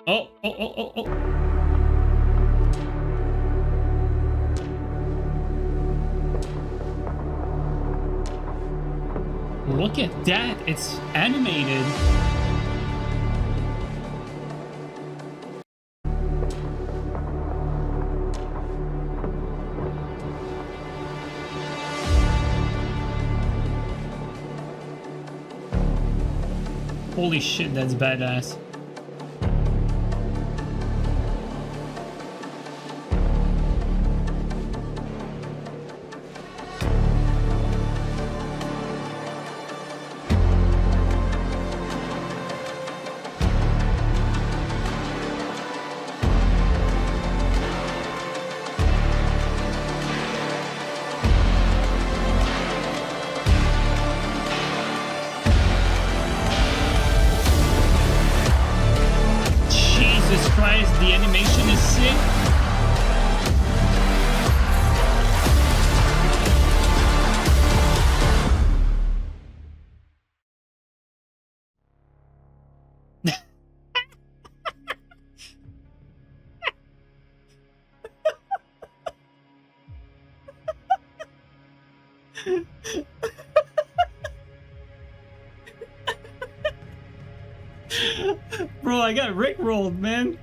Oh, oh, oh, oh, oh. Look at that, it's animated. Holy shit, that's badass. The animation is sick. Bro, I got rickrolled, man.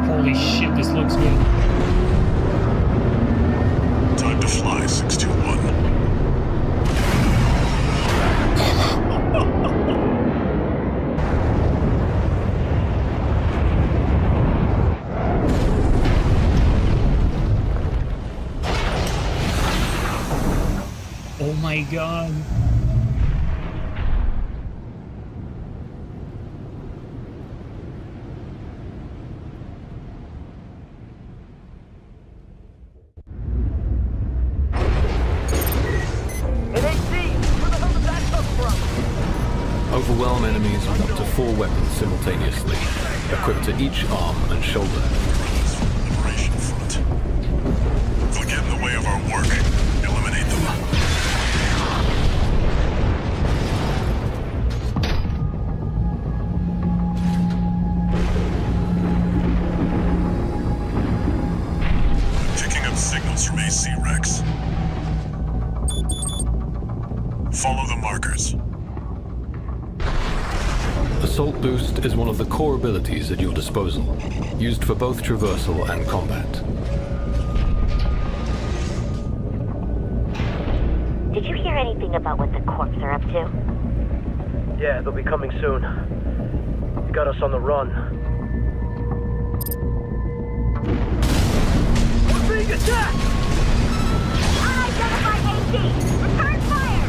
Holy shit, this looks good. Time to fly, 621. Oh my god. Overwhelm enemies with up to 4 weapons simultaneously, equipped to each arm and shoulder. Liberation front. If we get in the way of our work, eliminate them. Picking up signals from AC Rex. Follow the markers. Assault Boost is one of the core abilities at your disposal, used for both traversal and combat. Did you hear anything about what the corps are up to? Yeah, they'll be coming soon. You got us on the run. We're being attacked! Unidentified AC! Return fire!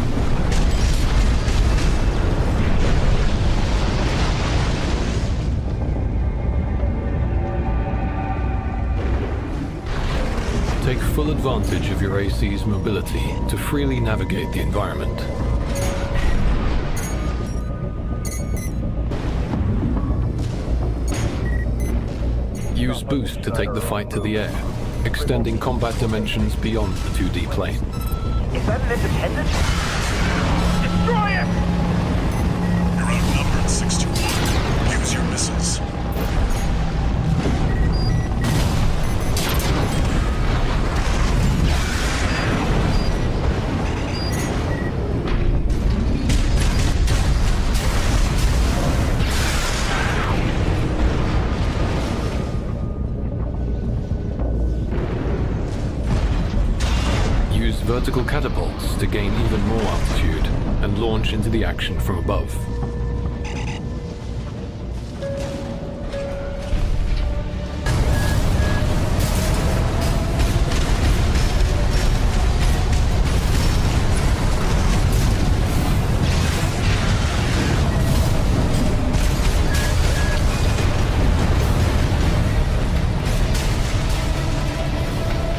Take full advantage of your AC's mobility to freely navigate the environment. Use Boost to take the fight to the air, extending combat dimensions beyond the 2D plane. Is that an independent? Destroy it! You're outnumbered, 621. Use your missiles. Vertical catapults to gain even more altitude and launch into the action from above.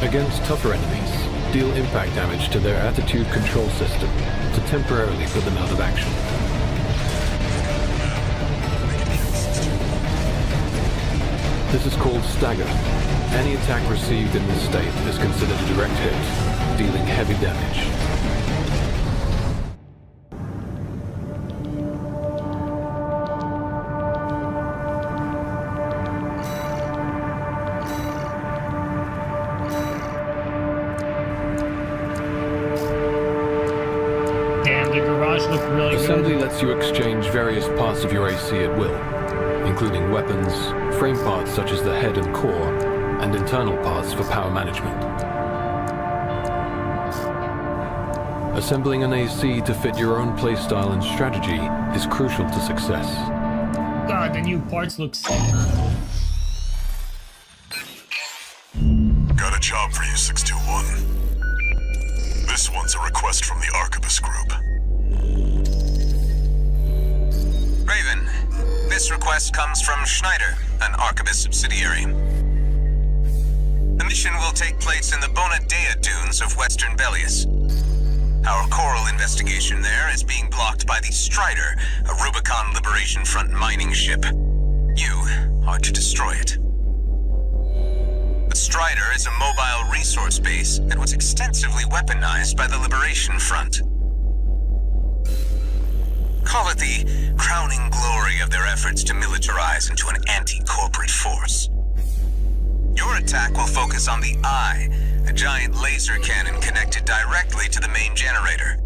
Against tougher enemies, deal impact damage to their attitude control system to temporarily put them out of action. This is called stagger. Any attack received in this state is considered a direct hit, dealing heavy damage. Damn, the garage looked really Assembly good. lets you exchange various parts of your AC at will, including weapons, frame parts such as the head and core, and internal parts for power management. Assembling an AC to fit your own playstyle and strategy is crucial to success. God, the new parts look sick. Got a job for you, 621. This one's a request from the Arquebus Group. Raven, this request comes from Schneider, an Arquebus subsidiary. The mission will take place in the Bonadea dunes of Western Belius. Our coral investigation there is being blocked by the Strider, a Rubicon Liberation Front mining ship. You are to destroy it. The Strider is a mobile resource base that was extensively weaponized by the Liberation Front. Call it the crowning glory of their efforts to militarize into an anti-corporate force. Your attack will focus on the Eye, a giant laser cannon connected directly to the main generator.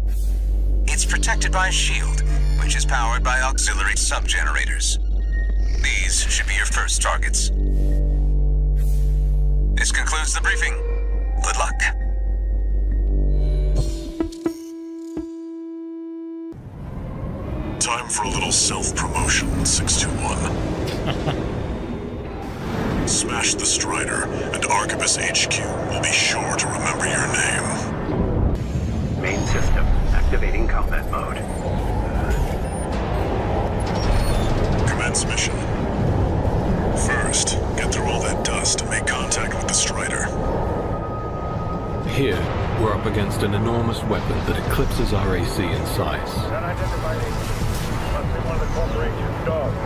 It's protected by a shield, which is powered by auxiliary sub-generators. These should be your first targets. This concludes the briefing. Good luck. Time for a little self-promotion, 621. Smash the Strider, and Arquebus HQ will be sure to remember your name. Main system, activating combat mode. Commence mission. First, get through all that dust and make contact with the Strider. Here, we're up against an enormous weapon that eclipses our AC in size. Unidentified agent. Must be one of the corporation's dogs.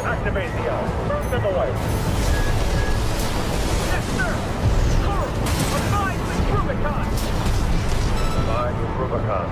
Activate the eye. Burn them away. Yes, sir! Coral! Align with Rubicon! Align with Rubicon.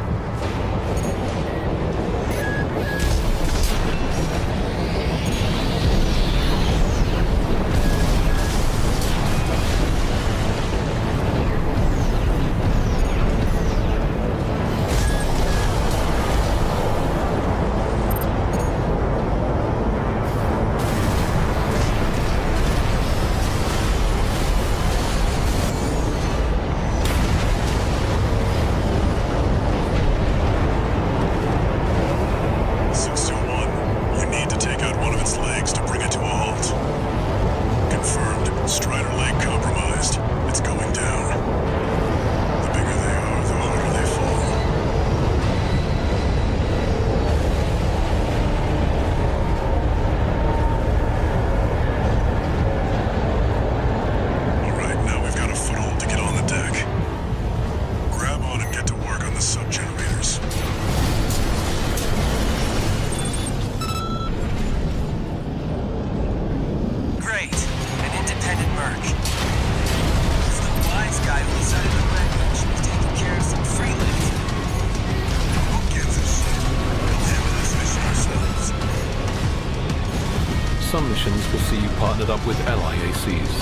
Some missions will see you partnered up with LIACs.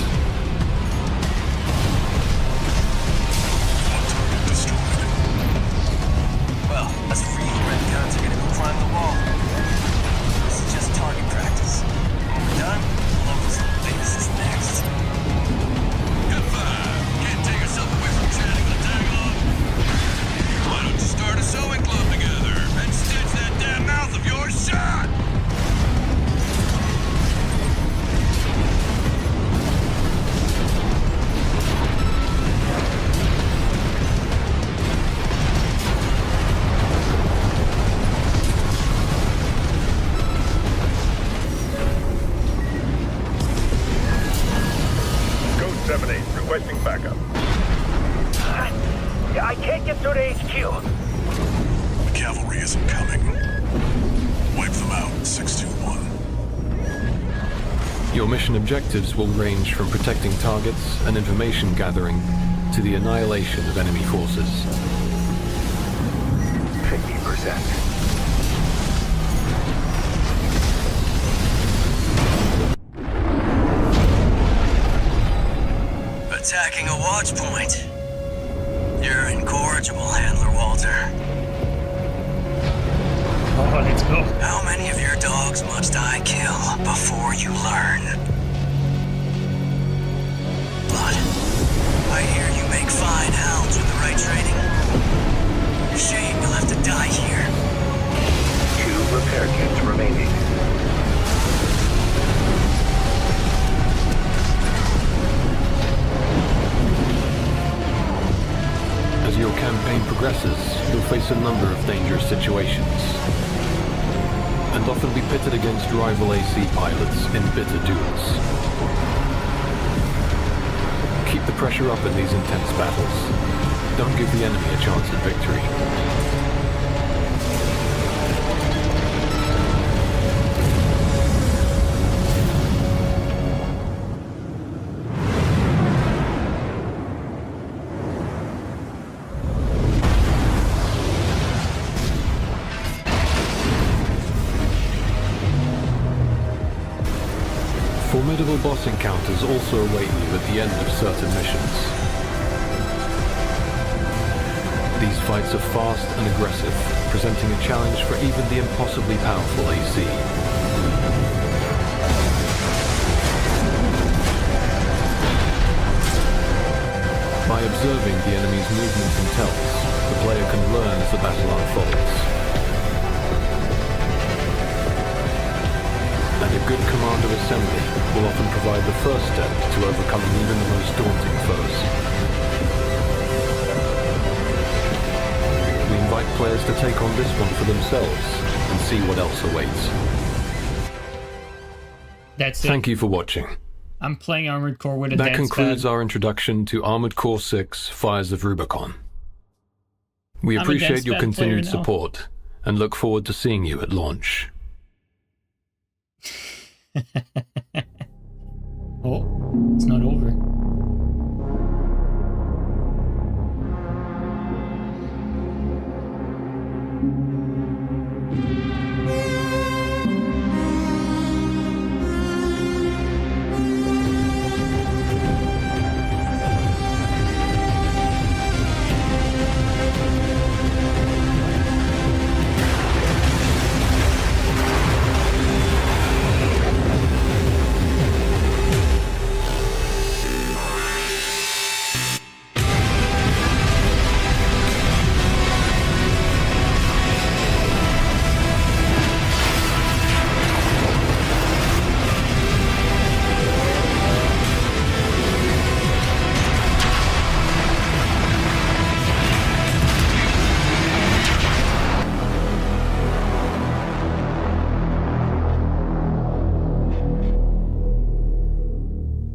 Well, us free Redcons are gonna go climb the wall. This is just target practice. When we're done, Columbus Base is next. Good five. Can't take yourself away from chatting with a tag-along. Why don't you start a sewing club together and stitch that damn mouth of yours shut? Requesting backup. I can't get through to HQ. The cavalry isn't coming. Wipe them out, 621. Your mission objectives will range from protecting targets and information gathering to the annihilation of enemy forces. 50%. Attacking a watch point. You're incorrigible, Handler Walter. Oh, let's go. How many of your dogs must I kill before you learn? But I hear you make fine hounds with the right training. Shame you'll have to die here. 2 repair kits remaining. As your campaign progresses, you'll face a number of dangerous situations, and often be pitted against rival AC pilots in bitter duels. Keep the pressure up in these intense battles. Don't give the enemy a chance at victory. Formidable boss encounters also await you at the end of certain missions. These fights are fast and aggressive, presenting a challenge for even the impossibly powerful AC. By observing the enemy's movements and tells, the player can learn as the battle unfolds. And a good commander assembly will often provide the first step to overcoming even the most daunting foes. We invite players to take on this one for themselves and see what else awaits. That's it. Thank you for watching. I'm playing Armored Core with a That dance concludes pad. our introduction to Armored Core 6 Fires of Rubicon. We I'm a appreciate dance your pad continued player now. support and look forward to seeing you at launch. Oh, it's not over.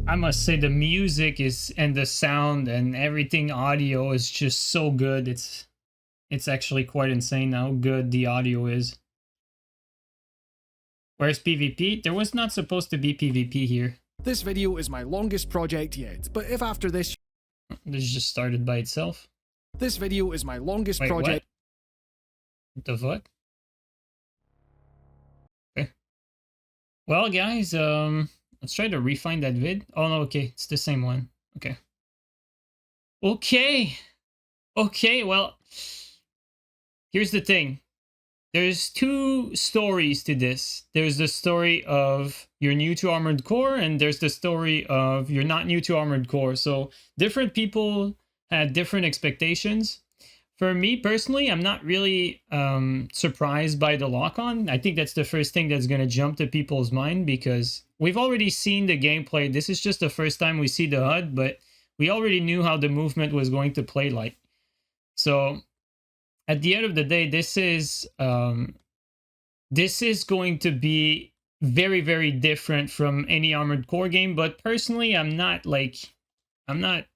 I must say the music is and the sound and everything audio is just so good. It's actually quite insane how good the audio is. Where's PvP? There was not supposed to be PvP here. This video is my longest project yet, but if after this... This just started by itself. This video is my longest Wait, project... what the fuck? Okay. Well, guys, let's try to refine that vid. Oh no, okay, it's the same one. Okay. Okay, well, here's the thing. There's two stories to this. There's the story of you're new to Armored Core, and there's the story of you're not new to Armored Core. So different people had different expectations. For me personally, I'm not really surprised by the lock-on. I think that's the first thing that's going to jump to people's mind because we've already seen the gameplay. This is just the first time we see the HUD, but we already knew how the movement was going to play like. So at the end of the day, this is going to be very, very different from any Armored Core game. But personally, I'm not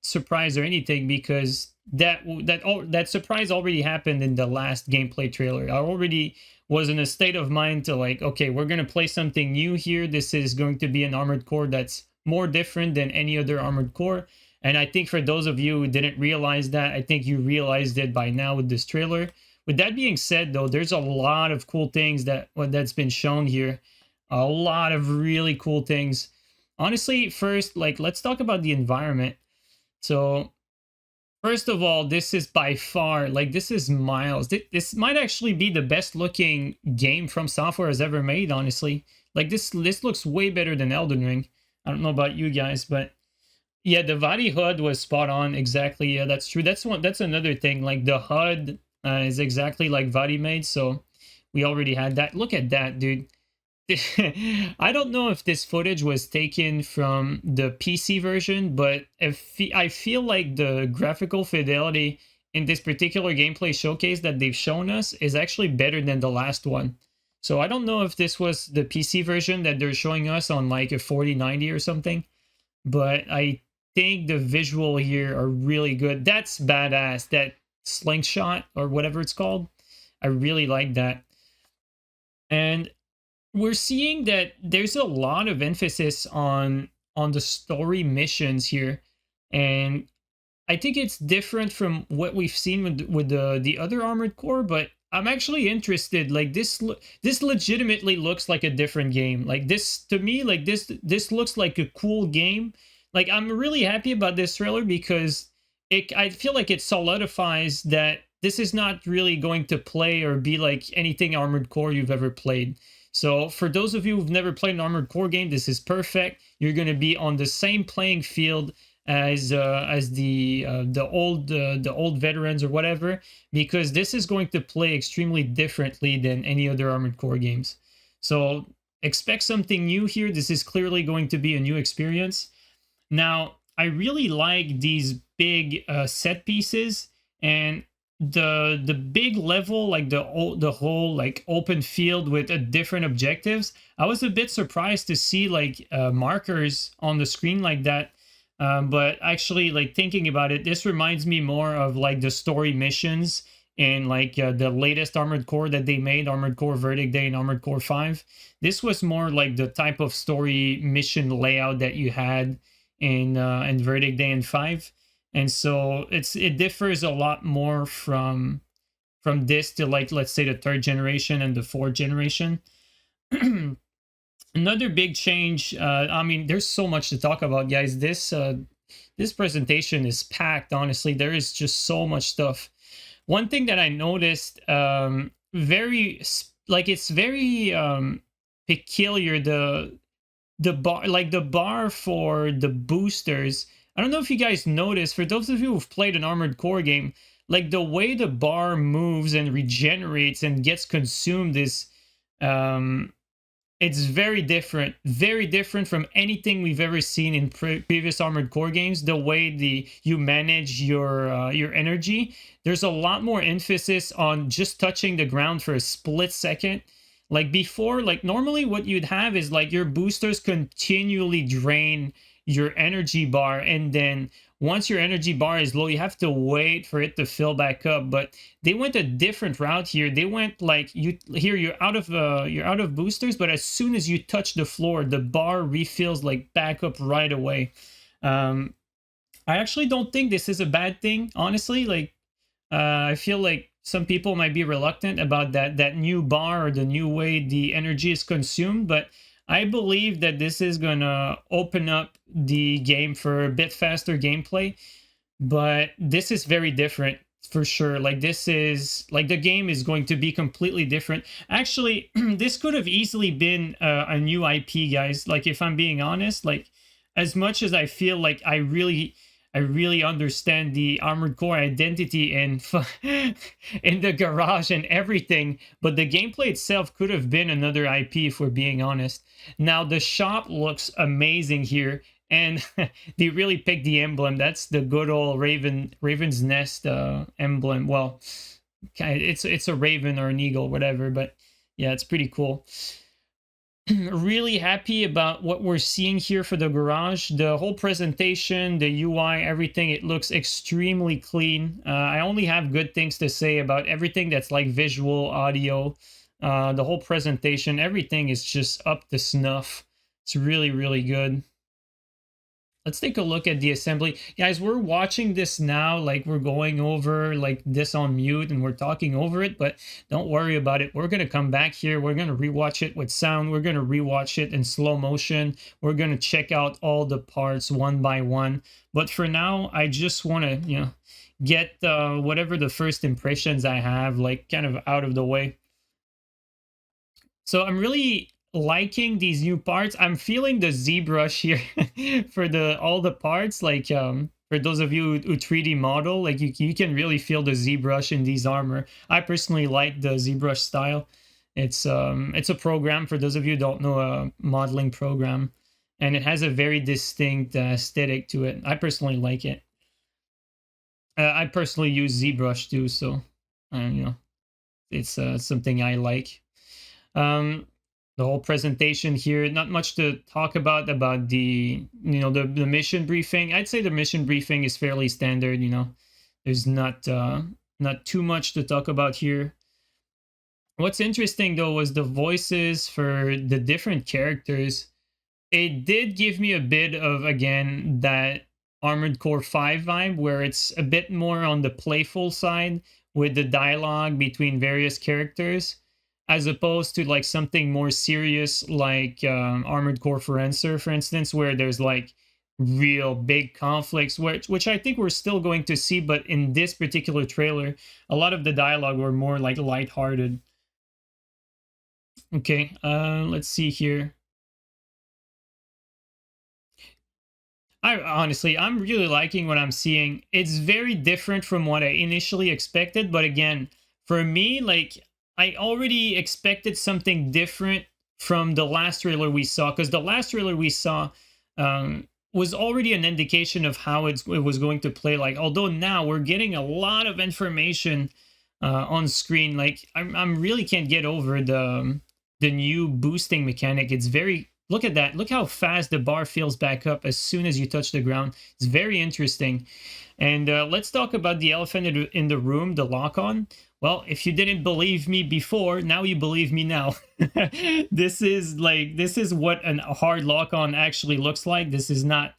surprised or anything because that surprise already happened in the last gameplay trailer. I already was in a state of mind to like, okay, we're gonna play something new here. This is going to be an armored core that's more different than any other armored core. And I think for those of you who didn't realize that, I think you realized it by now with this trailer. With that being said, though, there's a lot of cool things that's been shown here. A lot of really cool things. Honestly, first, like, let's talk about the environment. So first of all, this is by far, like, this is miles. This might actually be the best looking game From Software has ever made, honestly. Like, this looks way better than Elden Ring. I don't know about you guys, but yeah, the Vaati HUD was spot on. Exactly. Yeah, that's true. That's another thing. Like, the HUD is exactly like Vaati made, so we already had that. Look at that, dude. I don't know if this footage was taken from the PC version, but I feel like the graphical fidelity in this particular gameplay showcase that they've shown us is actually better than the last one. So I don't know if this was the PC version that they're showing us on like a 4090 or something, but I think the visual here are really good. That's badass. That slingshot or whatever it's called, I really like that. And we're seeing that there's a lot of emphasis on the story missions here, and I think it's different from what we've seen with the other armored core, but I'm actually interested. Like, this legitimately looks like a different game. Like, this, to me, like, this looks like a cool game. Like, I'm really happy about this trailer because I feel like it solidifies that this is not really going to play or be like anything armored core you've ever played. So for those of you who've never played an armored core game, this is perfect. You're going to be on the same playing field as the old veterans or whatever, because this is going to play extremely differently than any other armored core games. So expect something new here. This is clearly going to be a new experience. Now, I really like these big set pieces and the big level, like the whole like open field with different objectives. I was a bit surprised to see like markers on the screen like that, but actually, like, thinking about it, this reminds me more of like the story missions in like the latest armored core that they made, Armored Core Verdict Day and Armored Core 5. This was more like the type of story mission layout that you had in Verdict Day and 5. And so it differs a lot more from this to, like, let's say the 3rd generation and the 4th generation. Another big change, I mean, there's so much to talk about, guys. This presentation is packed, honestly. There is just so much stuff. One thing that I noticed, it's very peculiar, the bar for the boosters. I don't know if you guys noticed, for those of you who've played an Armored Core game, like the way the bar moves and regenerates and gets consumed is, it's very different from anything we've ever seen in previous Armored Core games. The way you manage your energy, there's a lot more emphasis on just touching the ground for a split second. Like before, like normally what you'd have is like your boosters continually drain your energy bar, and then once your energy bar is low, you have to wait for it to fill back up. But they went a different route here. They went like you're out of boosters, but as soon as you touch the floor, the bar refills like back up right away. I actually don't think this is a bad thing, honestly. Like I feel like some people might be reluctant about that new bar or the new way the energy is consumed, but I believe that this is gonna open up the game for a bit faster gameplay. But this is very different for sure. Like this is like the game is going to be completely different. Actually, this could have easily been a new IP, guys. Like if I'm being honest, like as much as I feel like I really understand the Armored Core identity and in the garage and everything, but the gameplay itself could have been another IP if we're being honest. Now the shop looks amazing here, and they really picked the emblem. That's the good old Raven's Nest emblem. Well, it's a raven or an eagle, whatever, but yeah, it's pretty cool. really happy about what we're seeing here for the garage. The whole presentation, the UI, everything, it looks extremely clean. I only have good things to say about everything that's like visual, audio, the whole presentation, everything is just up to snuff. It's really, really good. Let's take a look at the assembly. Guys, we're watching this now, like we're going over like this on mute and we're talking over it, but don't worry about it. We're going to come back here. We're going to rewatch it with sound. We're going to rewatch it in slow motion. We're going to check out all the parts one by one. But for now, I just want to, you know, get whatever the first impressions I have, like kind of out of the way. So I'm really liking these new parts. I'm feeling the ZBrush here for all the parts, like for those of you who 3D model, like you can really feel the ZBrush in these armor. I personally like the ZBrush style. It's a program, for those of you who don't know, a modeling program, and it has a very distinct aesthetic to it. I personally like it. I personally use ZBrush too, so you know, it's something I like. The whole presentation here, not much to talk about the, you know, the mission briefing. I'd say the mission briefing is fairly standard, you know. There's not too much to talk about here. What's interesting though was the voices for the different characters. It did give me a bit of, again, that Armored Core 5 vibe, where it's a bit more on the playful side with the dialogue between various characters, as opposed to like something more serious like Armored Core Forenser, for instance, where there's like real big conflicts, which I think we're still going to see, but in this particular trailer, a lot of the dialogue were more like lighthearted. Okay, let's see here. I'm really liking what I'm seeing. It's very different from what I initially expected, but again, for me, like, I already expected something different from the last trailer we saw, because the last trailer we saw was already an indication of how it was going to play like, although now we're getting a lot of information on screen. Like, I'm really can't get over the new boosting mechanic. It's very, look at that. Look how fast the bar fills back up as soon as you touch the ground. It's very interesting. And let's talk about the elephant in the room, the lock-on. Well, if you didn't believe me before, now you believe me now. This is what a hard lock-on actually looks like. This is not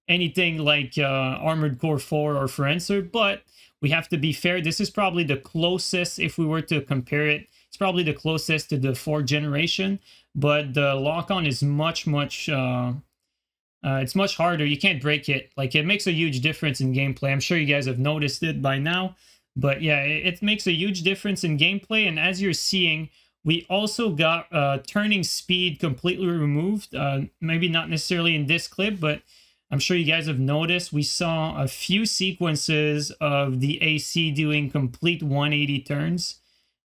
anything like Armored Core 4 or Forenser, but we have to be fair. This is probably the closest, if we were to compare it, it's probably the closest to the 4th generation, but the lock-on is much it's much harder. You can't break it. Like, it makes a huge difference in gameplay. I'm sure you guys have noticed it by now. But yeah, it makes a huge difference in gameplay. And as you're seeing, we also got turning speed completely removed. Maybe not necessarily in this clip, but I'm sure you guys have noticed. We saw a few sequences of the AC doing complete 180 turns.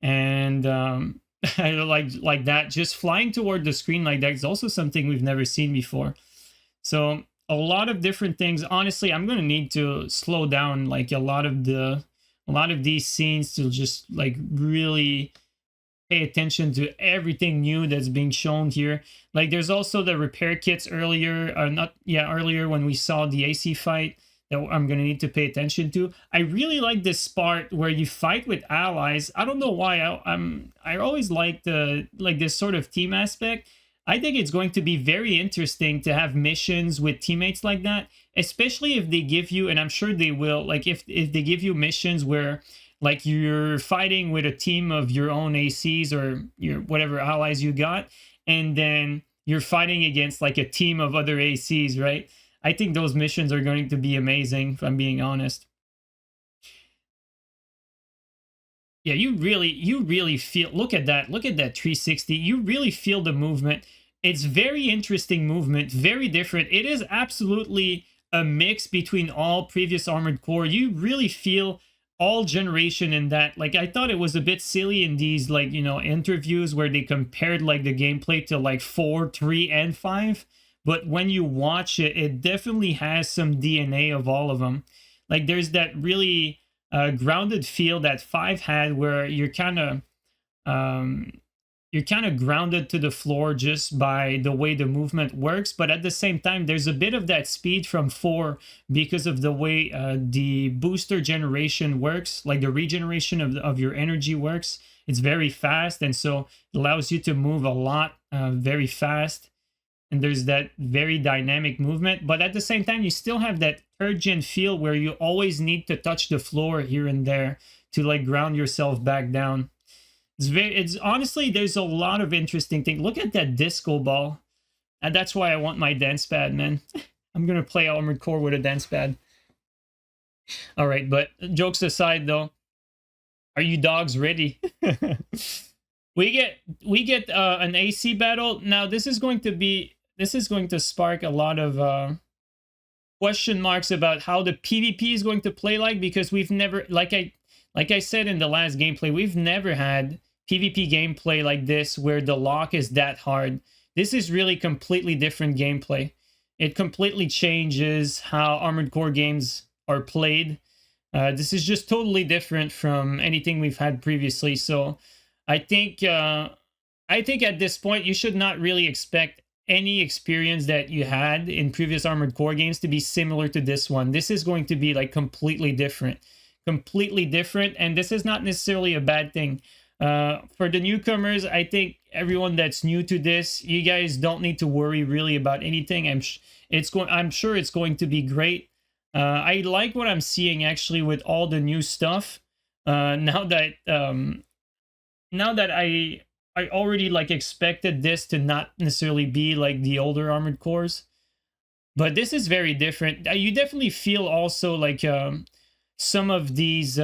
And like that, just flying toward the screen like that is also something we've never seen before. So a lot of different things. Honestly, I'm going to need to slow down like a lot of these scenes to just like really pay attention to everything new that's being shown here. Like, there's also the repair kits earlier, earlier when we saw the AC fight that I'm gonna need to pay attention to. I really like this part where you fight with allies. I don't know why. I always like this sort of team aspect. I think it's going to be very interesting to have missions with teammates like that, especially if they give you, and I'm sure they will, like if they give you missions where like you're fighting with a team of your own ACs or your whatever allies you got, and then you're fighting against like a team of other ACs, right? I think those missions are going to be amazing, if I'm being honest. Yeah, you really feel, look at that 360. You really feel the movement. It's very interesting movement, very different. It is absolutely a mix between all previous Armored Core. You really feel all generation in that. Like, I thought it was a bit silly in these, like, you know, interviews where they compared like the gameplay to like 4, 3, and 5. But when you watch it, it definitely has some DNA of all of them. Like, there's that really grounded feel that 5 had, where you're kind of you're kind of grounded to the floor just by the way the movement works, but at the same time there's a bit of that speed from 4 because of the way the booster generation works, like the regeneration of your energy works. It's very fast, and so it allows you to move a lot very fast, and there's that very dynamic movement, but at the same time you still have that third gen feel where you always need to touch the floor here and there to like ground yourself back down. It's honestly, there's a lot of interesting things. Look at that disco ball. And that's why I want my dance pad, man. I'm going to play Armored Core with a dance pad. All right, but jokes aside though, are you dogs ready? we get an AC battle. Now this is going to spark a lot of question marks about how the PvP is going to play like, because we've never, like I said in the last gameplay, we've never had PvP gameplay like this where the lock is that hard. This is really completely different gameplay. It completely changes how Armored Core games are played. This is just totally different from anything we've had previously. So I think at this point you should not really expect any experience that you had in previous Armored Core games to be similar to this one. This is going to be like completely different, and this is not necessarily a bad thing. For the newcomers, I think everyone that's new to this, you guys don't need to worry really about anything. I'm sure it's going to be great. I like what I'm seeing actually with all the new stuff. Now that I already like expected this to not necessarily be like the older Armored Cores, but this is very different. You definitely feel also like some of these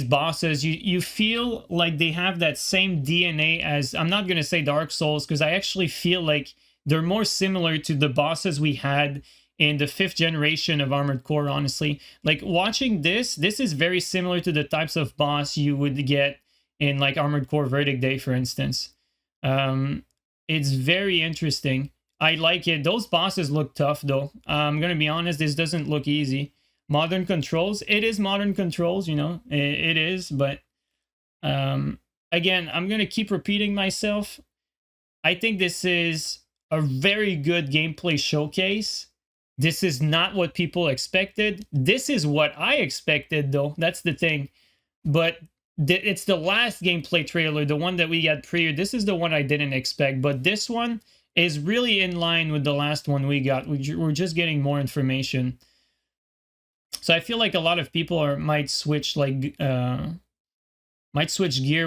bosses, you feel like they have that same DNA as, I'm not going to say Dark Souls, because I actually feel like they're more similar to the bosses we had in the 5th generation of Armored Core, honestly. Like watching this is very similar to the types of boss you would get in like Armored Core Verdict Day, for instance. It's very interesting. I like it. Those bosses look tough though. I'm going to be honest, this doesn't look easy. Modern controls, it is modern controls, you know, it is, but again, I'm gonna keep repeating myself. I think this is a very good gameplay showcase. This is not what people expected. This is what I expected though, that's the thing. But it's the last gameplay trailer, the one that we got prior. This is the one I didn't expect, but this one is really in line with the last one we got. We're just getting more information. So I feel like a lot of people might switch gear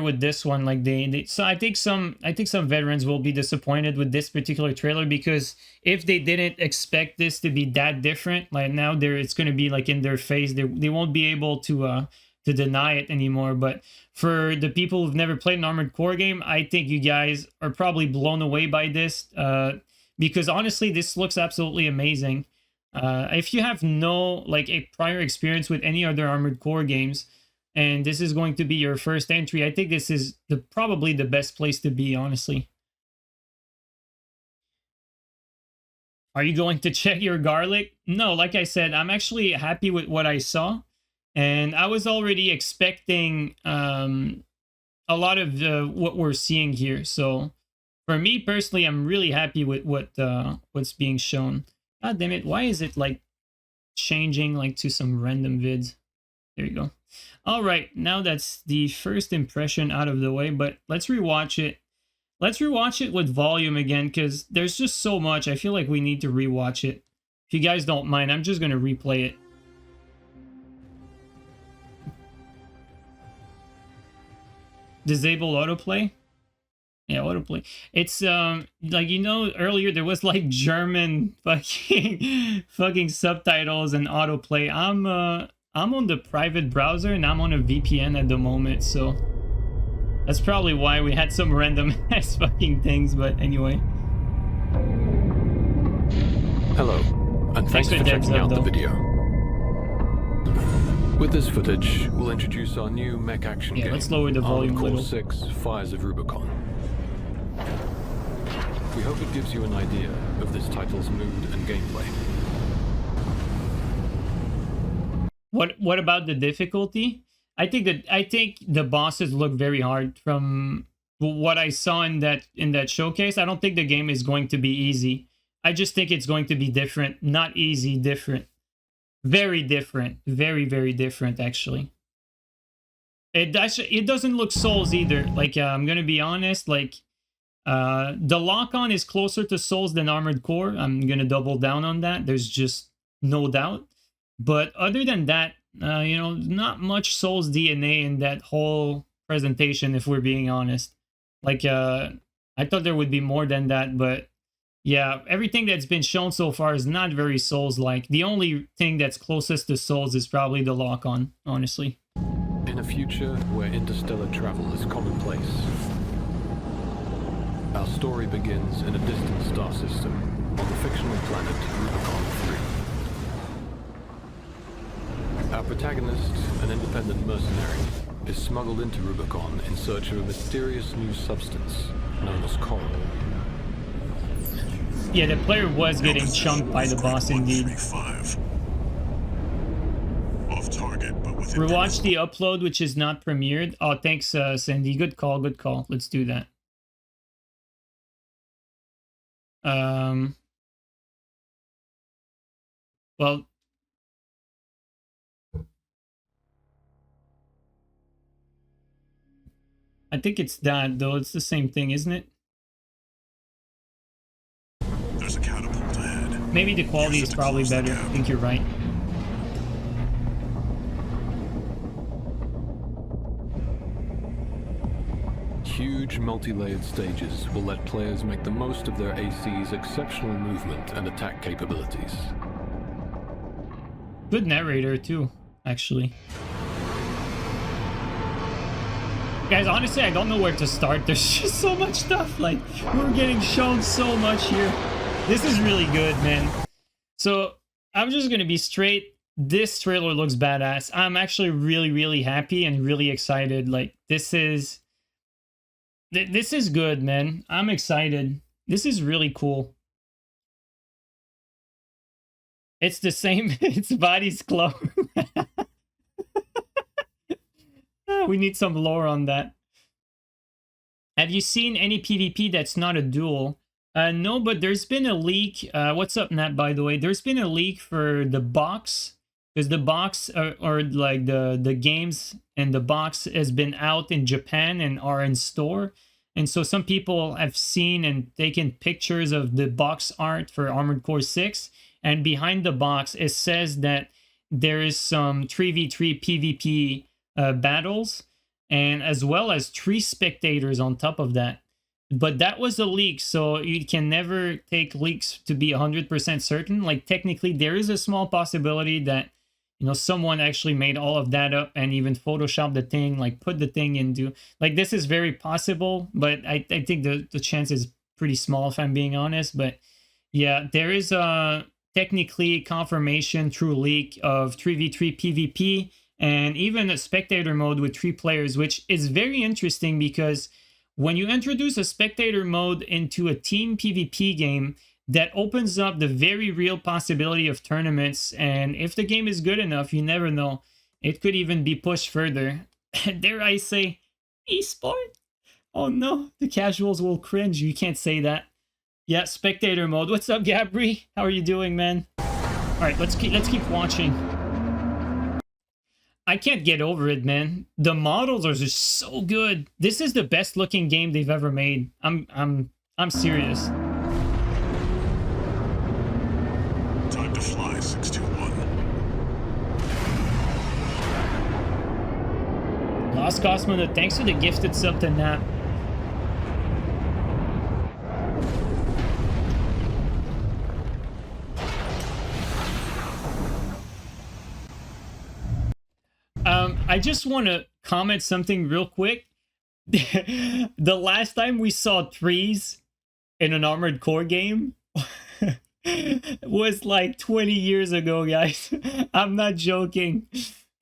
with this one. Like so I think some veterans will be disappointed with this particular trailer, because if they didn't expect this to be that different, like now it's going to be like in their face. They won't be able to deny it anymore. But for the people who've never played an Armored Core game, I think you guys are probably blown away by this, because honestly, this looks absolutely amazing. If you have no like a prior experience with any other Armored Core games, and this is going to be your first entry, I think this is probably the best place to be, honestly. Are you going to check your garlic? No, like I said, I'm actually happy with what I saw, and I was already expecting a lot of what we're seeing here. So for me personally, I'm really happy with what's being shown. God damn it, why is it like changing like to some random vids? There you go. All right, now that's the first impression out of the way, but let's rewatch it. Let's rewatch it with volume again, because there's just so much. I feel like we need to rewatch it. If you guys don't mind, I'm just going to replay it. Disable autoplay? Yeah, autoplay. It's like, you know, earlier there was like German fucking subtitles and autoplay. I'm on the private browser and I'm on a VPN at the moment, so that's probably why we had some random ass fucking things. But anyway. Hello, and thanks for checking out the video. With this footage, we'll introduce our new mech action game. Let's lower the volume a Armored little. Core 6: Fires of Rubicon. We hope it gives you an idea of this title's mood and gameplay. What about the difficulty? I think the bosses look very hard from what I saw in that showcase. I don't think the game is going to be easy. I just think it's going to be different. Not easy, different. Very different. Very, very different, actually. It doesn't look Souls either. Like, I'm gonna be honest, like, the lock-on is closer to Souls than Armored Core. I'm gonna double down on that. There's just no doubt. But other than that, you know, not much Souls DNA in that whole presentation, if we're being honest. Like, I thought there would be more than that, but yeah, everything that's been shown so far is not very Souls-like. The only thing that's closest to Souls is probably the lock-on, honestly. In a future where interstellar travel is commonplace, our story begins in a distant star system on the fictional planet Rubicon 3. Our protagonist, an independent mercenary, is smuggled into Rubicon in search of a mysterious new substance known as coral. Yeah, the player was getting chunked by the boss indeed. 135. Off target, but with Rewatch the upload, which is not premiered. Oh, thanks, Sandy. Good call, good call. Let's do that. Well, I think it's that, though. It's the same thing, isn't it? There's a catapult ahead. Maybe the quality Use it is to probably close the better. gap. I think you're right. Huge multi-layered stages will let players make the most of their AC's exceptional movement and attack capabilities. Good narrator, too, actually. Guys, honestly, I don't know where to start. There's just so much stuff. Like, we're getting shown so much here. This is really good, man. So, I'm just gonna be straight. This trailer looks badass. I'm actually really, really happy and really excited. Like, this is good, man. I'm excited. This is really cool. It's the same. It's Vaati's clone. We need some lore on that. Have you seen any PvP that's not a duel? No, but there's been a leak. What's up, Nat, by the way? There's been a leak for the box. Because the box, or like the games and the box has been out in Japan and are in store. And so some people have seen and taken pictures of the box art for Armored Core 6. And behind the box, it says that there is some 3v3 PvP battles, and as well as 3 spectators on top of that. But that was a leak, so you can never take leaks to be 100% certain. Like, technically, there is a small possibility that, you know, someone actually made all of that up and even photoshopped the thing, like put the thing into, like, this is very possible, but I think the chance is pretty small, if I'm being honest. But yeah, there is a technically confirmation through leak of 3v3 PvP and even a spectator mode with 3 players, which is very interesting because when you introduce a spectator mode into a team PvP game, that opens up the very real possibility of tournaments. And if the game is good enough, you never know, it could even be pushed further. Dare I say, esport? Oh no, the casuals will cringe. You can't say that. Yeah, spectator mode. What's up, Gabri? How are you doing, man? All right, let's keep watching. I can't get over it, man. The models are just so good. This is the best looking game they've ever made. I'm serious. Time to fly, 621. Lost Cosmonaut, thanks for the gifted sub to Nap. I just want to comment something real quick. The last time we saw trees in an Armored Core game was like 20 years ago, guys. I'm not joking.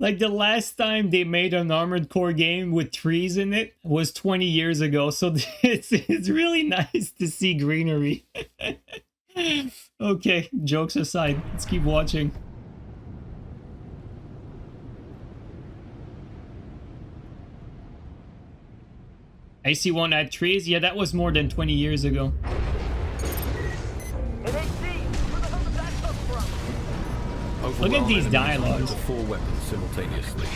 Like, the last time they made an Armored Core game with trees in it was 20 years ago. So it's really nice to see greenery. Okay, jokes aside, let's keep watching. AC1 had trees. Yeah, that was more than 20 years ago. An AC! Where the hell did that come from? Look at these dialogues. The 4 weapons simultaneously.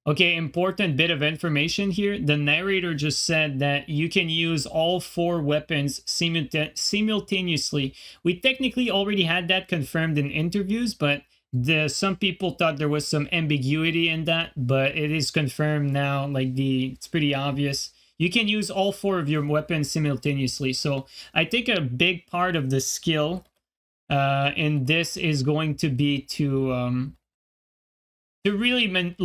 Okay, important bit of information here. The narrator just said that you can use all 4 weapons simultaneously. We technically already had that confirmed in interviews, but some people thought there was some ambiguity in that, but it is confirmed now. Like it's pretty obvious. You can use all 4 of your weapons simultaneously. So I think a big part of the skill in this is going to be to really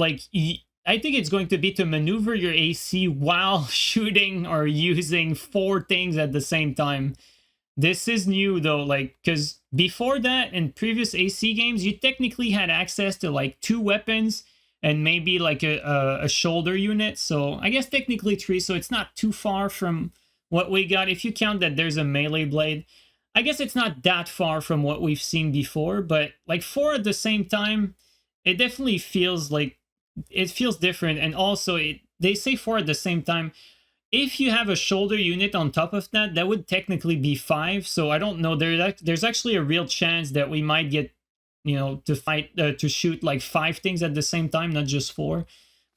I think it's going to be to maneuver your AC while shooting or using 4 things at the same time. This is new though, like, because before that in previous AC games, you technically had access to like 2 weapons and maybe like a shoulder unit. So I guess technically 3, so it's not too far from what we got. If you count that there's a melee blade, I guess it's not that far from what we've seen before, but like 4 at the same time, it definitely feels like it feels different. And also they say 4 at the same time. If you have a shoulder unit on top of that, that would technically be 5. So I don't know. There's actually a real chance that we might get, to shoot like 5 things at the same time, not just 4.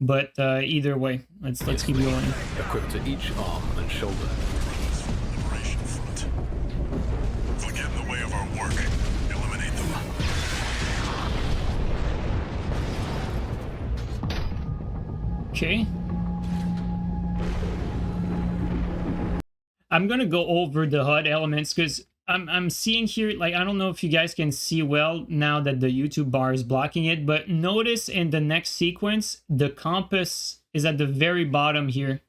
But either way, let's keep going. Equipped to each arm and shoulder. Liberation front. If they get in the way of our work, eliminate them. Okay. I'm gonna go over the HUD elements because I'm seeing here, like, I don't know if you guys can see well now that the YouTube bar is blocking it, but notice in the next sequence, the compass is at the very bottom here.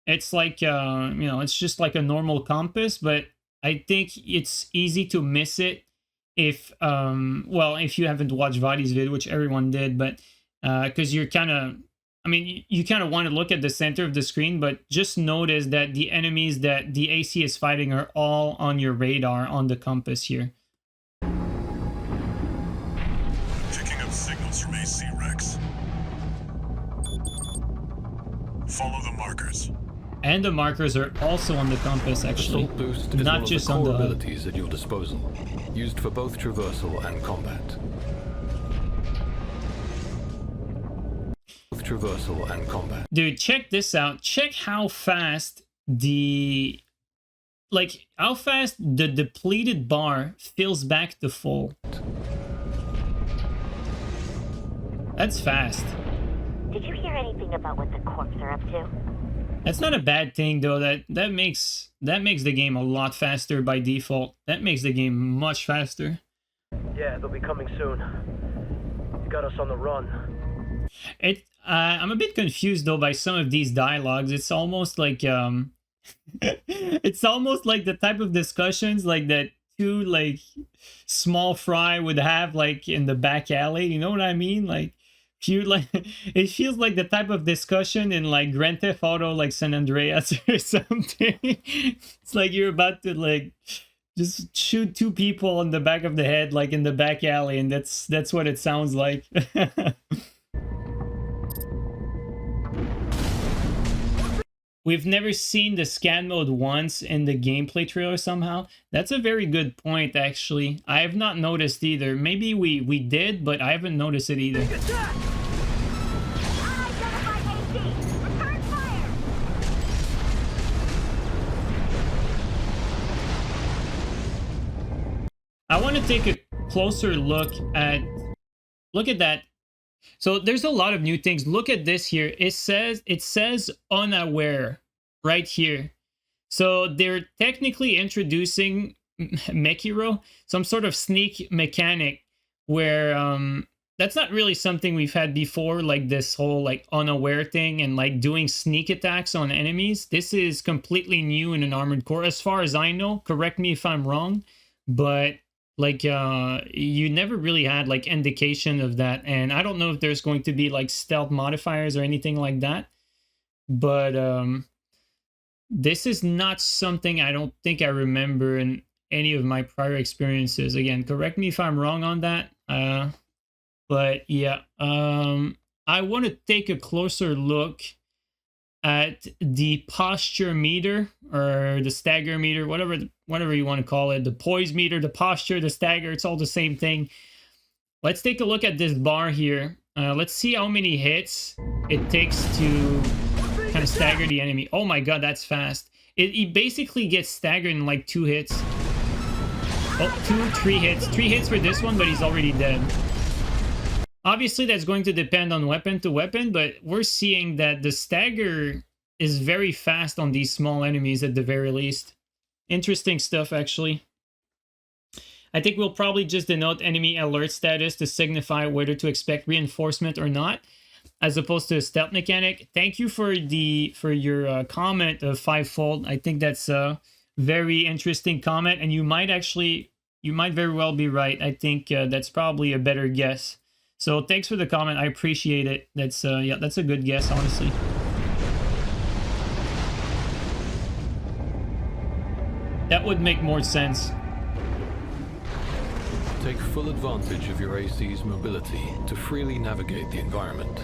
It's like, it's just like a normal compass, but I think it's easy to miss it if, if you haven't watched Vaati's vid, which everyone did, but because you're kind of, you kind of want to look at the center of the screen, but just notice that the enemies that the AC is fighting are all on your radar on the compass here. Picking up signals from AC Rex. Follow the markers. And the markers are also on the compass, actually. Assault boost is not one just of the on core the abilities at your disposal, used for both traversal and combat. Traversal and combat. Dude, check this out. Check how fast the depleted bar fills back to full. That's fast. Did you hear anything about what the corps are up to? That's not a bad thing though. That makes the game a lot faster by default. That makes the game much faster. Yeah, they'll be coming soon. You got us on the run. I'm a bit confused though by some of these dialogues. It's almost like it's almost like the type of discussions like that 2 like small fry would have like in the back alley. You know what I mean? Like it feels like the type of discussion in like Grand Theft Auto, like San Andreas or something. It's like you're about to like just shoot 2 people on the back of the head, like in the back alley, and that's what it sounds like. We've never seen the scan mode once in the gameplay trailer somehow. That's a very good point, actually. I have not noticed either. Maybe we did, but I haven't noticed it either. I want to take a closer look at that. So there's a lot of new things. Look at this here. It says unaware right here. So they're technically introducing Mechiro, some sort of sneak mechanic where that's not really something we've had before, like this whole like unaware thing and like doing sneak attacks on enemies. This is completely new in an Armored Core as far as I know. Correct me if I'm wrong, but like you never really had like indication of that, and I don't know if there's going to be like stealth modifiers or anything like that, but this is not something I don't think I remember in any of my prior experiences. Again, correct me if I'm wrong on that, but yeah, I want to take a closer look at the posture meter or the stagger meter, whatever you want to call it, the poise meter, the posture, the stagger, it's all the same thing. Let's take a look at this bar here. Let's see how many hits it takes to kind of stagger the enemy. Oh my god, that's fast. It basically gets staggered in like 2 hits. Oh, 3 hits. 3 hits for this one, but he's already dead. Obviously, that's going to depend on weapon to weapon, but we're seeing that the stagger is very fast on these small enemies at the very least. Interesting stuff, actually. I think we'll probably just denote enemy alert status to signify whether to expect reinforcement or not, as opposed to a stealth mechanic. Thank you for your comment of Fivefold. I think that's a very interesting comment, and you might very well be right. I think that's probably a better guess. So thanks for the comment. I appreciate it. That's yeah, that's a good guess, honestly. That would make more sense. Take full advantage of your AC's mobility to freely navigate the environment.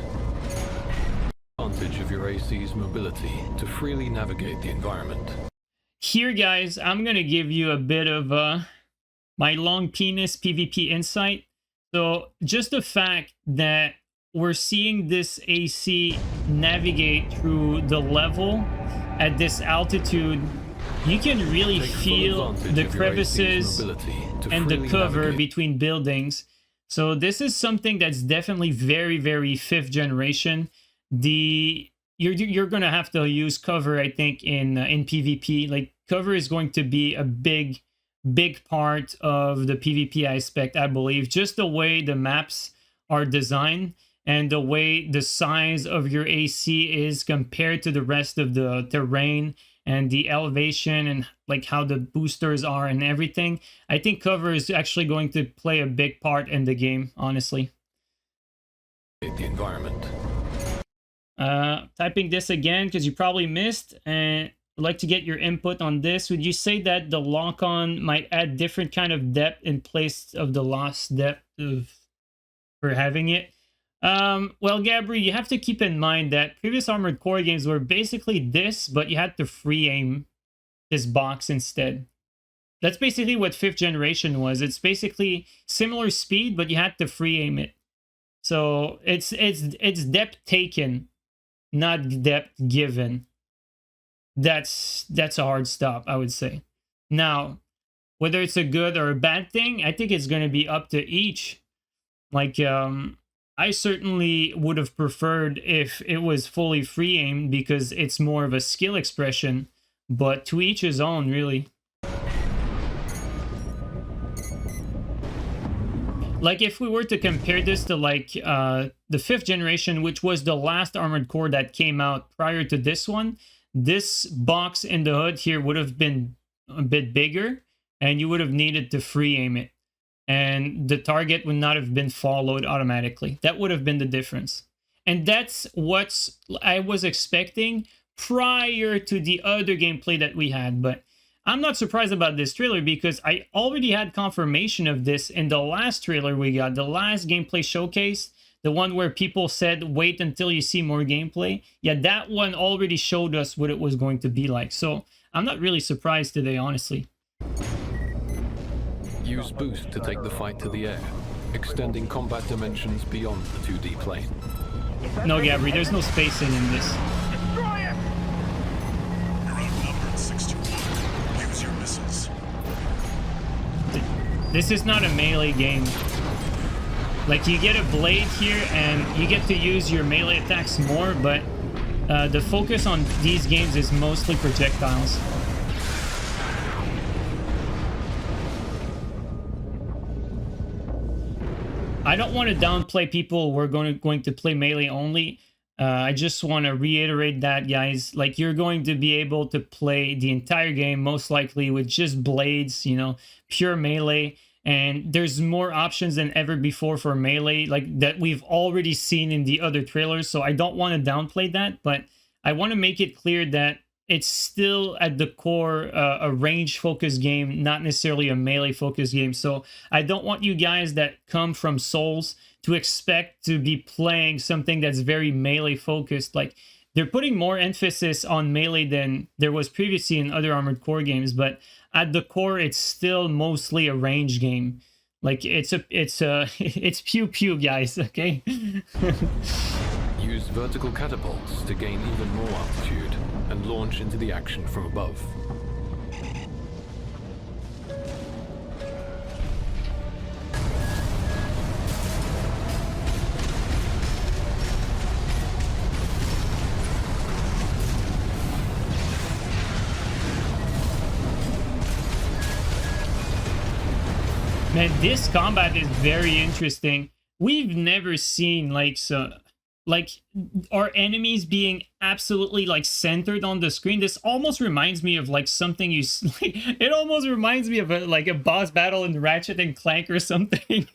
Advantage of your AC's mobility to freely navigate the environment. Here, guys, I'm gonna give you a bit of my long penis PvP insight. So just the fact that we're seeing this AC navigate through the level at this altitude, you can really feel the crevices and the cover between buildings. So this is something that's definitely very, very 5th generation. You're gonna have to use cover, I think, in PvP. Like, cover is going to be a big part of the PvP aspect, I believe. Just the way the maps are designed and the way the size of your AC is compared to the rest of the terrain and the elevation and like how the boosters are and everything. I think cover is actually going to play a big part in the game, honestly. The environment. Typing this again because you probably missed, and I'd like to get your input on this. Would you say that the lock-on might add different kind of depth in place of the lost depth for having it? Well, Gabri, you have to keep in mind that previous Armored Core games were basically this, but you had to free aim this box instead. That's basically what 5th generation was. It's basically similar speed, but you had to free aim it. So it's depth taken, not depth given. That's a hard stop, I would say. Now, whether it's a good or a bad thing, I think it's going to be up to each. Like, I certainly would have preferred if it was fully free aim because it's more of a skill expression, but to each his own, really. Like, if we were to compare this to like the 5th generation, which was the last Armored Core that came out prior to this one, this box in the hood here would have been a bit bigger and you would have needed to free aim it. And the target would not have been followed automatically. That would have been the difference. And that's what I was expecting prior to the other gameplay that we had. But I'm not surprised about this trailer because I already had confirmation of this in the last trailer we got, the last gameplay showcase, the one where people said, wait until you see more gameplay. Yeah, that one already showed us what it was going to be like. So I'm not really surprised today, honestly. Use boost to take the fight to the air, extending combat dimensions beyond the 2D plane. No, Gabri, there's no spacing in this. Destroy it! You're outnumbered 6-1. Use your missiles. This is not a melee game. Like, you get a blade here and you get to use your melee attacks more, but the focus on these games is mostly projectiles. I don't want to downplay people who are going to play melee only. I just want to reiterate that, guys. Like, you're going to be able to play the entire game most likely with just blades, you know, pure melee. And there's more options than ever before for melee, like that we've already seen in the other trailers. So I don't want to downplay that, but I want to make it clear that it's still at the core a range focused game, not necessarily a melee focused game. So I don't want you guys that come from Souls to expect to be playing something that's very melee focused. Like, they're putting more emphasis on melee than there was previously in other Armored Core games, but at the core, it's still mostly a range game. Like it's it's pew pew, guys. Okay. Use vertical catapults to gain even more altitude and launch into the action from above. Man, this combat is very interesting. We've never seen like our enemies being absolutely like centered on the screen. This almost reminds me of like something you like, it almost reminds me of like a boss battle in Ratchet and Clank or something.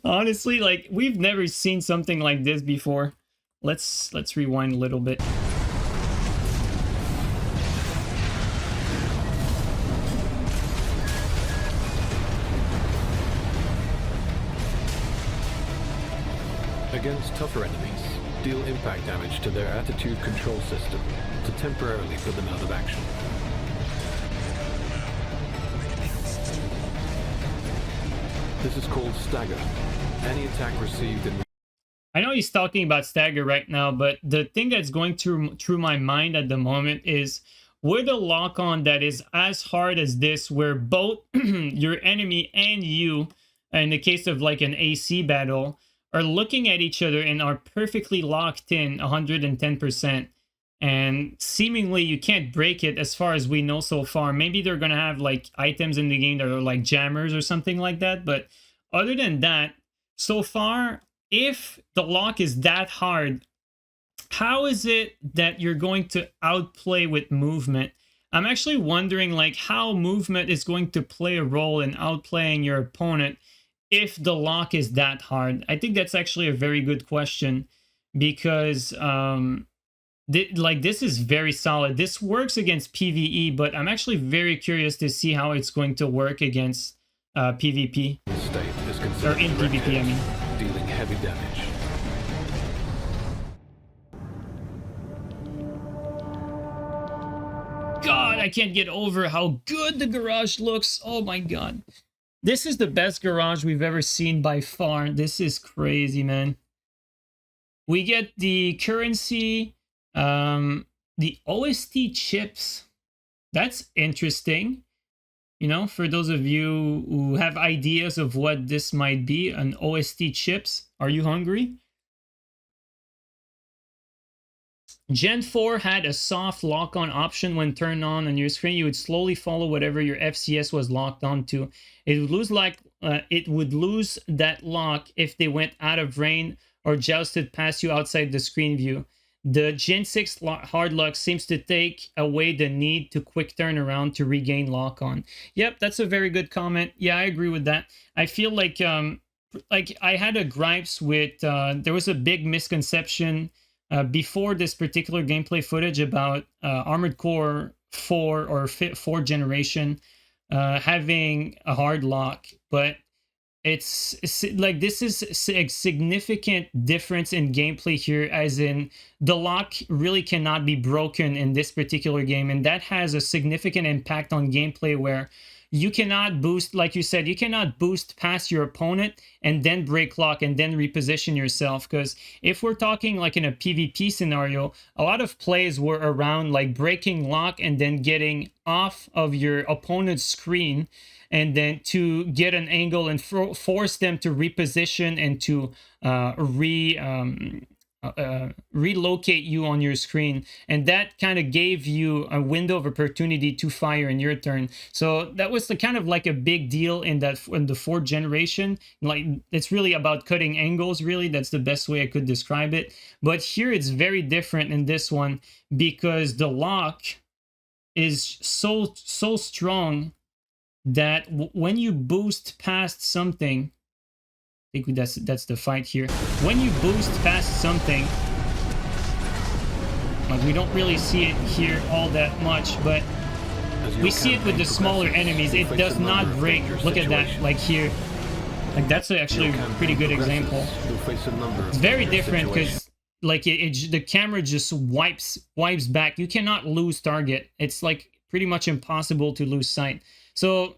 Honestly, like we've never seen something like this before. Let's rewind a little bit. Against tougher enemies, deal impact damage to their attitude control system to temporarily put them out of action. This is called stagger. Any attack received in... I know he's talking about stagger right now, but the thing that's going through my mind at the moment is with a lock-on that is as hard as this, where both your enemy and you, in the case of like an AC battle, are looking at each other and are perfectly locked in 110%, and seemingly you can't break it as far as we know so far. Maybe they're gonna have like items in the game that are like jammers or something like that, but other than that, so far, if the lock is that hard, how is it that you're going to outplay with movement? I'm actually wondering like how movement is going to play a role in outplaying your opponent if the lock is that hard. I think that's actually a very good question, because this is very solid. This works against PvE, but I'm actually very curious to see how it's going to work against PvP. State is or in PvP, I mean. Dealing heavy damage. God, I can't get over how good the garage looks. Oh my god. This is the best garage we've ever seen by far. This is crazy, man. We get the currency, the OST chips. That's interesting. You know, for those of you who have ideas of what this might be, an OST chips. Are you hungry? Gen 4 had a soft lock-on option. When turned on your screen, you would slowly follow whatever your FCS was locked onto. It would lose that lock if they went out of range or jousted past you outside the screen view. The Gen 6 hard lock seems to take away the need to quick turn around to regain lock-on. Yep, that's a very good comment. Yeah, I agree with that. I feel like I had a gripes with there was a big misconception before this particular gameplay footage about Armored Core 4 or 4th generation having a hard lock, but it's like this is a significant difference in gameplay here, as in the lock really cannot be broken in this particular game, and that has a significant impact on gameplay where you cannot boost, like you said, you cannot boost past your opponent and then break lock and then reposition yourself. Because if we're talking like in a PvP scenario, a lot of plays were around like breaking lock and then getting off of your opponent's screen and then to get an angle and force them to reposition and to relocate you on your screen, and that kind of gave you a window of opportunity to fire in your turn. So that was the kind of like a big deal in the 4th generation. Like it's really about cutting angles, really. That's the best way I could describe it. But here it's very different in this one, because the lock is so strong that when you boost past something, I think that's the fight here. When you boost past something, like we don't really see it here all that much, but we see it with the smaller enemies. It does not break. Look at that, like here. Like that's actually a pretty good example. It's very different because like the camera just wipes back. You cannot lose target. It's like pretty much impossible to lose sight. So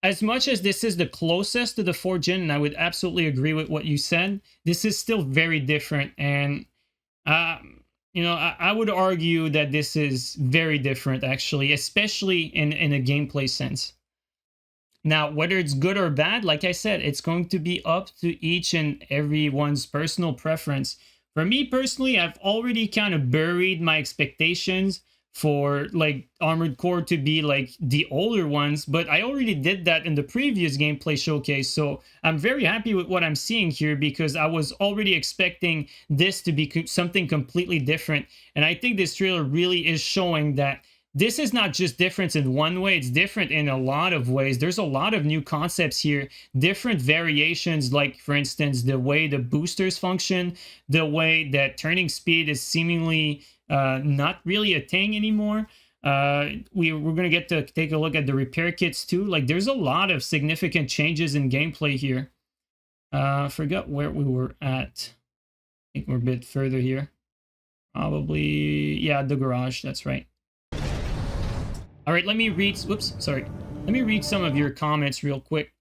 as much as this is the closest to the 4th gen, and I would absolutely agree with what you said, this is still very different. And you know, I would argue that this is very different, actually, especially in a gameplay sense. Now, whether it's good or bad, like I said, it's going to be up to each and everyone's personal preference. For me personally, I've already kind of buried my expectations for like Armored Core to be like the older ones, but I already did that in the previous gameplay showcase, so I'm very happy with what I'm seeing here because I was already expecting this to be something completely different. And I think this trailer really is showing that this is not just different in one way, it's different in a lot of ways. There's a lot of new concepts here, different variations, like for instance the way the boosters function, the way that turning speed is seemingly not really a thing anymore. We're gonna get to take a look at the repair kits too. Like there's a lot of significant changes in gameplay here. I forgot where we were at. I think we're a bit further here. Probably, yeah, the garage, that's right. All right, let me read, whoops, sorry. Let me read some of your comments real quick.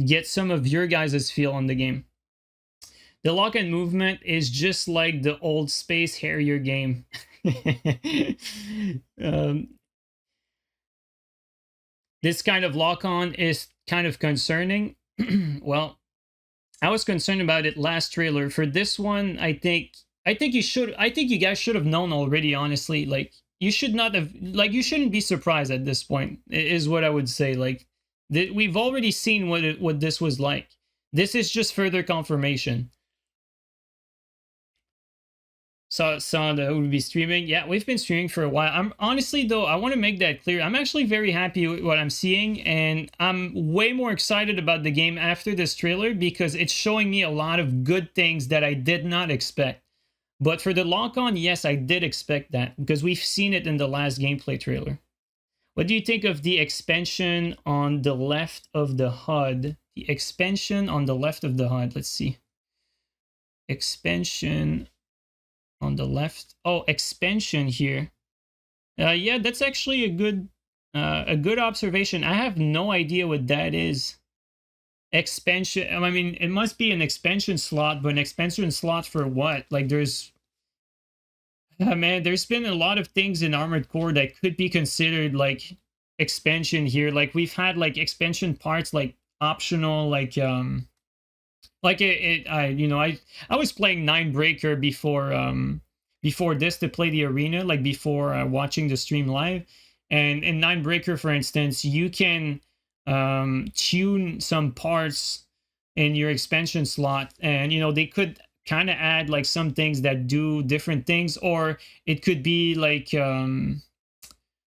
Get some of your guys' feel on the game. The lock and movement is just like the old Space Harrier game. This kind of lock-on is kind of concerning. Well, I was concerned about it last trailer. For this one, I think you guys should have known already, honestly. Like, you should not have, like, you shouldn't be surprised at this point, is what I would say. Like, we've already seen what this was like. This is just further confirmation. Saw that would be streaming. Yeah, we've been streaming for a while. I'm honestly, though, I want to make that clear. I'm actually very happy with what I'm seeing, and I'm way more excited about the game after this trailer because it's showing me a lot of good things that I did not expect. But for the lock-on, yes, I did expect that because we've seen it in the last gameplay trailer. What do you think of the expansion on the left of the HUD? The expansion on the left of the HUD. Let's see. Expansion on the left. Oh, expansion here. Yeah, that's actually a good observation. I have no idea what that is. Expansion. I mean, it must be an expansion slot, but an expansion slot for what? Like, there's, man, there's been a lot of things in Armored Core that could be considered like expansion here. Like, we've had like expansion parts, like optional, like I was playing Iamamish before this to play the arena, like before watching the stream live. And in Iamamish, for instance, you can tune some parts in your expansion slot, and they could kind of add like some things that do different things, or it could be like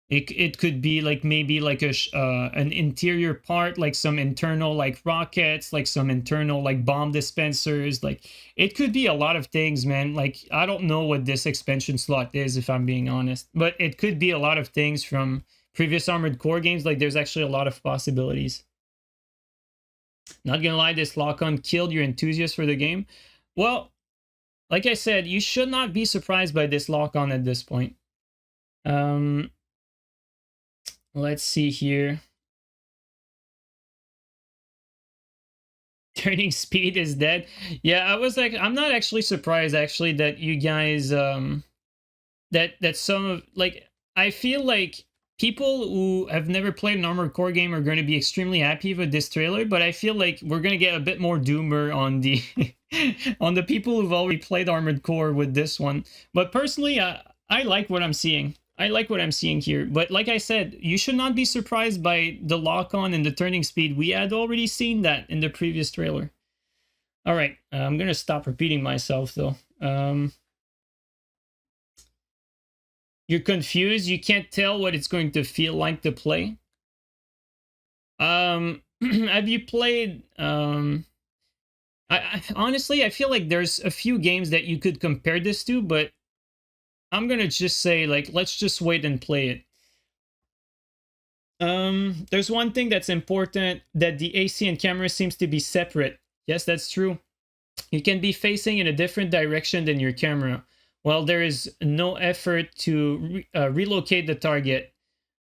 it could be like maybe like an interior part, like some internal like rockets, like some internal like bomb dispensers. Like, it could be a lot of things, man. Like, I don't know what this expansion slot is, if I'm being honest, but it could be a lot of things from previous Armored Core games. Like, there's actually a lot of possibilities. Not gonna lie, this lock-on killed your enthusiast for the game. Well, like I said, you should not be surprised by this lock-on at this point. Let's see here. Turning speed is dead. Yeah, I was like, I'm not actually surprised actually that you guys that some of, like, I feel like people who have never played an Armored Core game are going to be extremely happy with this trailer, but I feel like we're going to get a bit more doomer on the on the people who've already played Armored Core with this one. But personally, I like what I'm seeing. I like what I'm seeing here, but like I said, you should not be surprised by the lock-on and the turning speed. We had already seen that in the previous trailer. All right, I'm gonna stop repeating myself though. You're confused. You can't tell what it's going to feel like to play. Have you played? Honestly, I feel like there's a few games that you could compare this to, but I'm gonna just say, like, let's just wait and play it. There's one thing that's important, that the AC and camera seems to be separate. Yes, that's true. You can be facing in a different direction than your camera. well, there is no effort to relocate the target.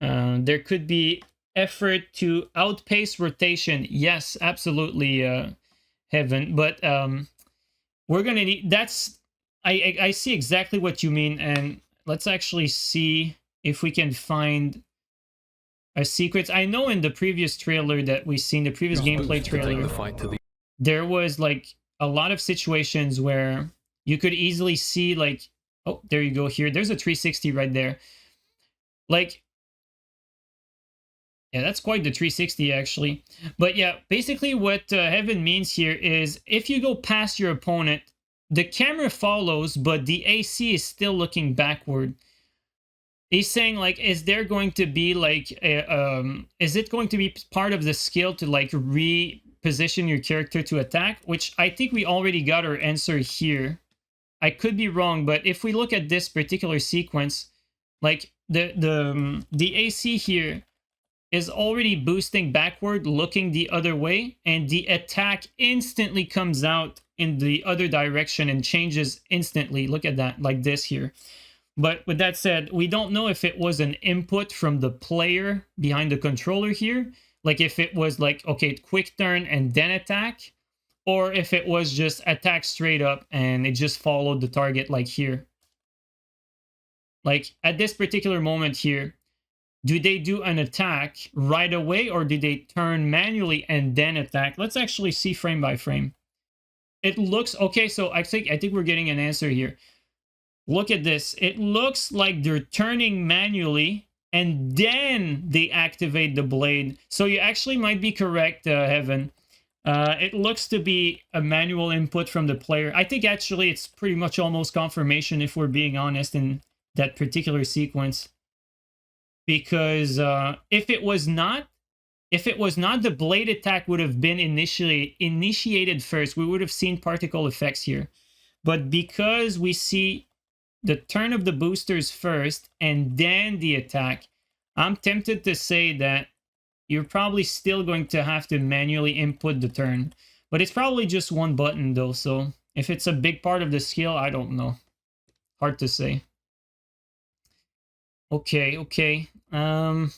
There could be effort to outpace rotation. Yes, absolutely, Heaven. But we're gonna need. That's. I see exactly what you mean, and let's actually see if we can find a secret. I know in the previous trailer that we've seen, the previous gameplay trailer, there was like a lot of situations where you could easily see like, oh, there you go here. There's a 360 right there. Like, yeah, that's quite the 360 actually. But yeah, basically what Heaven means here is if you go past your opponent, the camera follows, but the AC is still looking backward. He's saying like, is there going to be like, is it going to be part of the skill to like reposition your character to attack? Which I think we already got our answer here. I could be wrong, but if we look at this particular sequence, like the AC here is already boosting backward, looking the other way, and the attack instantly comes out in the other direction and changes instantly. Look at that, like this here. But with that said, we don't know if it was an input from the player behind the controller here, like if it was like, okay, quick turn and then attack, or if it was just attack straight up and it just followed the target like here. Like at this particular moment here, do they do an attack right away or do they turn manually and then attack? Let's actually see frame by frame. It looks, okay, so I think we're getting an answer here. Look at this. It looks like they're turning manually and then they activate the blade. So you actually might be correct, Heaven. It looks to be a manual input from the player. I think actually it's pretty much almost confirmation if we're being honest in that particular sequence. Because if it was not, the blade attack would have been initiated first. We would have seen particle effects here. But because we see the turn of the boosters first and then the attack, I'm tempted to say that you're probably still going to have to manually input the turn. But it's probably just one button though, so if it's a big part of the skill, I don't know. Hard to say. Okay. Let's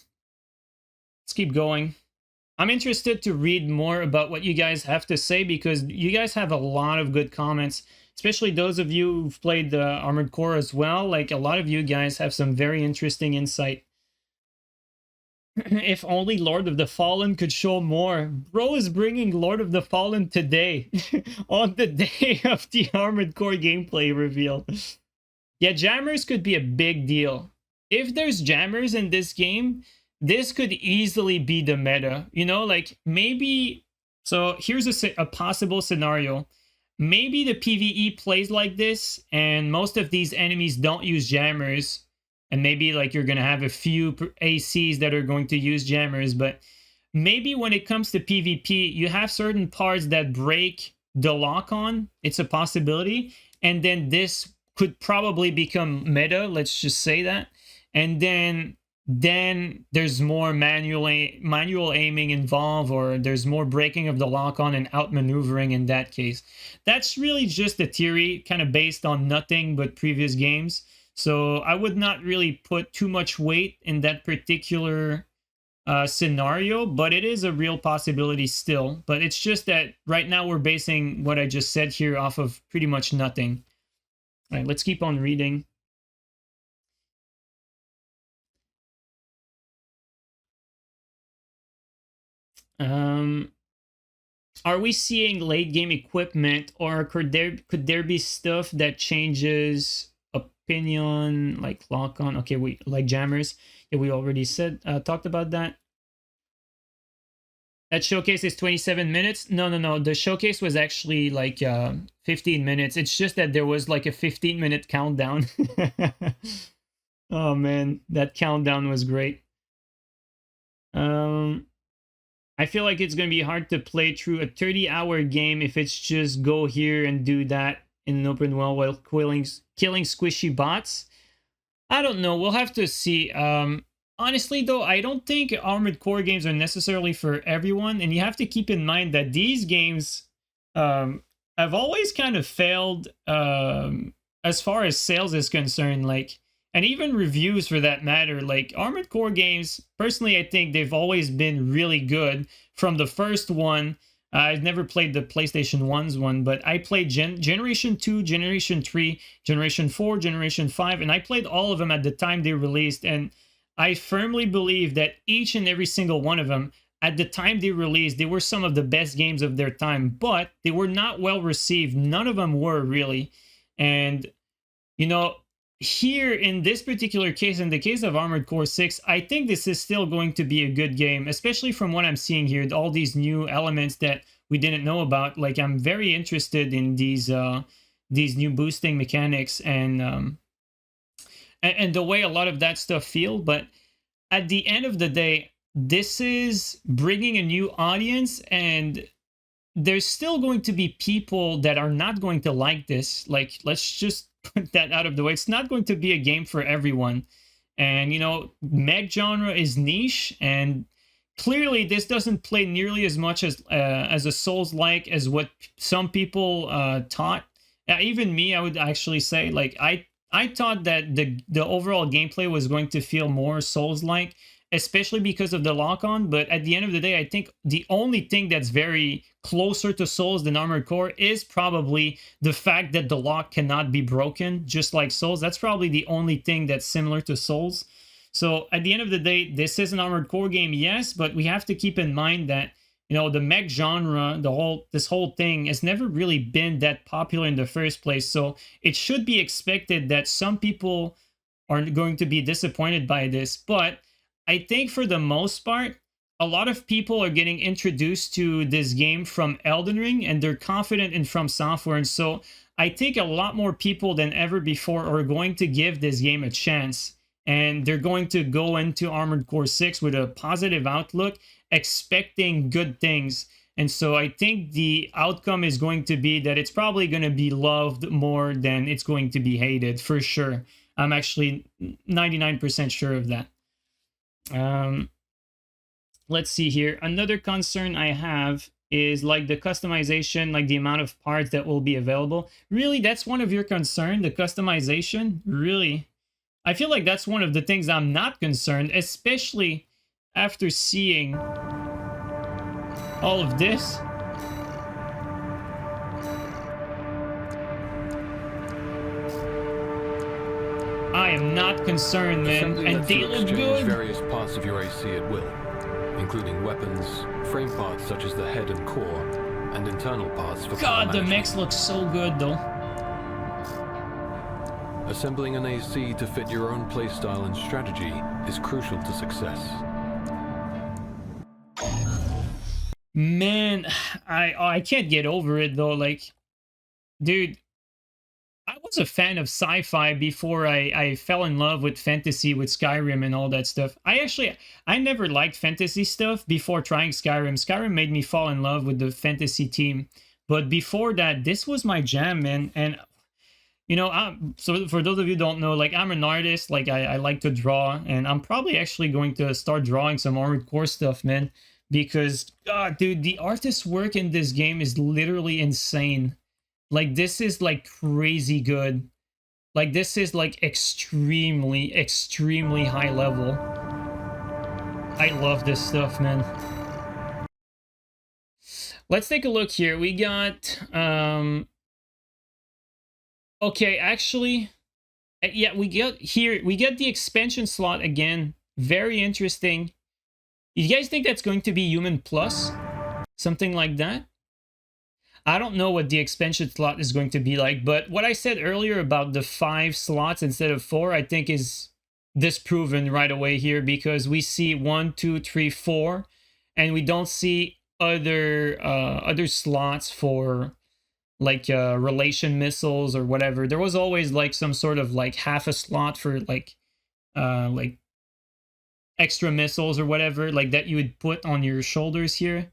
keep going. I'm interested to read more about what you guys have to say because you guys have a lot of good comments, especially those of you who've played the Armored Core as well. Like a lot of you guys have some very interesting insight. If only Lord of the Fallen could show more. Bro is bringing Lord of the Fallen today on the day of the Armored Core gameplay reveal. Yeah, jammers could be a big deal. If there's jammers in this game, this could easily be the meta. You know, like maybe... So here's a possible scenario. Maybe the PvE plays like this, and most of these enemies don't use jammers. And maybe like you're going to have a few ACs that are going to use jammers. But maybe when it comes to PvP, you have certain parts that break the lock-on. It's a possibility. And then this could probably become meta. Let's just say that. And then there's more manual aiming involved, or there's more breaking of the lock-on and outmaneuvering in that case. That's really just a theory, kind of based on nothing but previous games. So I would not really put too much weight in that particular scenario, but it is a real possibility still. But it's just that right now we're basing what I just said here off of pretty much nothing. All right, let's keep on reading. Are we seeing late game equipment, or could there be stuff that changes opinion, like lock on? Okay, we like jammers. Yeah, we already said talked about that. That showcase is 27 minutes. No. The showcase was actually like 15 minutes. It's just that there was like a 15-minute countdown. Oh man, that countdown was great. I feel like it's going to be hard to play through a 30-hour game if it's just go here and do that in an open world while killing squishy bots. I don't know. We'll have to see. Honestly, though, I don't think Armored Core games are necessarily for everyone. And you have to keep in mind that these games have always kind of failed as far as sales is concerned, like, and even reviews for that matter, like Armored Core games, personally, I think they've always been really good. From the first one, I've never played the PlayStation 1's one, but I played Generation 2, Generation 3, Generation 4, Generation 5, and I played all of them at the time they released, and I firmly believe that each and every single one of them, at the time they released, they were some of the best games of their time, but they were not well received. None of them were, really. And, you know, here in this particular case, in the case of Armored Core 6, I think this is still going to be a good game, especially from what I'm seeing here, all these new elements that we didn't know about. Like, I'm very interested in these new boosting mechanics and the way a lot of that stuff feel. But at the end of the day, this is bringing a new audience, and there's still going to be people that are not going to like this. Like, let's just put that out of the way. It's not going to be a game for everyone. And, you know, mech genre is niche, and clearly this doesn't play nearly as much as a Souls-like as what some people thought. Even me, I would actually say, like, I thought that the overall gameplay was going to feel more Souls-like, especially because of the lock-on. But at the end of the day, I think the only thing that's very closer to Souls than Armored Core is probably the fact that the lock cannot be broken, just like Souls. That's probably the only thing that's similar to Souls. So at the end of the day, this is an Armored Core game, yes, but we have to keep in mind that, you know, the mech genre, this whole thing has never really been that popular in the first place. So it should be expected that some people are going to be disappointed by this. But I think for the most part, a lot of people are getting introduced to this game from Elden Ring, and they're confident in From Software. And so I think a lot more people than ever before are going to give this game a chance. And they're going to go into Armored Core 6 with a positive outlook, expecting good things. And so I think the outcome is going to be that it's probably going to be loved more than it's going to be hated, for sure. I'm actually 99% sure of that. Let's see here. Another concern I have is like the customization, like the amount of parts that will be available. Really, that's one of your concerns, the customization? Really? I feel like that's one of the things I'm not concerned, especially after seeing all of this. I am not concerned, man. And they look good. Various parts of your AC at will, including weapons, frame parts such as the head and core, and internal parts for God, the mechs look so good, though. Assembling an AC to fit your own playstyle and strategy is crucial to success. Man, I can't get over it, though. Like, dude, I was a fan of sci-fi before I fell in love with fantasy, with Skyrim and all that stuff. I never liked fantasy stuff before trying Skyrim. Skyrim made me fall in love with the fantasy team. But before that, this was my jam, man. And, you know, so for those of you who don't know, like, I'm an artist. Like, I like to draw. And I'm probably actually going to start drawing some Armored Core stuff, man. Because, God, dude, the artist's work in this game is literally insane. Like, this is, like, crazy good. Like, this is, like, extremely, extremely high level. I love this stuff, man. Let's take a look here. We got, okay, actually, yeah, we get the expansion slot again. Very interesting. You guys think that's going to be Human Plus? Something like that? I don't know what the expansion slot is going to be like, but what I said earlier about the 5 slots instead of 4, I think is disproven right away here, because we see 1, 2, 3, 4, and we don't see other slots for like relation missiles or whatever. There was always like some sort of like half a slot for like extra missiles or whatever, like that you would put on your shoulders here.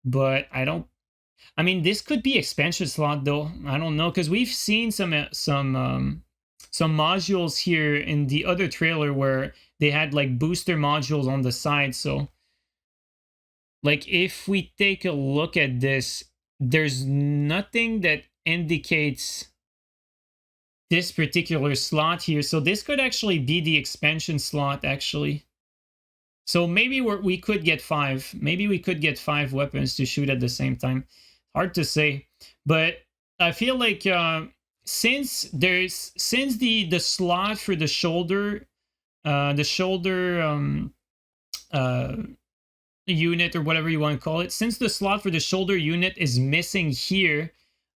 But I mean, this could be expansion slot though. I don't know, because we've seen some modules here in the other trailer where they had like booster modules on the side. So like, if we take a look at this, there's nothing that indicates this particular slot here. So this could actually be the expansion slot, actually. So maybe we could get 5. Maybe we could get 5 weapons to shoot at the same time. Hard to say, but I feel like since the slot for the shoulder unit, or whatever you want to call it, since the slot for the shoulder unit is missing here,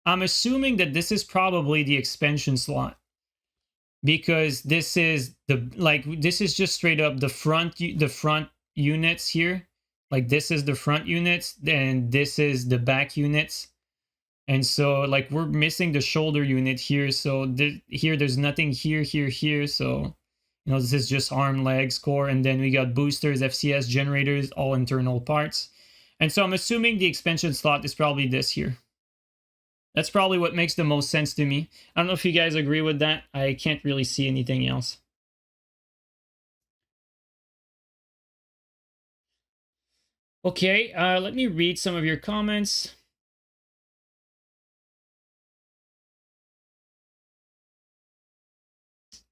I'm assuming that this is probably the expansion slot, because this is this is just straight up the front units here. Like this is the front units, and this is the back units. And so like we're missing the shoulder unit here. So here there's nothing here. So, you know, this is just arm, legs, core, and then we got boosters, FCS, generators, all internal parts. And so I'm assuming the expansion slot is probably this here. That's probably what makes the most sense to me. I don't know if you guys agree with that. I can't really see anything else. Okay, let me read some of your comments.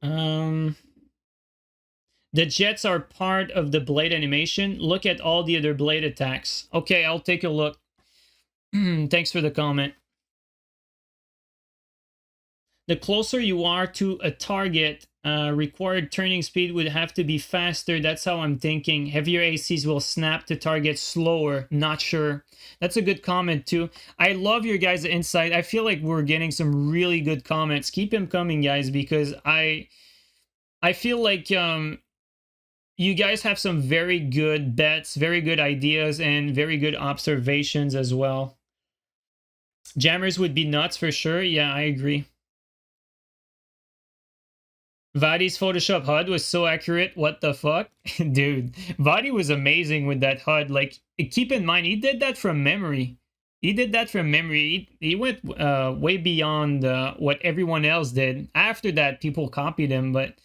The jets are part of the blade animation. Look at all the other blade attacks. Okay, I'll take a look. Thanks for the comment. The closer you are to a target, required turning speed would have to be faster. That's how I'm thinking. Heavier ACs will snap to target slower. Not sure. That's a good comment too. I love your guys' insight. I feel like we're getting some really good comments. Keep them coming, guys, because I feel like you guys have some very good bets, very good ideas, and very good observations as well. Jammers would be nuts for sure. Yeah, I agree. Vaati's Photoshop HUD was so accurate. What the fuck? Dude, Vaati was amazing with that HUD. Like, keep in mind, he did that from memory. He did that from memory. He went way beyond what everyone else did. After that, people copied him, but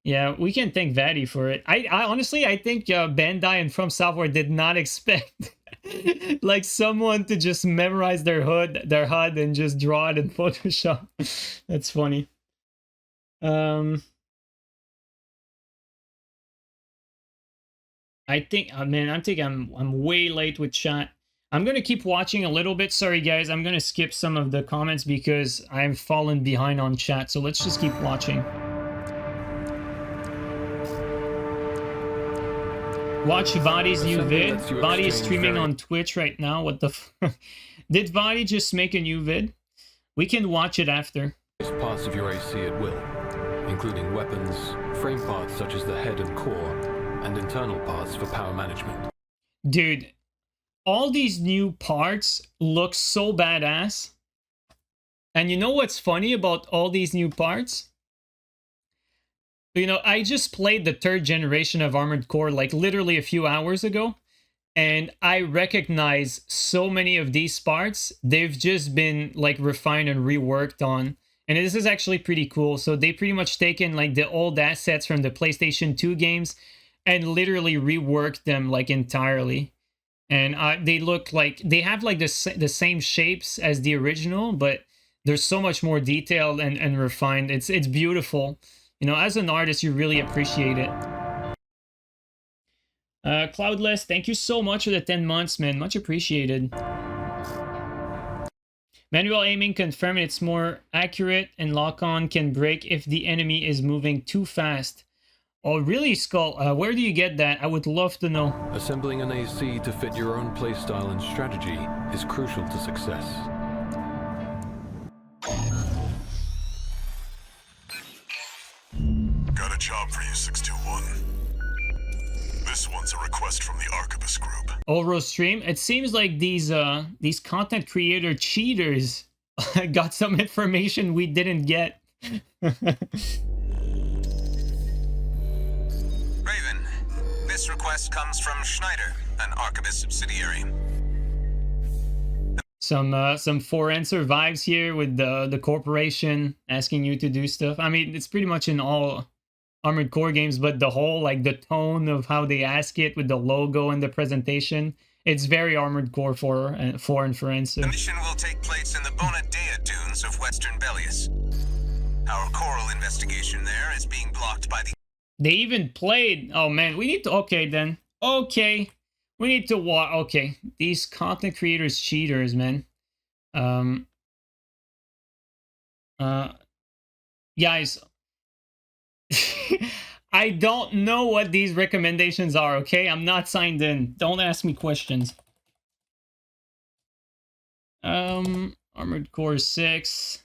yeah, we can thank Vaati for it. I honestly, I think Bandai and From Software did not expect like someone to just memorize their HUD and just draw it in Photoshop. That's funny. I think, man, I'm way late with chat. I'm gonna keep watching a little bit. Sorry, guys. I'm gonna skip some of the comments because I've fallen behind on chat. So let's just keep watching. Watch Vaati's new vid. Vaati is streaming on Twitch right now. What the Did Vaati just make a new vid? We can watch it after. Parts of your AC at will, including weapons, frame parts such as the head and core, and internal parts for power management. Dude, all these new parts look so badass. And you know what's funny about all these new parts? You know, I just played the 3rd generation of Armored Core like literally a few hours ago, and I recognize so many of these parts. They've just been like refined and reworked on. And this is actually pretty cool. So they pretty much taken like the old assets from the PlayStation 2 games and literally reworked them like entirely. And they look like they have like the same shapes as the original, but there's so much more detailed and refined. It's beautiful. You know, as an artist, you really appreciate it. Cloudless, thank you so much for the 10 months, man. Much appreciated. Manual aiming confirmed it's more accurate, and lock-on can break if the enemy is moving too fast. Oh, really, Skull? Where do you get that? I would love to know. Assembling an AC to fit your own playstyle and strategy is crucial to success. Got a job for you, 621. This one's a request from the Archivist Group. Oro stream. It seems like these content creator cheaters got some information we didn't get. Raven, this request comes from Schneider, an Archivist subsidiary. Some forensic vibes here with the corporation asking you to do stuff. I mean, it's pretty much in all Armored Core games, but the whole, like, the tone of how they ask it with the logo and the presentation, it's very Armored Core for and forensic. The mission will take place in the Bona Dea dunes of Western Belius. Our coral investigation there is being blocked by the... They even played. Oh man, we need to. Okay then. Okay, we need to watch. Okay, these content creators cheaters, man. Guys, I don't know what these recommendations are. Okay, I'm not signed in. Don't ask me questions. Armored Core 6.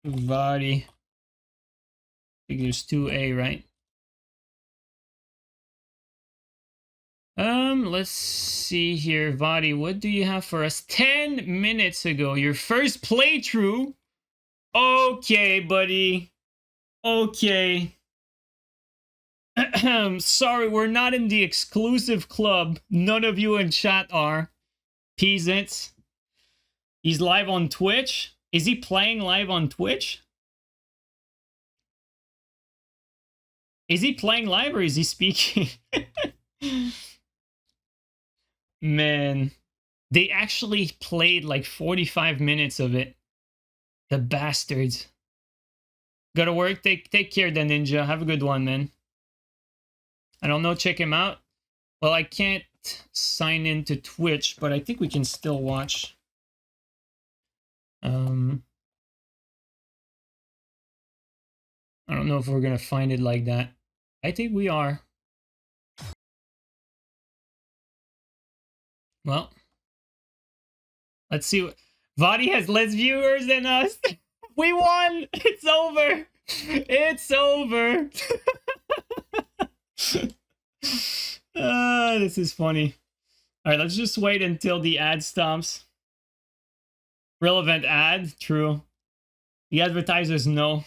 Vaati. I think there's 2A, right? Let's see here. Vaati, what do you have for us? 10 minutes ago, your first playthrough. Okay, buddy. Okay. Sorry, we're not in the exclusive club. None of you in chat are. Peasants. He's live on Twitch. Is he playing live on Twitch? Is he playing live or is he speaking? Man, they actually played like 45 minutes of it. The bastards. Gotta work. Take care then, Ninja. Have a good one, man. I don't know. Check him out. Well, I can't sign into Twitch, but I think we can still watch. I don't know if we're gonna find it like that. I think we are. Well, let's see. Vaati has less viewers than us. We won. It's over. It's over. This is funny. All right, let's just wait until the ad stops. Relevant ad, true. The advertisers know.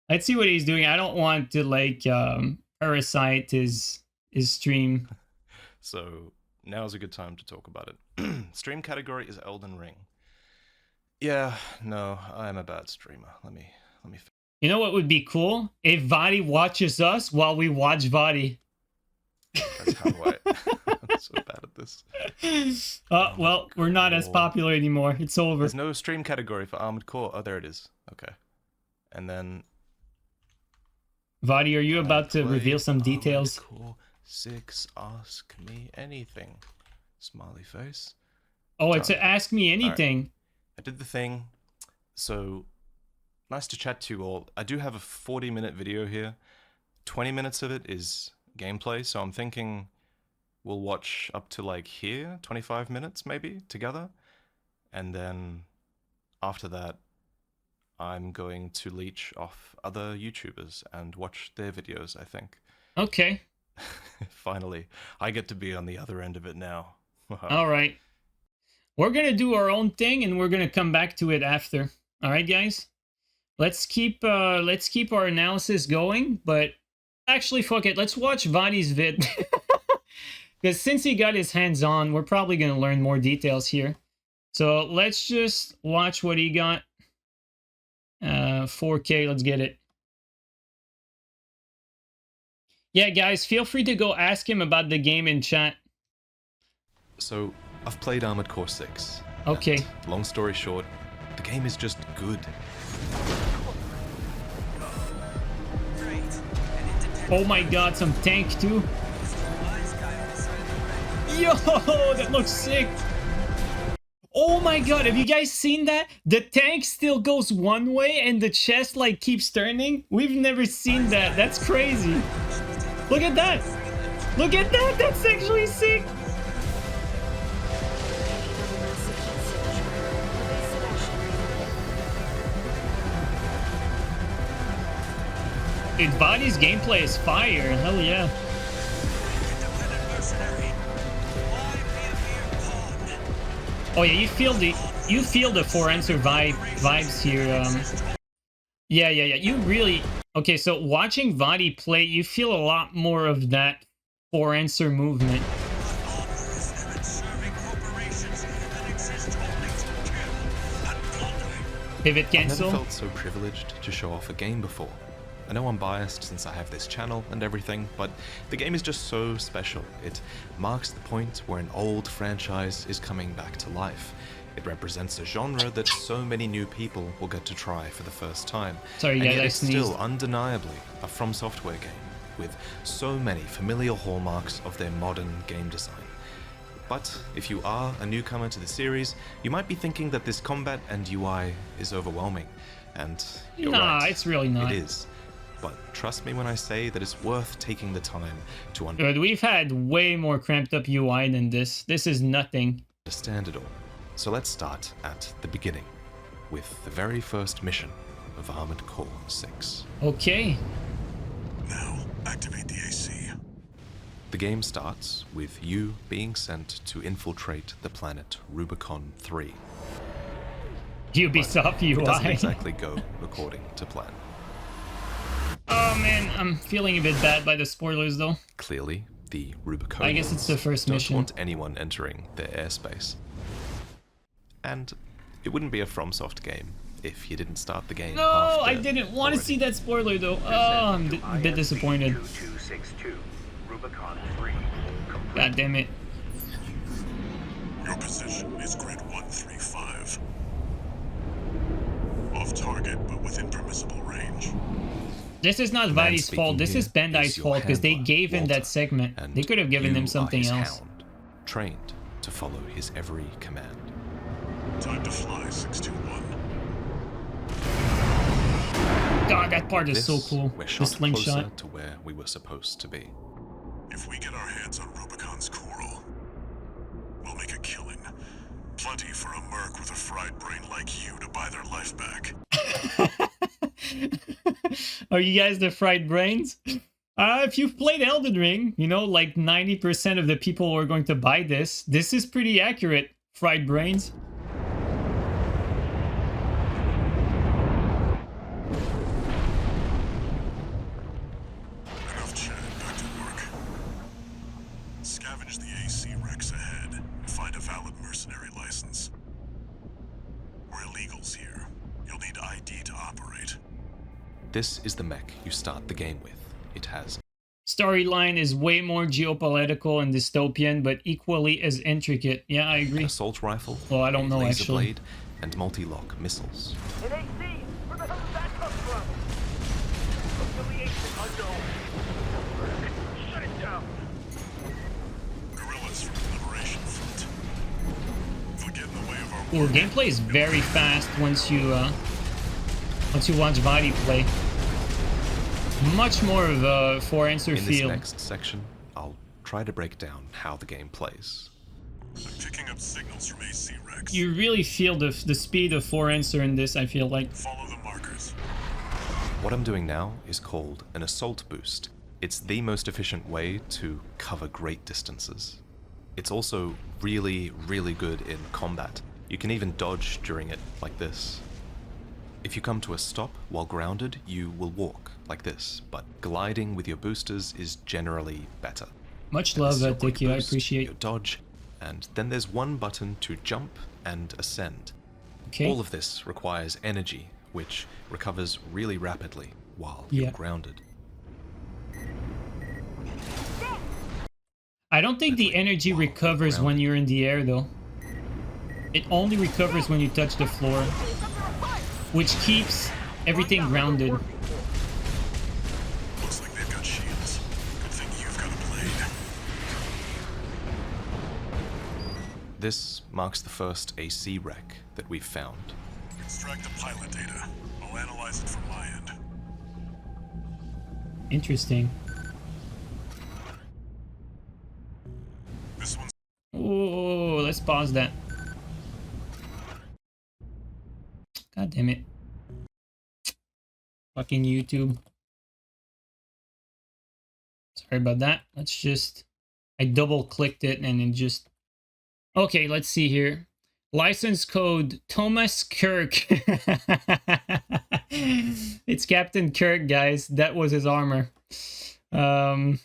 Let's see what he's doing. I don't want to like parasite his stream. So now's a good time to talk about it. Stream category is Elden Ring. Yeah, no, I'm a bad streamer. Let me. You know what would be cool? If Vaati watches us while we watch Vaati. That's how I'm so bad at this. Well, we're not as popular anymore. It's over. There's no stream category for Armored Core. Oh, there it is. Okay. And then... Vaati, are you about to reveal some details? Armored Core 6, ask me anything. Smiley face. Oh, it's a ask me anything. Right. I did the thing. So, nice to chat to you all. I do have a 40-minute video here. 20 minutes of it is gameplay, so I'm thinking we'll watch up to like here, 25 minutes maybe, together. And then after that, I'm going to leech off other YouTubers and watch their videos, I think. Okay. Finally, I get to be on the other end of it now. All right. We're going to do our own thing and we're going to come back to it after. All right, guys? Let's keep our analysis going, but actually, fuck it. Let's watch Vaati's vid. Because since he got his hands on, we're probably going to learn more details here. So let's just watch what he got. 4K, let's get it. Yeah, guys, feel free to go ask him about the game in chat. So, I've played Armored Core 6. Okay. Long story short, the game is just good. Oh my god, some tank too. Yo, that looks sick. Oh my god, have you guys seen that? The tank still goes one way and the chest like keeps turning. We've never seen that. That's crazy. Look at that. Look at that. That's actually sick. Dude, Vaati's gameplay is fire. Hell yeah. Oh yeah, you feel the For Answer vibes here. Yeah. You really okay. So watching Vaati play, you feel a lot more of that For Answer movement. Pivot cancel. I've never felt so privileged to show off a game before. I know I'm biased since I have this channel and everything, but the game is just so special. It marks the point where an old franchise is coming back to life. It represents a genre that so many new people will get to try for the first time. Sorry, and guys, yet I it's sneezed. still undeniably a From Software game, with so many familiar hallmarks of their modern game design. But if you are a newcomer to the series, you might be thinking that this combat and UI is overwhelming. And you're Nah, right. it's really not. It is. But trust me when I say that it's worth taking the time to Dude, we've had way more cramped up UI than this. This is nothing. understand it all. So let's start at the beginning, with the very first mission of Armored Core 6. Okay. Now, activate the AC. The game starts with you being sent to infiltrate the planet Rubicon 3. Ubisoft It doesn't UI. exactly go according to plan. Oh man, I'm feeling a bit bad by the spoilers though. Clearly, the Rubiconians I guess it's the first don't mission. want anyone entering their airspace. And it wouldn't be a FromSoft game if you didn't start the game No, half I dead didn't want to already. see that spoiler though. Oh, I'm a bit disappointed. 2262, Rubicon 3. God damn it. Your position is grid 135. Off target, but within permissible range. This is not The man Vadi's fault. speaking This is here Bandai's is your fault because they handler, gave him that Walter, segment. and They could have given you him are something his else. hound, trained to follow his every command. Time to fly, 621. God, that part is so This, cool. We're The shot slingshot. closer to where we were supposed to be. If we get our hands on Rubicon's coral, we'll make a killing. Plenty for a merc with a fried brain like you to buy their life back. Are you guys the fried brains? If you've played Elden Ring, you know, like 90% of the people who are going to buy this. This is pretty accurate, fried brains. Enough chatting, back to work. Scavenge the AC wrecks ahead and find a valid mercenary license. We're illegals here. You'll need ID to operate. This is the mech you start the game with. It has Storyline is way more geopolitical and dystopian, but equally as intricate. Yeah, I an agree. assault rifle, Well, I don't a know, laser actually. blade, and multi-lock missiles. An AC! Where the hell did that come from? Affiliation unknown. Shut it down. Guerrillas from the Liberation Front. They'll get in the way of our Well, work. gameplay is very fast once you watch Vaati play. Much more of a for-answer In this feel. next section, I'll try to break down how the game plays. I'm picking up signals from AC wrecks. You really feel the speed of for-answer in this, I feel like. Follow the markers. What I'm doing now is called an assault boost. It's the most efficient way to cover great distances. It's also really, really good in combat. You can even dodge during it, like this. If you come to a stop while grounded, you will walk, like this, but gliding with your boosters is generally better. Much And love, this is your quick Dickie, I boost, appreciate. your dodge, and then there's one button to jump and ascend. Okay. All of this requires energy, which recovers really rapidly while Yeah. you're grounded. I don't think the energy recovers when you're in the air, though. It only recovers when you touch the floor, which keeps everything grounded. Looks like they've got shields. Good thing you've got a blade. This marks the first AC wreck that we've found. Extract the pilot data. I'll analyze it from my end. Interesting. This one's Oh, let's pause that. God damn it. Fucking YouTube. Sorry about that. Let's just... I double clicked it and it just... Okay, let's see here. License code Thomas Kirk. It's Captain Kirk, guys. That was his armor. His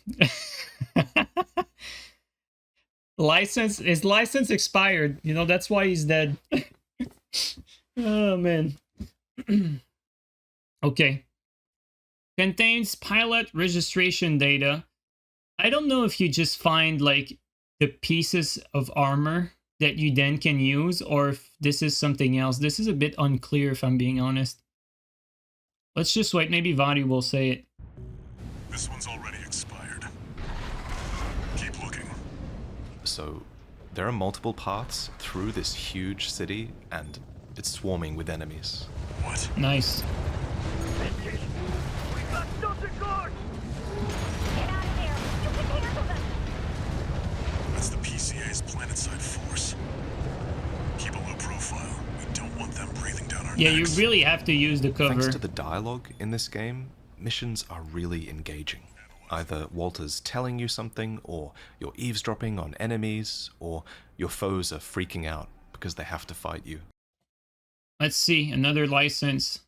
license expired. You know, that's why he's dead. Oh, man. Okay. Contains pilot registration data. I don't know if you just find, like, the pieces of armor that you then can use, or if this is something else. This is a bit unclear, if I'm being honest. Let's just wait. Maybe Vaati will say it. This one's already expired. Keep looking. So, there are multiple paths through this huge city, and it's swarming with enemies. What? Nice. We got something good! Get out of there! You can handle them! That's the PCA's planetside force. Keep a low profile. We don't want them breathing down our Yeah, you necks. really have to use the cover. Thanks to the dialogue in this game, missions are really engaging. Either Walter's telling you something, or you're eavesdropping on enemies, or your foes are freaking out because they have to fight you. Let's see, another license.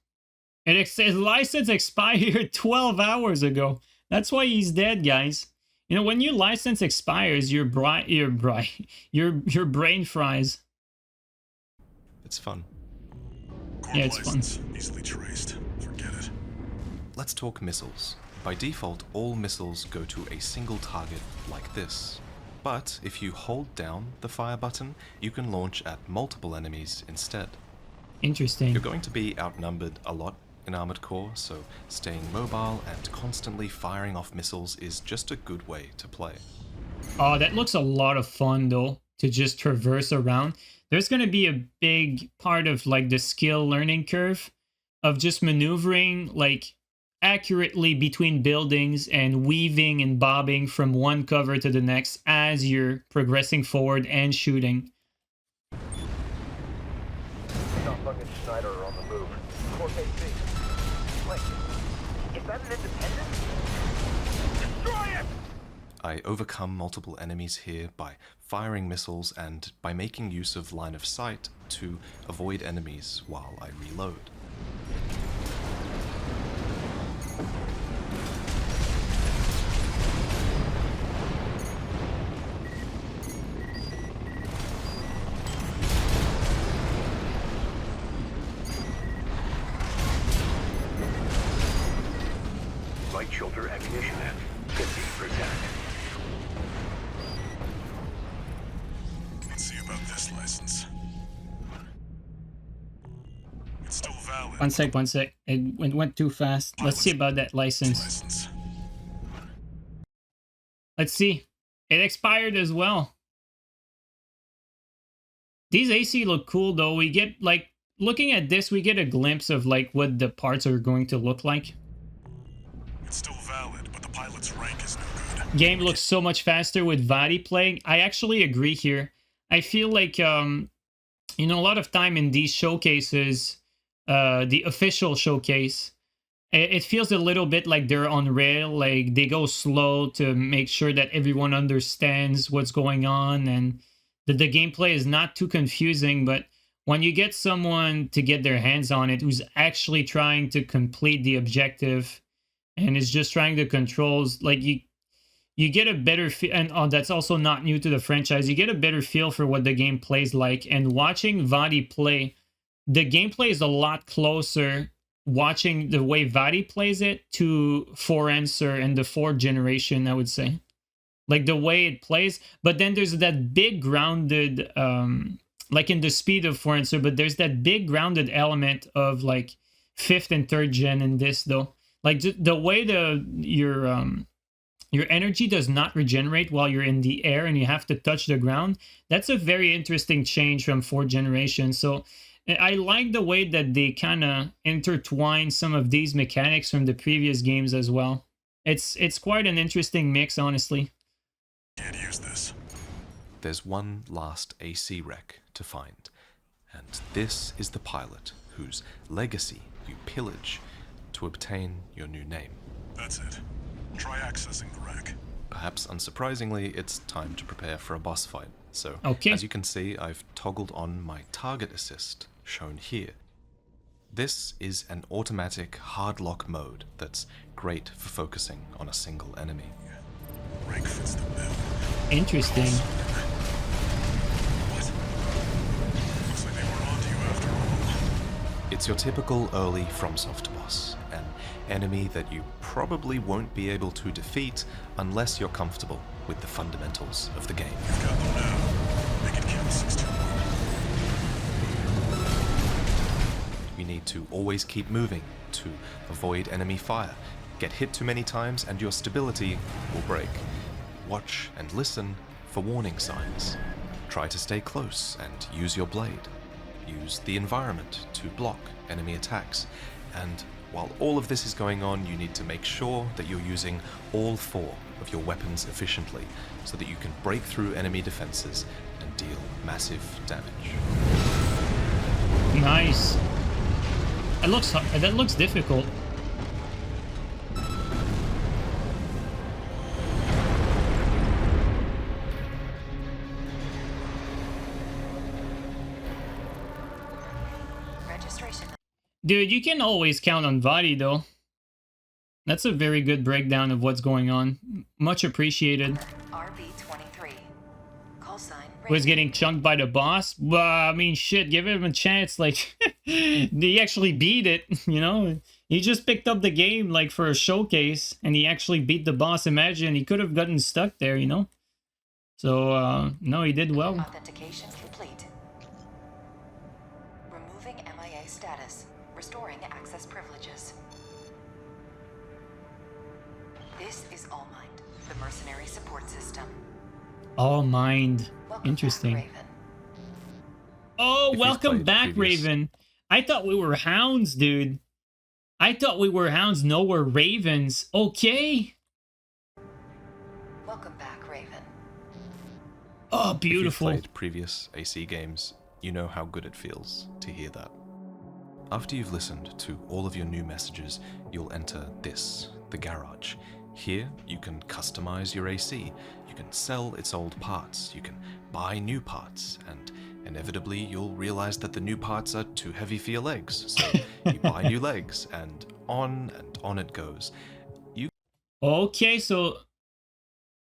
His license expired 12 hours ago. That's why he's dead, guys. You know, when your license expires, your brain fries. It's fun. Corp Yeah, it's fun. license, easily traced. Forget it. Let's talk missiles. By default, all missiles go to a single target like this. But if you hold down the fire button, you can launch at multiple enemies instead. Interesting. You're going to be outnumbered a lot in Armored Core, so staying mobile and constantly firing off missiles is just a good way to play. Oh, that looks a lot of fun, though, to just traverse around. There's going to be a big part of, like, the skill learning curve of just maneuvering, like, accurately between buildings and weaving and bobbing from one cover to the next as you're progressing forward and shooting. Fucking Schneider are on the move. Corp AC. Wait, is that an independent? Destroy it! I overcome multiple enemies here by firing missiles and by making use of line of sight to avoid enemies while I reload. Light shoulder ammunition at 50%. Let's see about this license. It's still valid. One sec. It went too fast. Let's see about that license. License. Let's see. It expired as well. These AC look cool, though. We get, like, looking at this, we get a glimpse of, like, what the parts are going to look like. It's still valid, but the pilot's rank is no good. Game looks so much faster with Vaati playing. I actually agree here. I feel like, you know, a lot of time in these showcases, the official showcase, it feels a little bit like they're on rail. Like, they go slow to make sure that everyone understands what's going on and that the gameplay is not too confusing. But when you get someone to get their hands on it who's actually trying to complete the objective and is just trying the controls, like, you get a better feel. And that's also not new to the franchise. You get a better feel for what the game plays like. And watching Vaati play, the gameplay is a lot closer watching the way Vaati plays it to Forenser and the 4th generation, I would say. Like, the way it plays. But then there's that big grounded, like in the speed of Forenser, but there's that big grounded element of, like, 5th and 3rd gen in this, though. Like, the way your energy does not regenerate while you're in the air and you have to touch the ground. That's a very interesting change from 4th generation. So I like the way that they kind of intertwine some of these mechanics from the previous games as well. It's quite an interesting mix, honestly. Can't use this. There's one last AC wreck to find, and this is the pilot whose legacy you pillage to obtain your new name. That's it. Try accessing the wreck. Perhaps unsurprisingly, it's time to prepare for a boss fight. So, Okay. as you can see, I've toggled on my target assist, shown here. This is an automatic hard lock mode that's great for focusing on a single enemy. Rank fits the bill. Interesting. What? Looks like they were onto you after all. It's your typical early FromSoft boss, an enemy that you probably won't be able to defeat unless you're comfortable with the fundamentals of the game. You've got them now. Make it count 6-2. need to always keep moving to avoid enemy fire. Get hit too many times and your stability will break. Watch and listen for warning signs. Try to stay close and use your blade. Use the environment to block enemy attacks. And while all of this is going on, you need to make sure that you're using all 4 of your weapons efficiently so that you can break through enemy defenses and deal massive damage. Nice. That looks difficult. Dude, you can always count on Vaati though. That's a very good breakdown of what's going on. Much apprecited. RB23. Call sign. Was getting chunked by the boss. Well, I mean, shit, give him a chance. Like, he actually beat it, you know? He just picked up the game, like, for a showcase, and he actually beat the boss. Imagine, he could have gotten stuck there, you know? So, no, he did well. Authentication complete. Removing MIA status. Restoring access privileges. This is All Mind, the mercenary support system. All Mind. Welcome Interesting. back, Raven. Oh, If you've welcome played back, previous- Raven. I thought we were hounds, dude. I thought we were hounds. No, we're ravens. Okay. Welcome back, Raven. Oh, If beautiful. you've played previous AC games, you know how good it feels to hear that. After you've listened to all of your new messages, you'll enter this, the garage. Here, you can customize your AC, you can sell its old parts, you can buy new parts, and inevitably you'll realize that the new parts are too heavy for your legs, so you buy new legs, and on it goes. Okay, so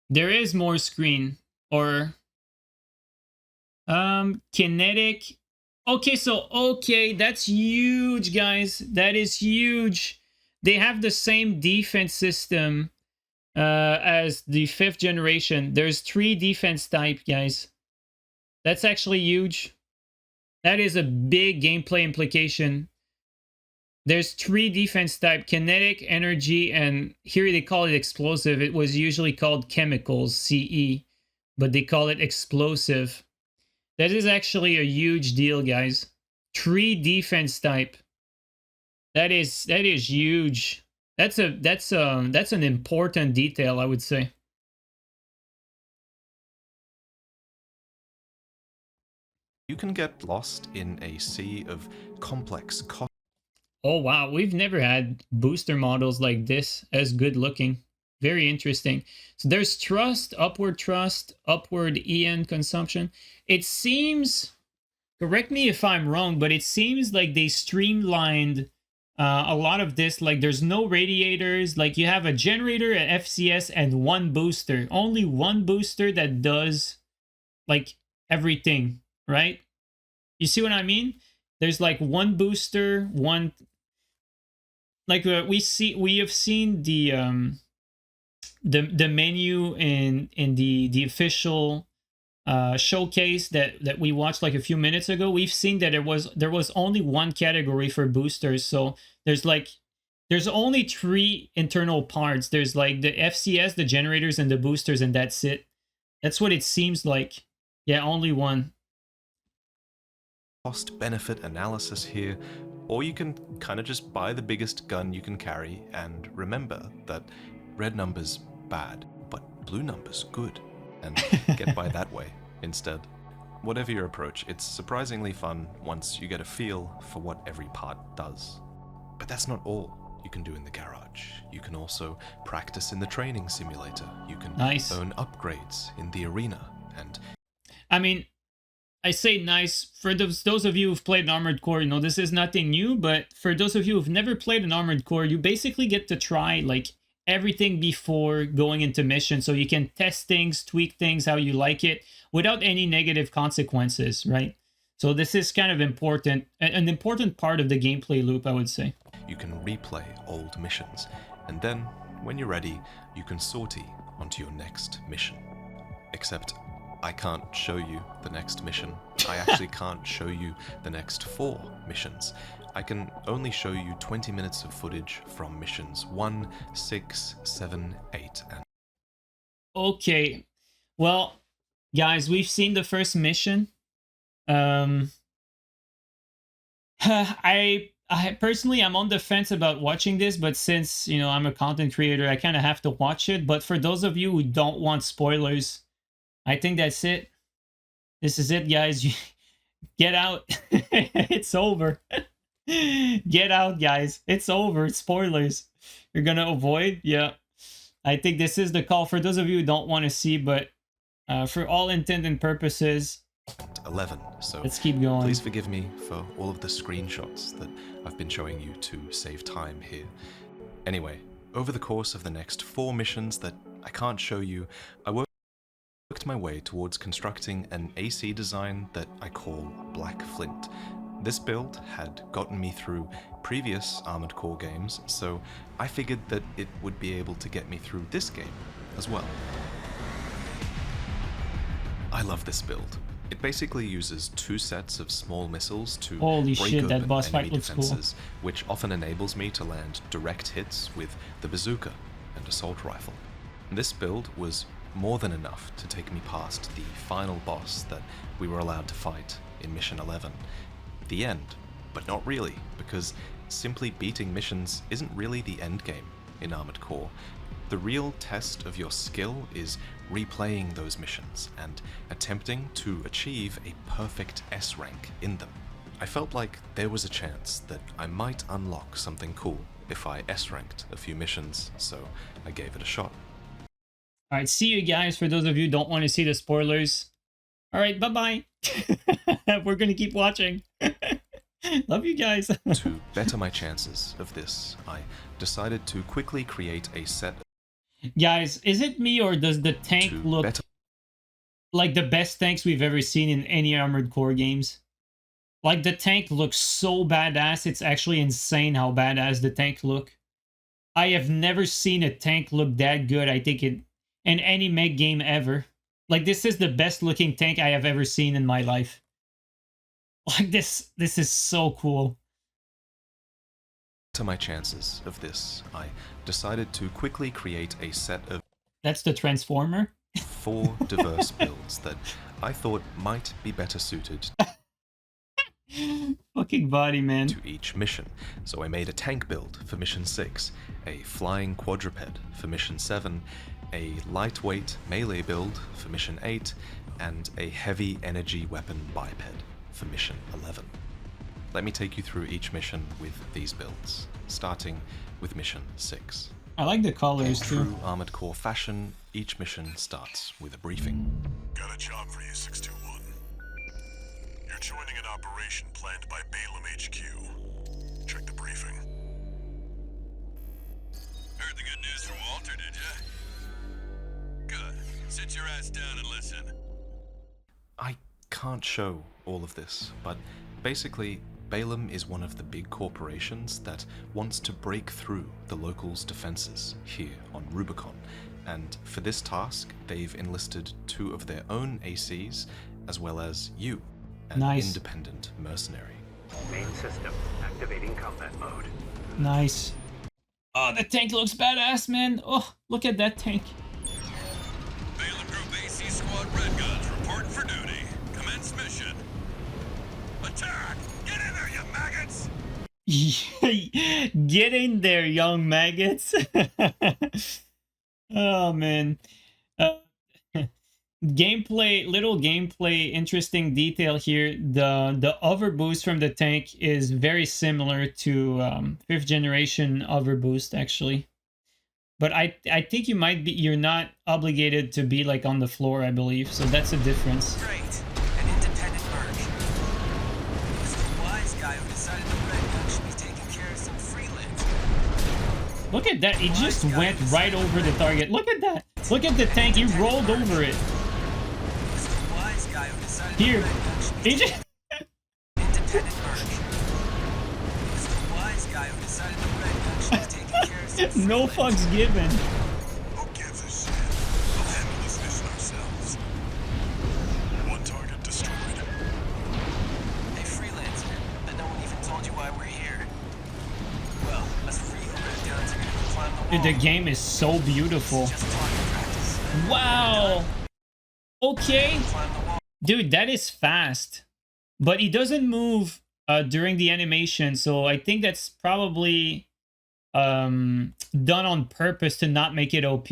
there is more screen or kinetic. Okay, that's huge, guys. That is huge. They have the same defense system as the 5th generation. There's 3 defense type, guys. That's actually huge. That is a big gameplay implication. There's 3 defense type: kinetic, energy, and here they call it explosive. It was usually called chemicals, CE, but they call it explosive. That is actually a huge deal, guys. 3 defense type. That is huge. That's an important detail, I would say. You can get lost in a sea of complex Oh wow, we've never had booster models like this as good looking. Very interesting. So there's trust, upward EN consumption. It seems, correct me if I'm wrong, but it seems like they streamlined a lot of this. Like there's no radiators, like you have a generator, an FCS, and 1 booster. Only 1 booster that does like everything, right? You see what I mean? There's like 1 booster, 1... Like we have seen the menu in the official showcase that we watched like a few minutes ago. We've seen that there was only 1 category for boosters. So there's only 3 internal parts. There's like the FCS, the generators, and the boosters, and that's it. That's what it seems like. Yeah, only 1. cost-benefit analysis here, or you can kind of just buy the biggest gun you can carry and remember that red numbers bad, but blue numbers good, and get by that way instead. Whatever your approach, it's surprisingly fun once you get a feel for what every part does. But that's not all you can do in the garage. You can also practice in the training simulator. You can earn upgrades in the arena, and... I mean, I say nice for those of you who've played an Armored Core. You know, this is nothing new, but for those of you who've never played an Armored Core, you basically get to try like everything before going into mission, so you can test things, tweak things how you like it without any negative consequences, right? So this is kind of important, an important part of the gameplay loop, I would say. You can replay old missions, and then, when you're ready, you can sortie onto your next mission. Except, I can't show you the next mission. I actually can't show you the next 4 missions. I can only show you 20 minutes of footage from missions 1, 6, 7, 8, and... Okay. Well, guys, we've seen the first mission. I personally, I'm on the fence about watching this, but since, you know, I'm a content creator, I kind of have to watch it. But for those of you who don't want spoilers, I think that's it. This is it, guys. Get out. It's over. Get out, guys. It's over. It's spoilers. You're gonna avoid? Yeah. I think this is the call for those of you who don't want to see, but for all intent and purposes, 11. So let's keep going. Please forgive me for all of the screenshots that I've been showing you to save time here. Anyway, over the course of the next 4 missions that I can't show you, I worked my way towards constructing an AC design that I call Black Flint. This build had gotten me through previous Armored Core games, so I figured that it would be able to get me through this game as well. I love this build. It basically uses 2 sets of small missiles to Holy break shit, open that boss fight enemy looks cool. defenses, which often enables me to land direct hits with the bazooka and assault rifle. This build was more than enough to take me past the final boss that we were allowed to fight in Mission 11. The end, but not really, because simply beating missions isn't really the end game in Armored Core. The real test of your skill is replaying those missions and attempting to achieve a perfect S rank in them. I felt like there was a chance that I might unlock something cool if I S ranked a few missions, so I gave it a shot. Alright, see you guys for those of you who don't want to see the spoilers. Alright, bye-bye. We're gonna keep watching. Love you guys. To better my chances of this, I decided to quickly create a set. Guys, is it me or does the tank look like the best tanks we've ever seen in any Armored Core games? Like, the tank looks so badass, it's actually insane how badass the tank look. I have never seen a tank look that good, I think, in any mech game ever. Like, this is the best looking tank I have ever seen in my life. Like, this is so cool. To my chances of this, I decided to quickly create a set of... That's the Transformer? 4 diverse builds that I thought might be better suited fucking body, man. to each mission. So I made a tank build for Mission 6, a flying quadruped for Mission 7, a lightweight melee build for Mission 8, and a heavy energy weapon biped for Mission 11. Let me take you through each mission with these builds, starting with Mission 6. I like the colors In too. true Armored Core fashion, each mission starts with a briefing. Got a job for you, 621. You're joining an operation planned by Balaam HQ. Check the briefing. Heard the good news from Walter, did ya? Good. Sit your ass down and listen. I can't show all of this, but basically, Balaam is one of the big corporations that wants to break through the locals' defenses here on Rubicon, and for this task, they've enlisted 2 of their own ACs, as well as you, an independent mercenary. Main system activating combat mode. Nice. Oh, the tank looks badass, man. Oh, look at that tank. Balaam Group AC Squad Red Guns reporting for duty. Commence mission. Attack! Get in there, you maggots! Get in there, young maggots. Oh, man. Little gameplay, interesting detail here. The overboost from the tank is very similar to 5th generation overboost, actually. But I think you're not obligated to be like on the floor, I believe. So that's a difference. Great. An independent merc. It was the wise guy who decided the red gun should be taking care of some freelance. Look at that. He just went right over the target. Look at that. Look at the tank. He rolled over it. Here. He just... Independent merc. It was the wise guy who decided the red gun should be taking care of some freelance. No fucks given. Who gives a shit? We'll handle this mission ourselves. Dude, the game is so beautiful. Wow. Okay. Dude, that is fast. But he doesn't move during the animation, so I think that's probably done on purpose to not make it OP.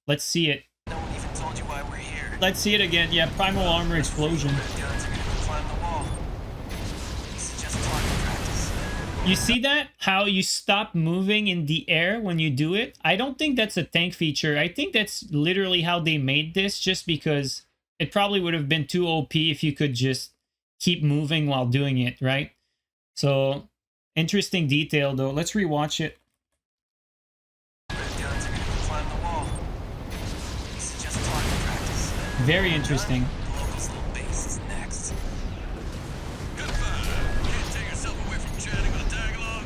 Let's see it. No one even told you why we're here. Let's see it again. Yeah, primal armor explosion. Guns are gonna climb the wall. This is just target practice. You see that? How you stop moving in the air when you do it? I don't think that's a tank feature. I think that's literally how they made this, just because it probably would have been too OP if you could just keep moving while doing it, right? So, interesting detail though. Let's rewatch it. Guns are gonna climb the wall. This is just target practice. Very interesting. Local's little base is next. Good fun. Can't take yourself away from chatting with a tag-along.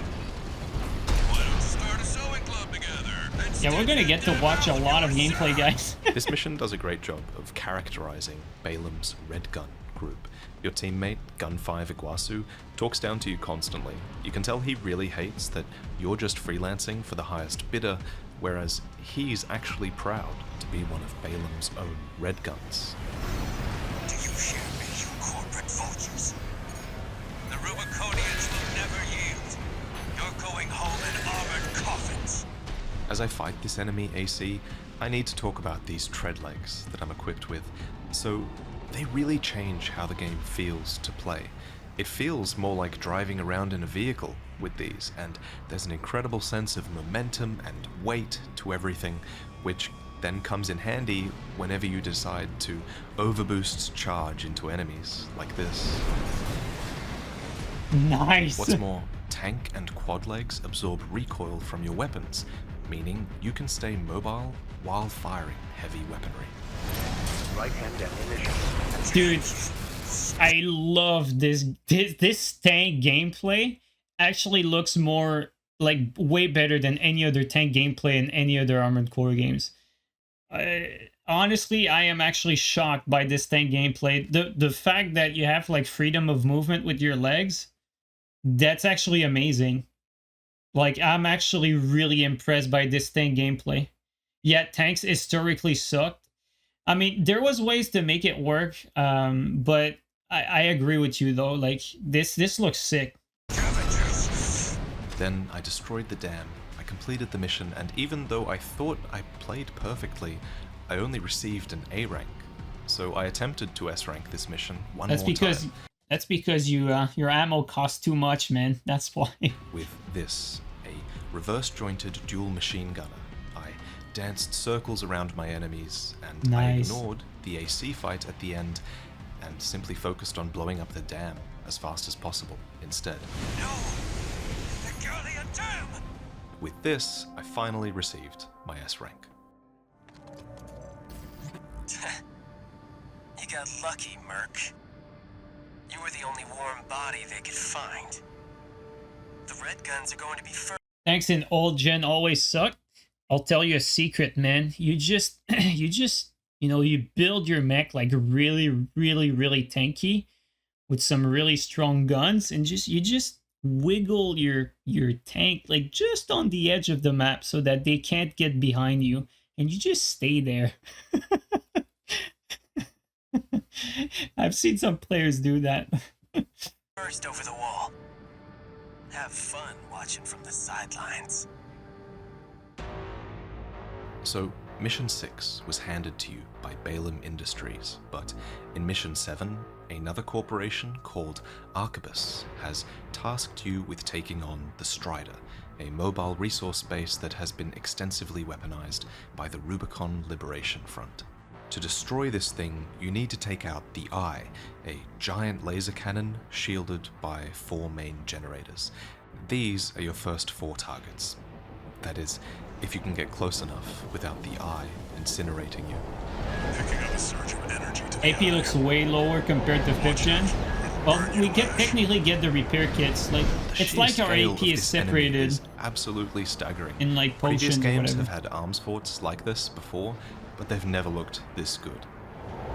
Why don't you start a sewing club together? And Yeah, we're gonna get to watch a lot of gameplay, guys. This mission does a great job of characterizing Balam's Red Gun group. Your teammate, Gun5 Iguazu, talks down to you constantly. You can tell he really hates that you're just freelancing for the highest bidder, whereas he's actually proud to be one of Balam's own Red Guns. Do you hear me, you corporate vultures? The Rubiconians will never yield. You're going home in armored coffins. As I fight this enemy AC, I need to talk about these tread legs that I'm equipped with. So, they really change how the game feels to play. It feels more like driving around in a vehicle with these, and there's an incredible sense of momentum and weight to everything, which then comes in handy whenever you decide to overboost charge into enemies like this. Nice. What's more, tank and quad legs absorb recoil from your weapons, meaning you can stay mobile while firing heavy weaponry. Right-hand ammunition. Dude, I love this. This tank gameplay actually looks more like way better than any other tank gameplay in any other Armored Core games. Honestly, I am actually shocked by this tank gameplay. The fact that you have like freedom of movement with your legs, that's actually amazing. Like, I'm actually really impressed by this tank gameplay. Yet tanks historically sucked. I mean, there was ways to make it work, but I agree with you though. Like, this looks sick. Then I destroyed the dam, I completed the mission, and even though I thought I played perfectly, I only received an A rank. So I attempted to S rank this mission one more time. That's because you your ammo costs too much, man. That's why. With this, a reverse jointed dual machine gunner, I danced circles around my enemies, and Nice. I ignored the AC fight at the end and simply focused on blowing up the dam as fast as possible instead. No! The Gurlian Dam! With this, I finally received my S rank. You got lucky, Merc. You were the only warm body they could find. The Red Guns are going to be first. Tanks in old gen always suck. I'll tell you a secret, man. You just you build your mech like really, really, really tanky with some really strong guns, and you just wiggle your tank like just on the edge of the map so that they can't get behind you, and you just stay there. I've seen some players do that. First over the wall. Have fun watching from the sidelines. So, Mission 6 was handed to you by Balam Industries, but in Mission 7, another corporation called Arquebus has tasked you with taking on the Strider, a mobile resource base that has been extensively weaponized by the Rubicon Liberation Front. To destroy this thing, you need to take out the Eye, a giant laser cannon shielded by 4 main generators. These are your first 4 targets. That is, if you can get close enough without the Eye incinerating you. Picking up a surge of energy to the AP looks way lower compared to 5th gen. Well, we technically get the repair kits. Like, The it's sheer like our scale AP of is this enemy separated is absolutely staggering. in like Previous potions or games whatever. have had arms forts like this before, but they've never looked this good.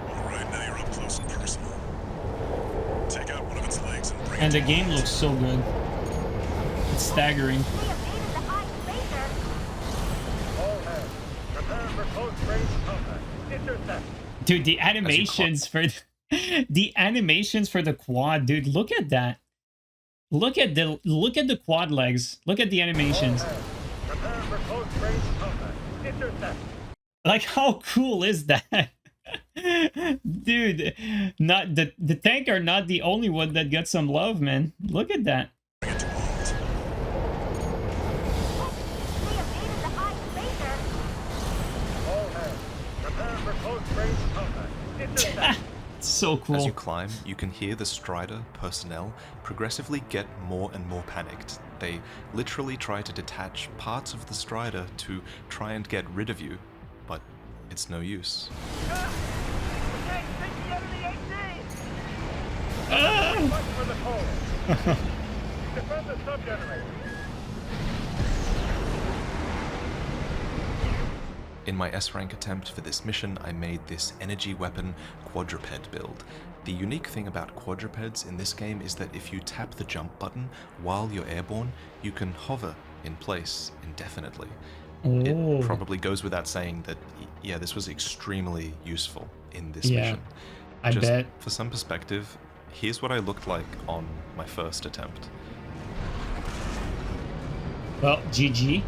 Alright, now you're up close and personal. Take out one of its legs and bring And it the to game life. looks so good. It's staggering. We evaded the Eye invader. Dude, the animations for the animations for the quad, dude, look at that. Look at the quad legs. Look at the animations. Like, how cool is that? Dude, not the tank are not the only one that got some love, man. Look at that. So cool. As you climb, you can hear the Strider personnel progressively get more and more panicked. They literally try to detach parts of the Strider to try and get rid of you, but it's no use. In my S-rank attempt for this mission, I made this energy weapon quadruped build. The unique thing about quadrupeds in this game is that if you tap the jump button while you're airborne, you can hover in place indefinitely. It probably goes without saying that, yeah, this was extremely useful in this mission. I bet. For some perspective, here's what I looked like on my first attempt. Well, GG.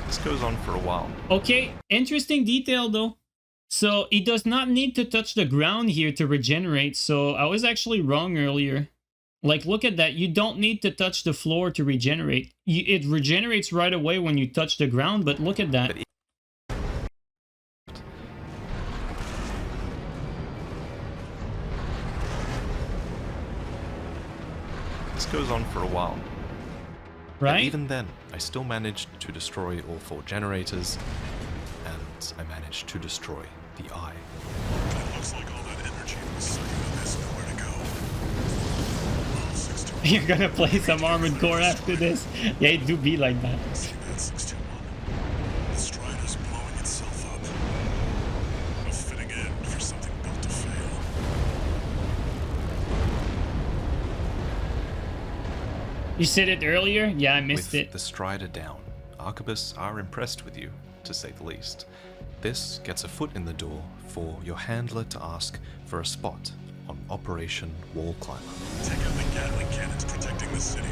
This goes on for a while. Okay, interesting detail though. So it does not need to touch the ground here to regenerate, so I was actually wrong earlier. Like, look at that. You don't need to touch the floor to regenerate. It regenerates right away when you touch the ground, but look at that. This goes on for a while. Right? But even then, I still managed to destroy all 4 generators, and I managed to destroy the eye. It looks like all that energy was sucking and has nowhere to go. Well, 621. You're gonna play some Armored Core after this? Yeah, it do be like that. See that 621? The Strider's blowing itself up. A fitting end for something built to fail. You said it earlier? Yeah, I missed With it. the Strider down, Arquebus are impressed with you, to say the least. This gets a foot in the door for your handler to ask for a spot on Operation Wall Climber. Take out the Gatling cannons protecting the city,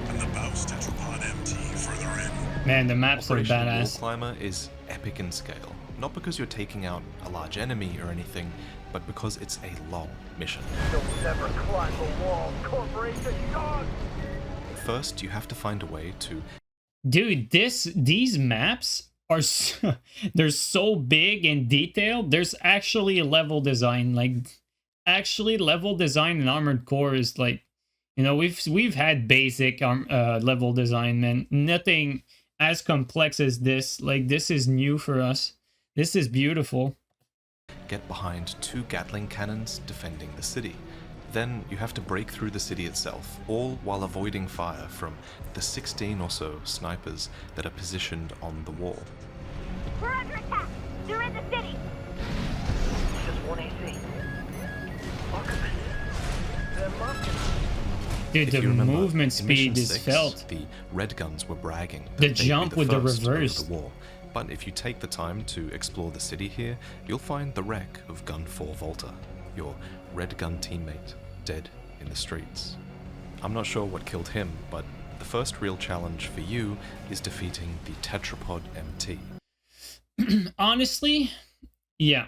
and the Baus Tetrapod MT further in. Man, the maps are Operation Wall badass. Climber is epic in scale, not because you're taking out a large enemy or anything, but because it's a long mission. You'll never climb the wall, corporation dog! First, you have to find a way to... Dude, these maps are they're so big and detailed. There's actually a level design. Like, actually level design in Armored Core is like, you know, we've had basic level design, man. Nothing as complex as this. Like, this is new for us. This is beautiful. Get behind 2 Gatling cannons defending the city. Then you have to break through the city itself, all while avoiding fire from the 16 or so snipers that are positioned on the wall. We're under attack! They're in the city! Just 1 AC. Arquebus. They're marking. Dude, If the you remember, movement in Mission speed is 6, felt. The red guns were bragging that The they'd be jump with the first over reverse. the wall. But if you take the time to explore the city here, you'll find the wreck of Gun 4 Volta, your red gun teammate, dead in the streets. I'm not sure what killed him, but the first real challenge for you is defeating the Tetrapod MT. Honestly, yeah.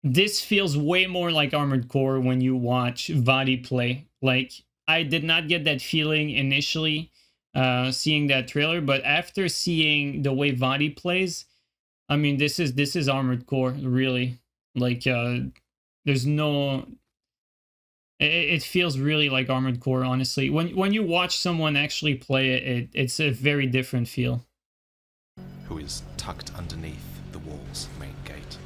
This feels way more like Armored Core when you watch Vaati play. Like, I did not get that feeling initially seeing that trailer, but after seeing the way Vaati plays, I mean, this is Armored Core, really. Like, there's no... It feels really like Armored Core, honestly. When you watch someone actually play it, it's a very different feel. Who is tucked underneath the wall's main gate.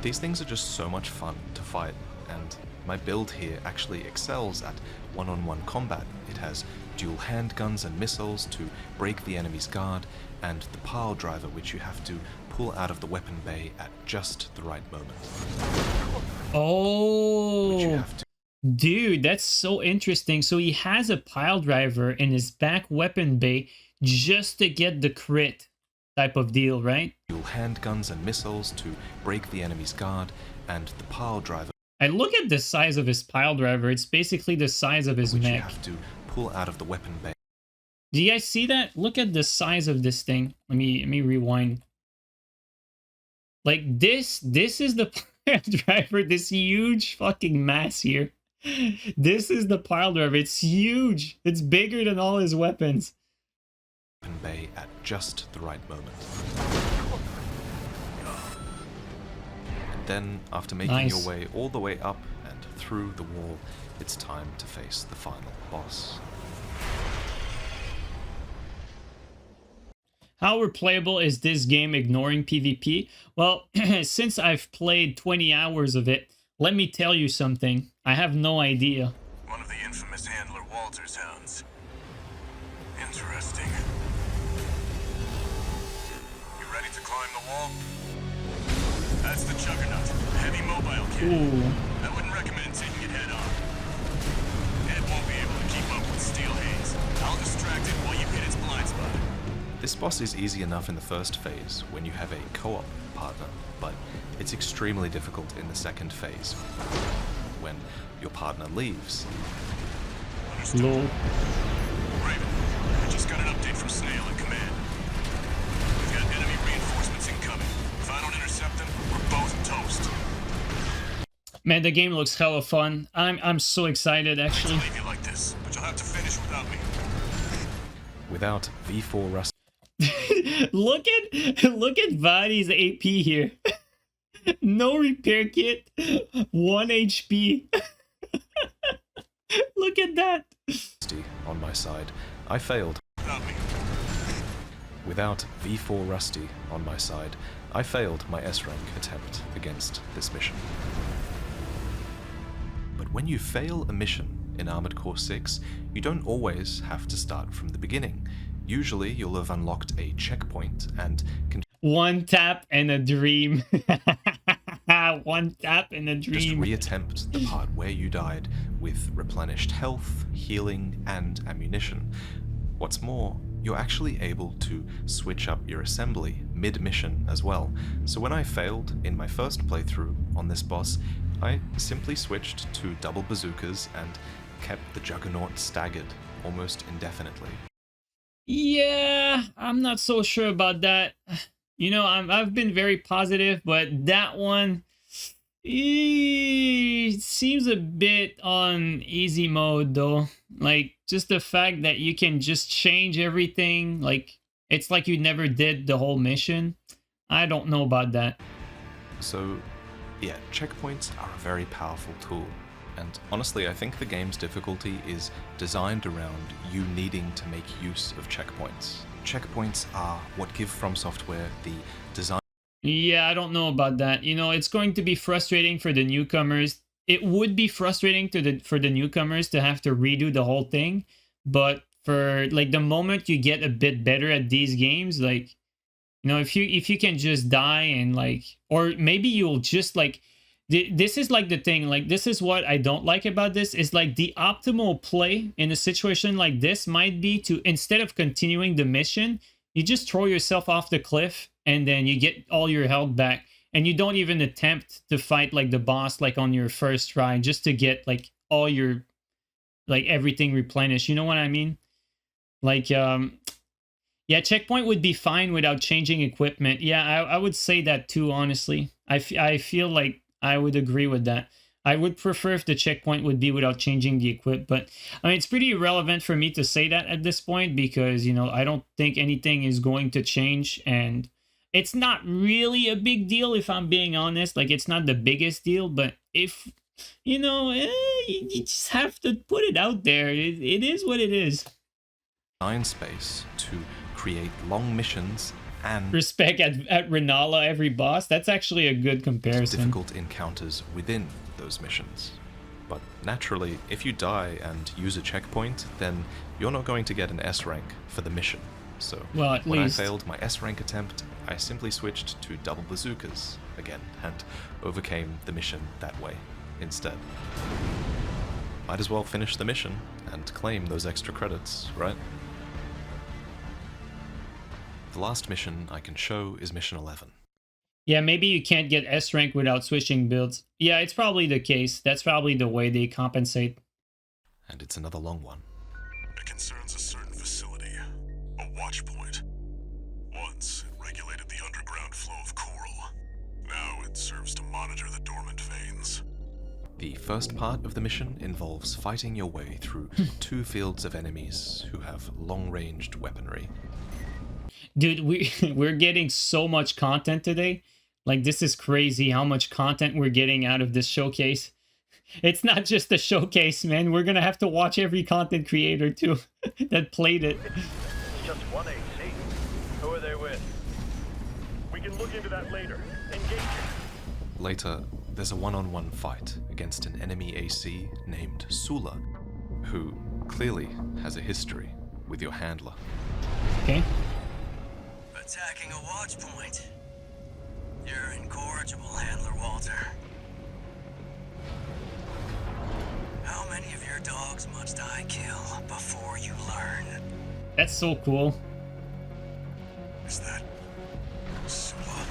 These things are just so much fun to fight, and my build here actually excels at one-on-one combat. It has dual handguns and missiles to break the enemy's guard, and the pile driver which you have to pull out of the weapon bay at just the right moment. Oh! Which you have to Dude, that's so interesting. So he has a pile driver in his back weapon bay just to get the crit type of deal, right? Handguns and missiles to break the enemy's guard, and the pile driver. I look at the size of his pile driver. It's basically the size of his which mech. You have to pull out of the weapon bay. Do you guys see that? Look at the size of this thing. Let me rewind. Like this is the pile driver. This huge fucking mass here. This is the pile driver. It's huge. It's bigger than all his weapons. Weapon bay at just the right moment. And then, after making your way all the way up and through the wall, it's time to face the final boss. How replayable is this game ignoring PvP? Well, since I've played 20 hours of it, let me tell you something. I have no idea. One of the infamous handler Walter's hounds. Interesting. You ready to climb the wall? That's the Juggernaut, a heavy mobile kit. Ooh. I wouldn't recommend taking it head on. It won't be able to keep up with Steel Haze. I'll distract it while you hit its blind spot. This boss is easy enough in the first phase when you have a co-op partner, but it's extremely difficult in the second phase when your partner leaves. Lol. Raven, I just got an update from Snail in command. We've got enemy reinforcements incoming. If I don't intercept them, we're both toast. Man, the game looks hella fun. I'm so excited actually. I'll leave you like this, but you'll have to finish without me. Without V4 Rust. look at Vaati's AP here. No repair kit, 1 HP. Look at that. On my side, I failed. Without V4 Rusty on my side, I failed my S-rank attempt against this mission. But when you fail a mission in Armored Core 6, you don't always have to start from the beginning. Usually, you'll have unlocked a checkpoint and can one tap and a dream. One tap and a dream. Just reattempt the part where you died with replenished health, healing, and ammunition. What's more, you're actually able to switch up your assembly mid-mission as well. So when I failed in my first playthrough on this boss, I simply switched to double bazookas and kept the Juggernaut staggered almost indefinitely. Yeah, I'm not so sure about that. You know, I've been very positive, but that one it seems a bit on easy mode though. Like just the fact that you can just change everything, like it's like you never did the whole mission. I don't know about that. So yeah, checkpoints are a very powerful tool. And honestly, I think the game's difficulty is designed around you needing to make use of checkpoints. Checkpoints are what give From Software the design. Yeah, I don't know about that. You know, it's going to be frustrating for the newcomers. It would be frustrating for the newcomers to have to redo the whole thing. But for like the moment you get a bit better at these games, like, you know, if you can just die and like, or maybe you'll just like, this is like the thing, like this is what I don't like about this, is like the optimal play in a situation like this might be to, instead of continuing the mission, you just throw yourself off the cliff and then you get all your health back and you don't even attempt to fight like the boss like on your first try, just to get like all your, like everything replenished. You know what I mean? Like, yeah, checkpoint would be fine without changing equipment. Yeah, I would say that too, honestly. I feel like I would agree with that. I would prefer if the checkpoint would be without changing the equip, but I mean, it's pretty irrelevant for me to say that at this point because, you know, I don't think anything is going to change and it's not really a big deal if I'm being honest. Like, it's not the biggest deal, but if, you know, you just have to put it out there. It is what it is. Design space to create long missions and respect at Renala every boss. That's actually a good comparison. Difficult encounters within those missions. But naturally, if you die and use a checkpoint, then you're not going to get an S rank for the mission. So well, at when least I failed my S rank attempt, I simply switched to double bazookas again and overcame the mission that way instead. might as well finish the mission and claim those extra credits, right? The last mission I can show is mission 11. Yeah, maybe you can't get S rank without switching builds. Yeah, it's probably the case. That's probably the way they compensate. And it's another long one. It concerns a certain facility, a watch point. Once, it regulated the underground flow of coral. Now it serves to monitor the dormant veins. The first part of the mission involves fighting your way through 2 fields of enemies who have long-ranged weaponry. Dude, we're getting so much content today. Like, this is crazy how much content we're getting out of this showcase. It's not just a showcase, man. We're gonna have to watch every content creator too that played it. It's just one AC. Who are they with? We can look into that later. Engage it. Later, there's a one-on-one fight against an enemy AC named Sula, who clearly has a history with your handler. Okay. Attacking a watch point. You're incorrigible, Handler Walter. How many of your dogs must I kill before you learn? That's so cool. Is that Sula?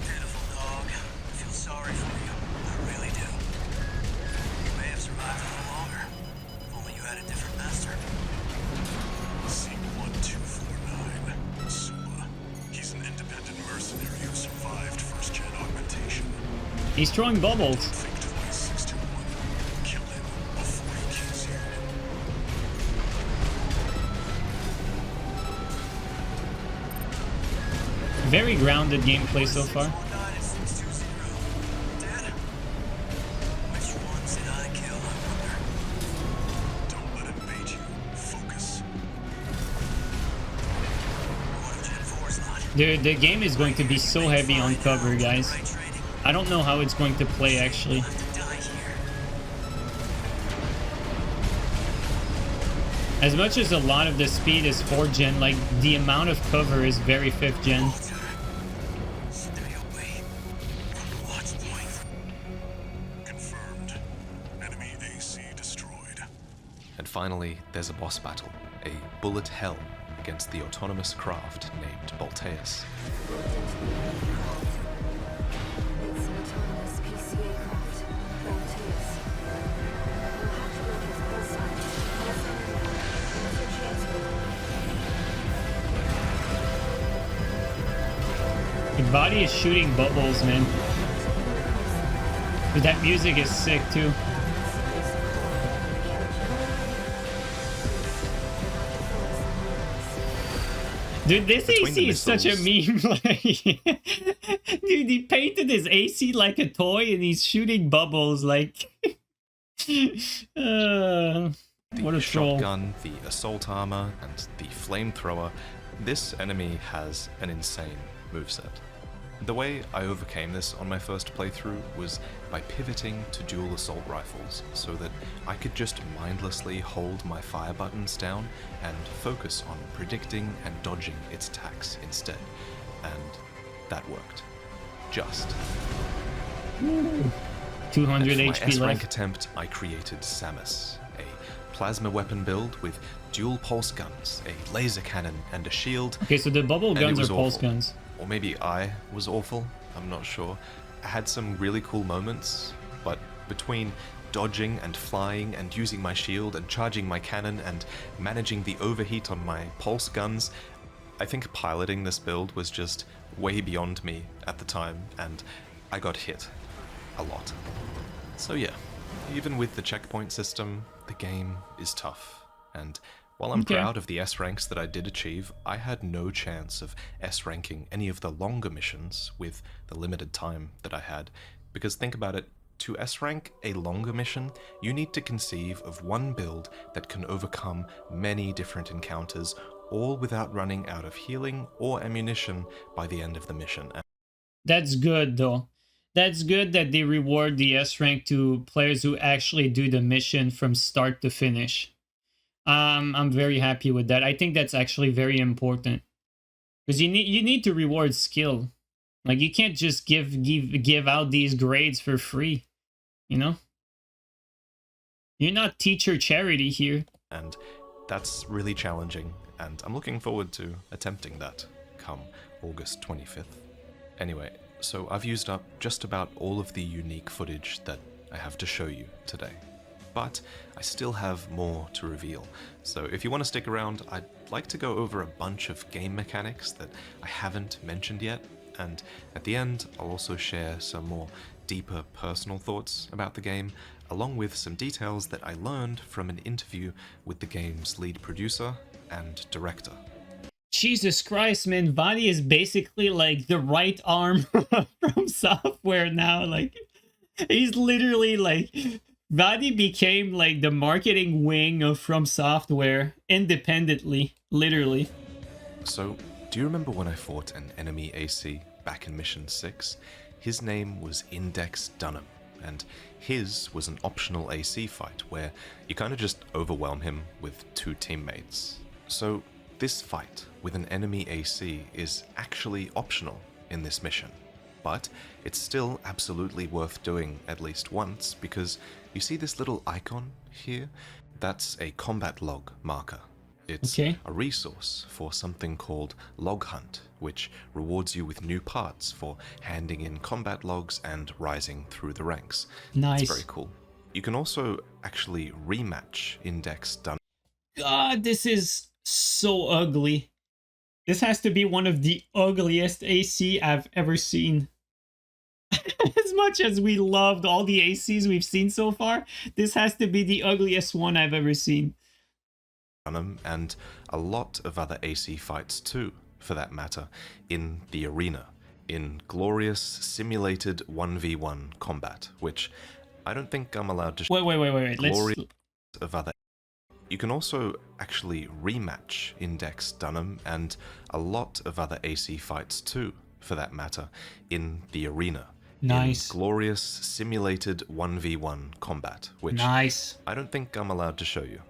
Pitiful dog. I feel sorry for you. I really do. You may have survived a little longer. If only you had a different master. C1249. Sula. He's an independent mercenary who survived first-gen augmentation. He's throwing bubbles. Think twice, 621. Kill him before he kills you. Very grounded gameplay so far. Dad? Which ones did I kill, I wonder? Don't let it bait you. Focus. Dude, the game is going to be so heavy on cover, guys. I don't know how it's going to play, actually. As much as a lot of the speed is 4th gen, like, the amount of cover is very 5th gen. Confirmed. Enemy AC destroyed. And finally, there's a boss battle, a bullet hell against the autonomous craft named Bolteus. It's an autonomous PCA craft, Voltaeus. We'll have to locate the call sign. His body is shooting bubbles, man. Dude, that music is sick, too. Dude, this AC is such a meme. Dude, he painted his AC like a toy and he's shooting bubbles like... what a troll. Shotgun, the assault armor, and the flamethrower, this enemy has an insane moveset. The way I overcame this on my first playthrough was by pivoting to dual assault rifles so that I could just mindlessly hold my fire buttons down and focus on predicting and dodging its attacks instead. And that worked. Just. 200 and for HP my S-rank left. attempt, I created Samus, a plasma weapon build with dual pulse guns, a laser cannon, and a shield. Okay, so the bubble And guns it was are pulse awful. guns. Or maybe I was awful, I'm not sure. I had some really cool moments, but between dodging and flying and using my shield and charging my cannon and managing the overheat on my pulse guns, I think piloting this build was just way beyond me at the time, and I got hit a lot. So yeah, even with the checkpoint system, the game is tough, and while I'm proud of the S ranks that I did achieve, I had no chance of S ranking any of the longer missions with the limited time that I had. Because think about it, to S rank a longer mission, you need to conceive of one build that can overcome many different encounters, all without running out of healing or ammunition by the end of the mission. That's good, though. That's good that they reward the S rank to players who actually do the mission from start to finish. I'm very happy with that. I think that's actually very important because you need to reward skill. Like, you can't just give out these grades for free, you know. You're not teacher charity here. And that's really challenging, and I'm looking forward to attempting that come August 25th. Anyway, so I've used up just about all of the unique footage that I have to show you today. But I still have more to reveal, so if you want to stick around, I'd like to go over a bunch of game mechanics that I haven't mentioned yet, and at the end I'll also share some more deeper personal thoughts about the game, along with some details that I learned from an interview with the game's lead producer and director. Jesus Christ, man, Vaati is basically like the right arm from software now. Like, he's literally like, Vaati became like the marketing wing of From Software independently, literally. So, do you remember when I fought an enemy AC back in Mission 6? His name was Index Dunham, and his was an optional AC fight where you kind of just overwhelm him with 2 teammates. So, this fight with an enemy AC is actually optional in this mission, but it's still absolutely worth doing at least once because you see this little icon here? That's a combat log marker. It's a resource for something called Log Hunt, which rewards you with new parts for handing in combat logs and rising through the ranks. Nice. It's very cool. You can also actually rematch Index Dunham. God, this is so ugly. This has to be one of the ugliest AC I've ever seen. As much as we loved all the ACs we've seen so far, this has to be the ugliest one I've ever seen. And a lot of other AC fights too, for that matter, in the arena, in glorious simulated 1v1 combat, which I don't think I'm allowed to. Wait. Glorious of other. You can also actually rematch Index Dunham and a lot of other AC fights too, for that matter, in the arena. Nice. In glorious simulated 1v1 combat, which I don't think I'm allowed to show you.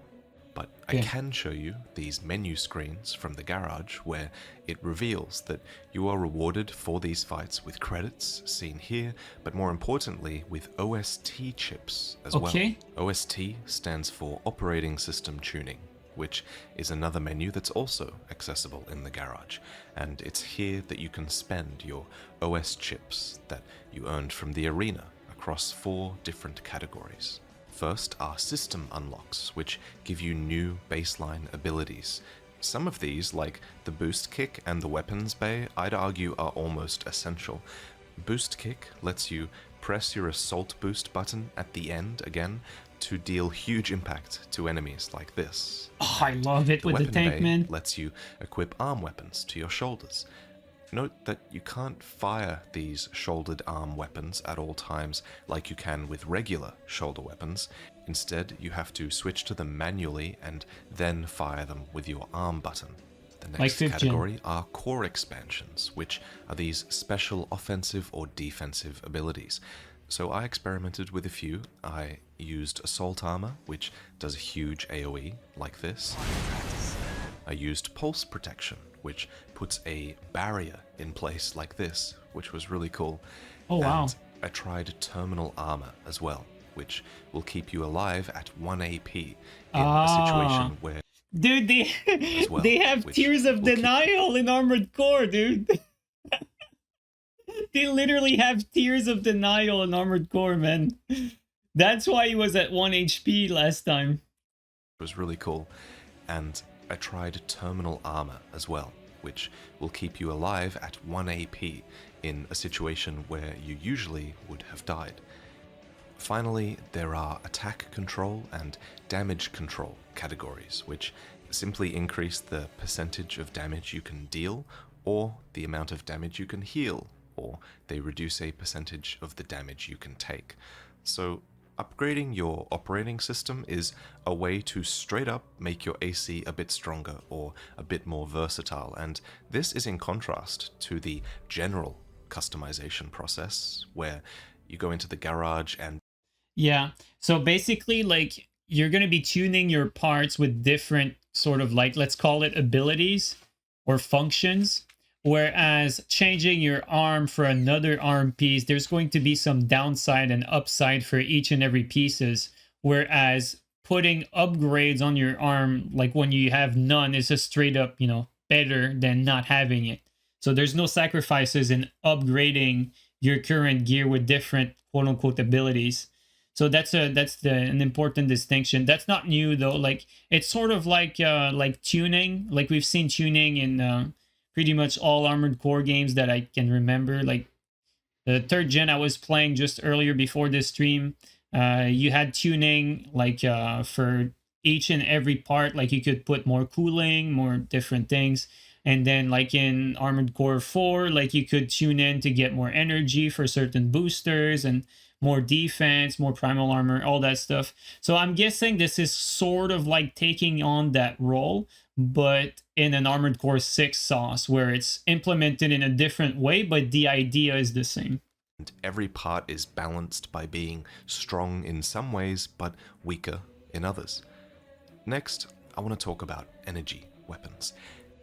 But I can show you these menu screens from the garage where it reveals that you are rewarded for these fights with credits seen here, but more importantly with OST chips as well. OST stands for Operating System Tuning, which is another menu that's also accessible in the garage, and it's here that you can spend your OS chips that you earned from the arena across 4 different categories. First are system unlocks, which give you new baseline abilities. Some of these, like the boost kick and the weapons bay, I'd argue are almost essential. Boost kick lets you press your assault boost button at the end again to deal huge impact to enemies like this. Oh, I love it with the tank, man. Lets you equip arm weapons to your shoulders. Note that you can't fire these shouldered arm weapons at all times like you can with regular shoulder weapons. Instead, you have to switch to them manually and then fire them with your arm button. The next category are core expansions, which are these special offensive or defensive abilities. So I experimented with a few. I used Assault Armor, which does a huge AoE like this. I used Pulse Protection, which puts a barrier in place like this, which was really cool. Oh, wow. And I tried Terminal Armor as well, which will keep you alive at 1 AP in a situation where... Dude, they have Tears of Denial in Armored Core, dude. They literally have Tears of Denial in Armored Core, man. That's why he was at 1 HP last time. It was really cool. And I tried Terminal Armor as well, which will keep you alive at 1 AP in a situation where you usually would have died. Finally, there are Attack Control and Damage Control categories, which simply increase the percentage of damage you can deal, or the amount of damage you can heal, or they reduce a percentage of the damage you can take. So, upgrading your operating system is a way to straight up make your AC a bit stronger or a bit more versatile, and this is in contrast to the general customization process where you go into the garage and... Yeah, so basically, like, you're going to be tuning your parts with different sort of, like, let's call it abilities or functions. Whereas changing your arm for another arm piece, there's going to be some downside and upside for each and every pieces. whereas putting upgrades on your arm, like when you have none, is just straight up, you know, better than not having it. So there's no sacrifices in upgrading your current gear with different quote unquote abilities. So that's an important distinction. That's not new though. Like it's sort of like tuning. Like we've seen tuning in pretty much all Armored Core games that I can remember. Like the 3rd gen I was playing just earlier before this stream, you had tuning like for each and every part. Like you could put more cooling, more different things. And then like in Armored Core 4, like you could tune in to get more energy for certain boosters and more defense, more primal armor, all that stuff. So I'm guessing this is sort of like taking on that role, but in an Armored Core 6 sauce where it's implemented in a different way, but the idea is the same. And every part is balanced by being strong in some ways, but weaker in others. Next, I want to talk about energy weapons.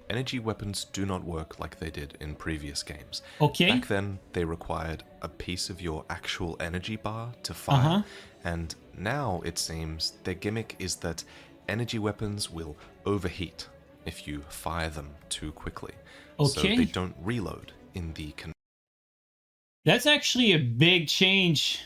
Energy weapons do not work like they did in previous games. Okay. Back then, they required a piece of your actual energy bar to fire, and now it seems their gimmick is that energy weapons will overheat if you fire them too quickly. So they don't reload in the... That's actually a big change.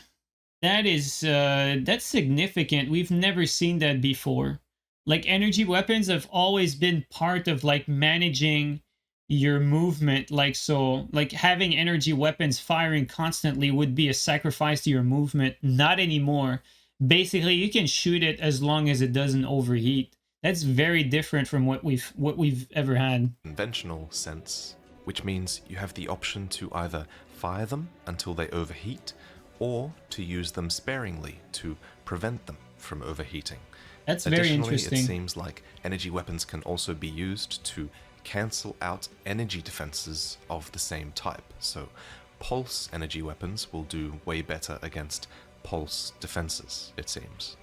That is, that's significant. We've never seen that before. Like energy weapons have always been part of like managing your movement. Like, so like having energy weapons firing constantly would be a sacrifice to your movement. Not anymore. Basically, you can shoot it as long as it doesn't overheat. That's very different from what we've ever had. Conventional sense, which means you have the option to either fire them until they overheat or to use them sparingly to prevent them from overheating. That's very interesting. It seems like energy weapons can also be used to cancel out energy defenses of the same type. So pulse energy weapons will do way better against pulse defenses, it seems.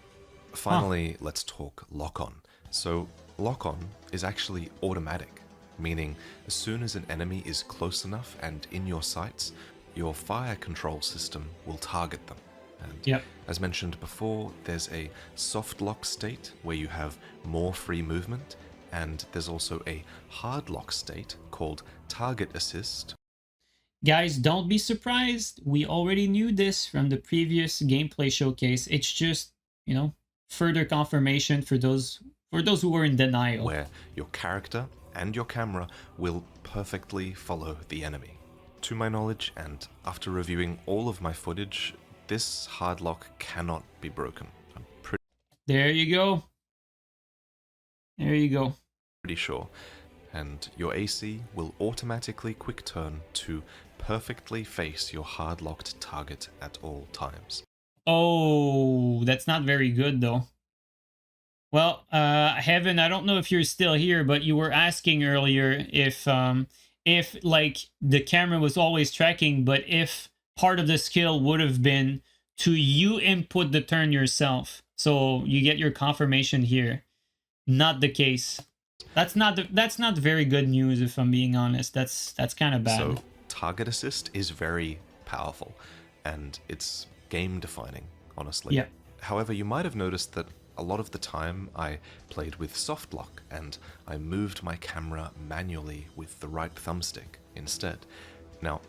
Finally, let's talk lock-on. So lock-on is actually automatic, meaning as soon as an enemy is close enough and in your sights, your fire control system will target them. And as mentioned before, there's a soft lock state where you have more free movement, and there's also a hard lock state called target assist. Guys, don't be surprised. We already knew this from the previous gameplay showcase. It's just, you know, further confirmation for those who were in denial. Where your character and your camera will perfectly follow the enemy. To my knowledge, and after reviewing all of my footage, this hard lock cannot be broken. I'm There you go. There you go. Pretty sure. And your AC will automatically quick turn to perfectly face your hard locked target at all times. Oh, that's not very good though. Well, Heaven, I don't know if you're still here, but you were asking earlier if like the camera was always tracking, but if part of the skill would have been to you input the turn yourself. So you get your confirmation here. Not the case. That's not very good news, if I'm being honest. That's kind of bad. So target assist is very powerful, and it's game defining, honestly. Yeah. However, you might have noticed that a lot of the time I played with soft lock, and I moved my camera manually with the right thumbstick instead. Now,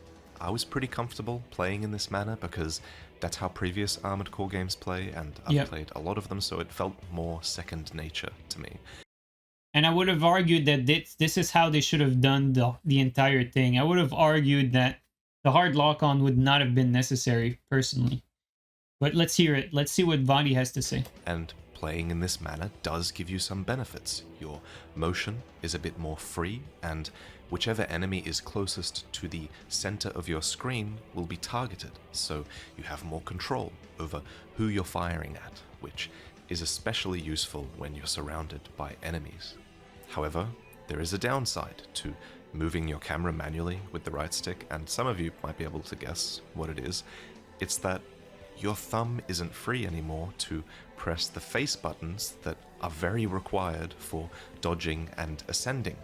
I was pretty comfortable playing in this manner because that's how previous Armored Core games play, and I've played a lot of them, so it felt more second nature to me. And I would have argued that this is how they should have done the entire thing. I would have argued that the hard lock-on would not have been necessary, personally. But let's hear it. Let's see what Vaati has to say. And playing in this manner does give you some benefits. Your motion is a bit more free, and whichever enemy is closest to the center of your screen will be targeted, so you have more control over who you're firing at, which is especially useful when you're surrounded by enemies. However, there is a downside to moving your camera manually with the right stick, and some of you might be able to guess what it is. It's that your thumb isn't free anymore to press the face buttons that are very required for dodging and ascending.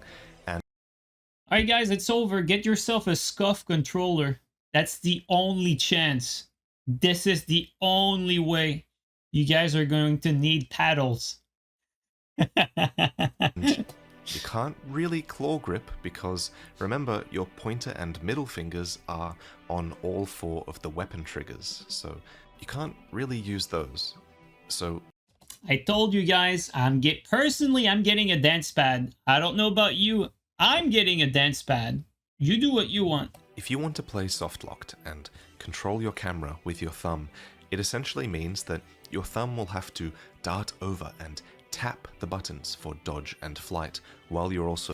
Alright guys, it's over. Get yourself a scuff controller. That's the only chance. This is the only way You guys are going to need paddles. You can't really claw grip because, remember, your pointer and middle fingers are on all 4 of the weapon triggers, so you can't really use those. So I told you guys, personally, I'm getting a dance pad. I don't know about you. I'm getting a dance pad. You do what you want. if you want to play soft-locked and control your camera with your thumb, it essentially means that your thumb will have to dart over and tap the buttons for dodge and flight while you're also...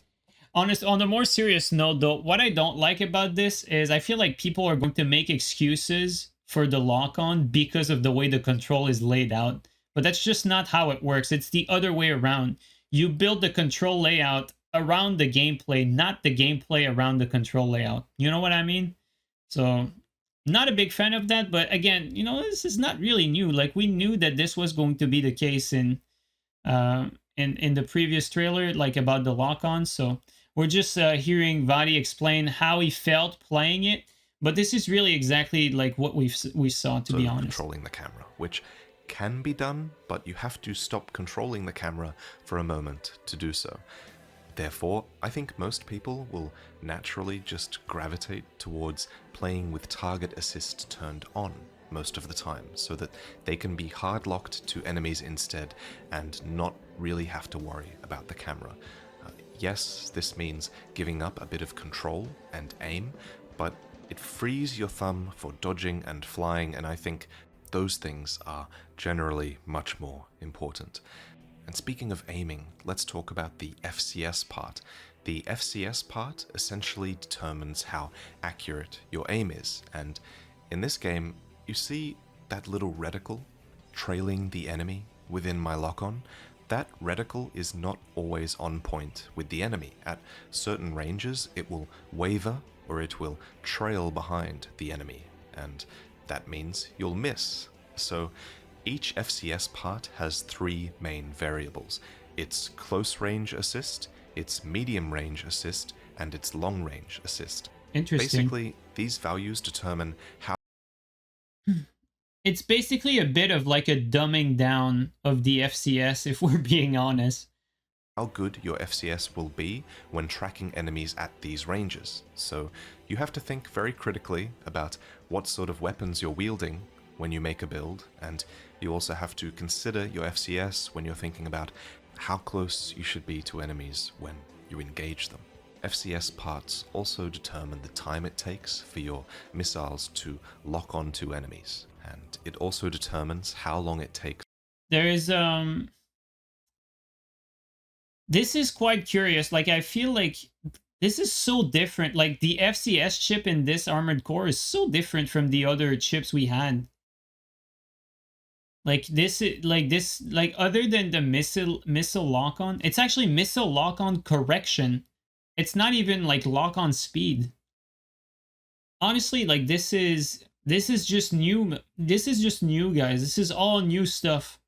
On a more serious note though, what I don't like about this is I feel like people are going to make excuses for the lock-on because of the way the control is laid out. But that's just not how it works. It's the other way around. You build the control layout around the gameplay, not the gameplay around the control layout. You know what I mean? So, not a big fan of that, but again, you know, this is not really new. Like, we knew that this was going to be the case in the previous trailer, like about the lock-on. So, we're just hearing Vaati explain how he felt playing it. But this is really exactly like what we saw, to be honest. Controlling the camera, which can be done, but you have to stop controlling the camera for a moment to do so. Therefore, I think most people will naturally just gravitate towards playing with target assist turned on most of the time, so that they can be hard locked to enemies instead and not really have to worry about the camera. Yes, this means giving up a bit of control and aim, but it frees your thumb for dodging and flying, and I think those things are generally much more important. And speaking of aiming, let's talk about the FCS part. The FCS part essentially determines how accurate your aim is, and in this game, you see that little reticle trailing the enemy within my lock-on? That reticle is not always on point with the enemy. At certain ranges, it will waver or it will trail behind the enemy, and that means you'll miss. So each FCS part has 3 main variables. Its close range assist, its medium range assist, and its long range assist. Interesting. Basically, these values determine how... It's basically a bit of like a dumbing down of the FCS, if we're being honest. How good your FCS will be when tracking enemies at these ranges. So you have to think very critically about what sort of weapons you're wielding when you make a build, and you also have to consider your FCS when you're thinking about how close you should be to enemies when you engage them. FCS parts also determine the time it takes for your missiles to lock onto enemies, and it also determines how long it takes. There is this is quite curious. Like, I feel like this is so different. Like, the FCS chip in this Armored Core is so different from the other chips we had. Like, other than the missile lock-on, it's actually missile lock-on correction. It's not even like lock-on speed. Honestly, like, this is just new. This is just new, guys. This is all new stuff.